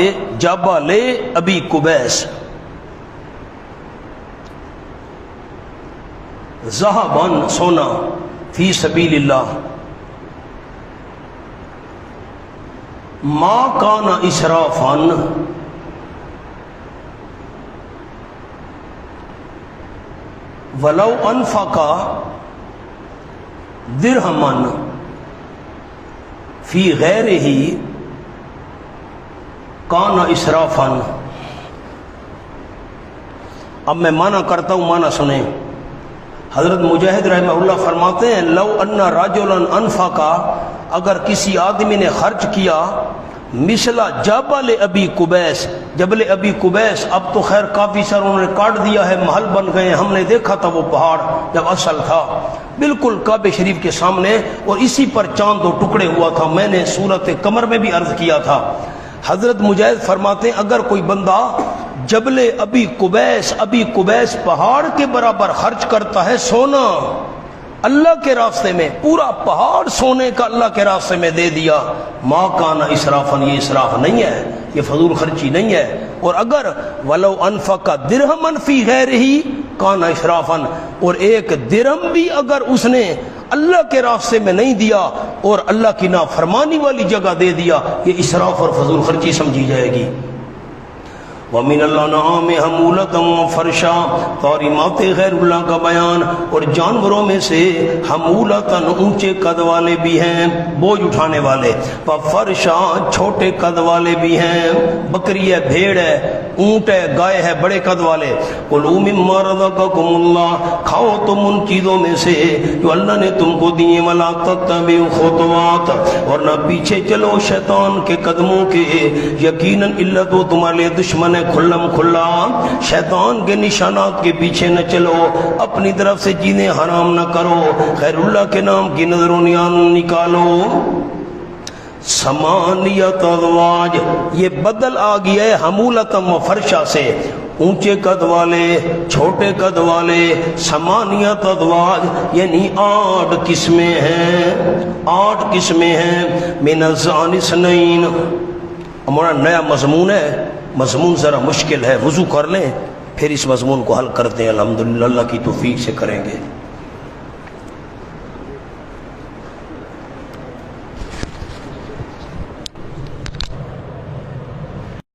ابی قبیس ذهبا، سونا، فی سبیل اللہ، ما کان اسرافا، ولو انفق درہما فی غیرہ کان اسرافا۔ اب میں معنی کرتا ہوں، معنی سنیں۔ حضرت مجاہد رحمہ اللہ فرماتے ہیں، لو ان رجلا انفقا، اگر کسی آدمی نے خرچ کیا، مثل جبل ابی قبیس، جبل ابی قبیس اب تو خیر کافی سر انہوں نے کاٹ دیا ہے، محل بن گئے، ہم نے دیکھا تھا وہ پہاڑ جب اصل تھا، بالکل کعبہ شریف کے سامنے، اور اسی پر چاند دو ٹکڑے ہوا تھا۔ میں نے سورۃ قمر میں بھی عرض کیا تھا، حضرت مجاہد فرماتے ہیں اگر کوئی بندہ جبل ابی قبیس پہاڑ کے برابر خرچ کرتا ہے سونا اللہ کے راستے میں، پورا پہاڑ سونے کا اللہ کے راستے میں دے دیا، ما کان اسرافن، یہ اسراف نہیں ہے، یہ فضول خرچی نہیں ہے۔ اور اگر ولو انفق درہما فی غیرہ کان اسرافن، اور ایک درہم بھی اگر اس نے اللہ کے راستے میں نہیں دیا اور اللہ کی نافرمانی والی جگہ دے دیا، یہ اسراف اور فضول خرچی سمجھی جائے گی۔ وَمِنَ الْأَنْعَامِ حَمُولَةً وَفَرْشًا، تحریمات غیر اللہ کا بیان، اور جانوروں میں سے حمولتاً اونچے قد والے بھی ہیں، بوجھ اٹھانے والے، وَفَرْشًا چھوٹے قد والے بھی ہیں، بکری ہے، بھیڑ ہے، اونٹ ہے، گائے ہے، بڑے قد والے۔ کُلُوا مِمَّا رَزَقَكُمُ اللَّهُ، کھاؤ تم ان چیزوں میں سے جو اللہ نے تم کو دیے، وَلَا تَتَّبِعُوا خُطُوَاتِ، اور نہ پیچھے چلو شیطان کے قدموں کے، یقیناً علت وہ تمہارے لیے دشمن کھلم کھلا، شیطان کے نشانات کے پیچھے نہ چلو، اپنی طرف سے چیزیں حرام نہ کرو، غیر اللہ کے نام کی نظر و نیاز نکالو۔ ثمانیت ازواج، یہ بدل آ گیا ہے حمولتم و فرشا سے، اونچے قد والے، چھوٹے قد والے، ثمانیت ازواج یعنی 8 قسمیں ہیں، 8 قسمیں ہیں، من الضأن اثنین۔ ہمارا نیا مضمون ہے، مضمون ذرا مشکل ہے، وضو کر لیں پھر اس مضمون کو حل کرتے ہیں، الحمدللہ اللہ کی توفیق سے کریں گے۔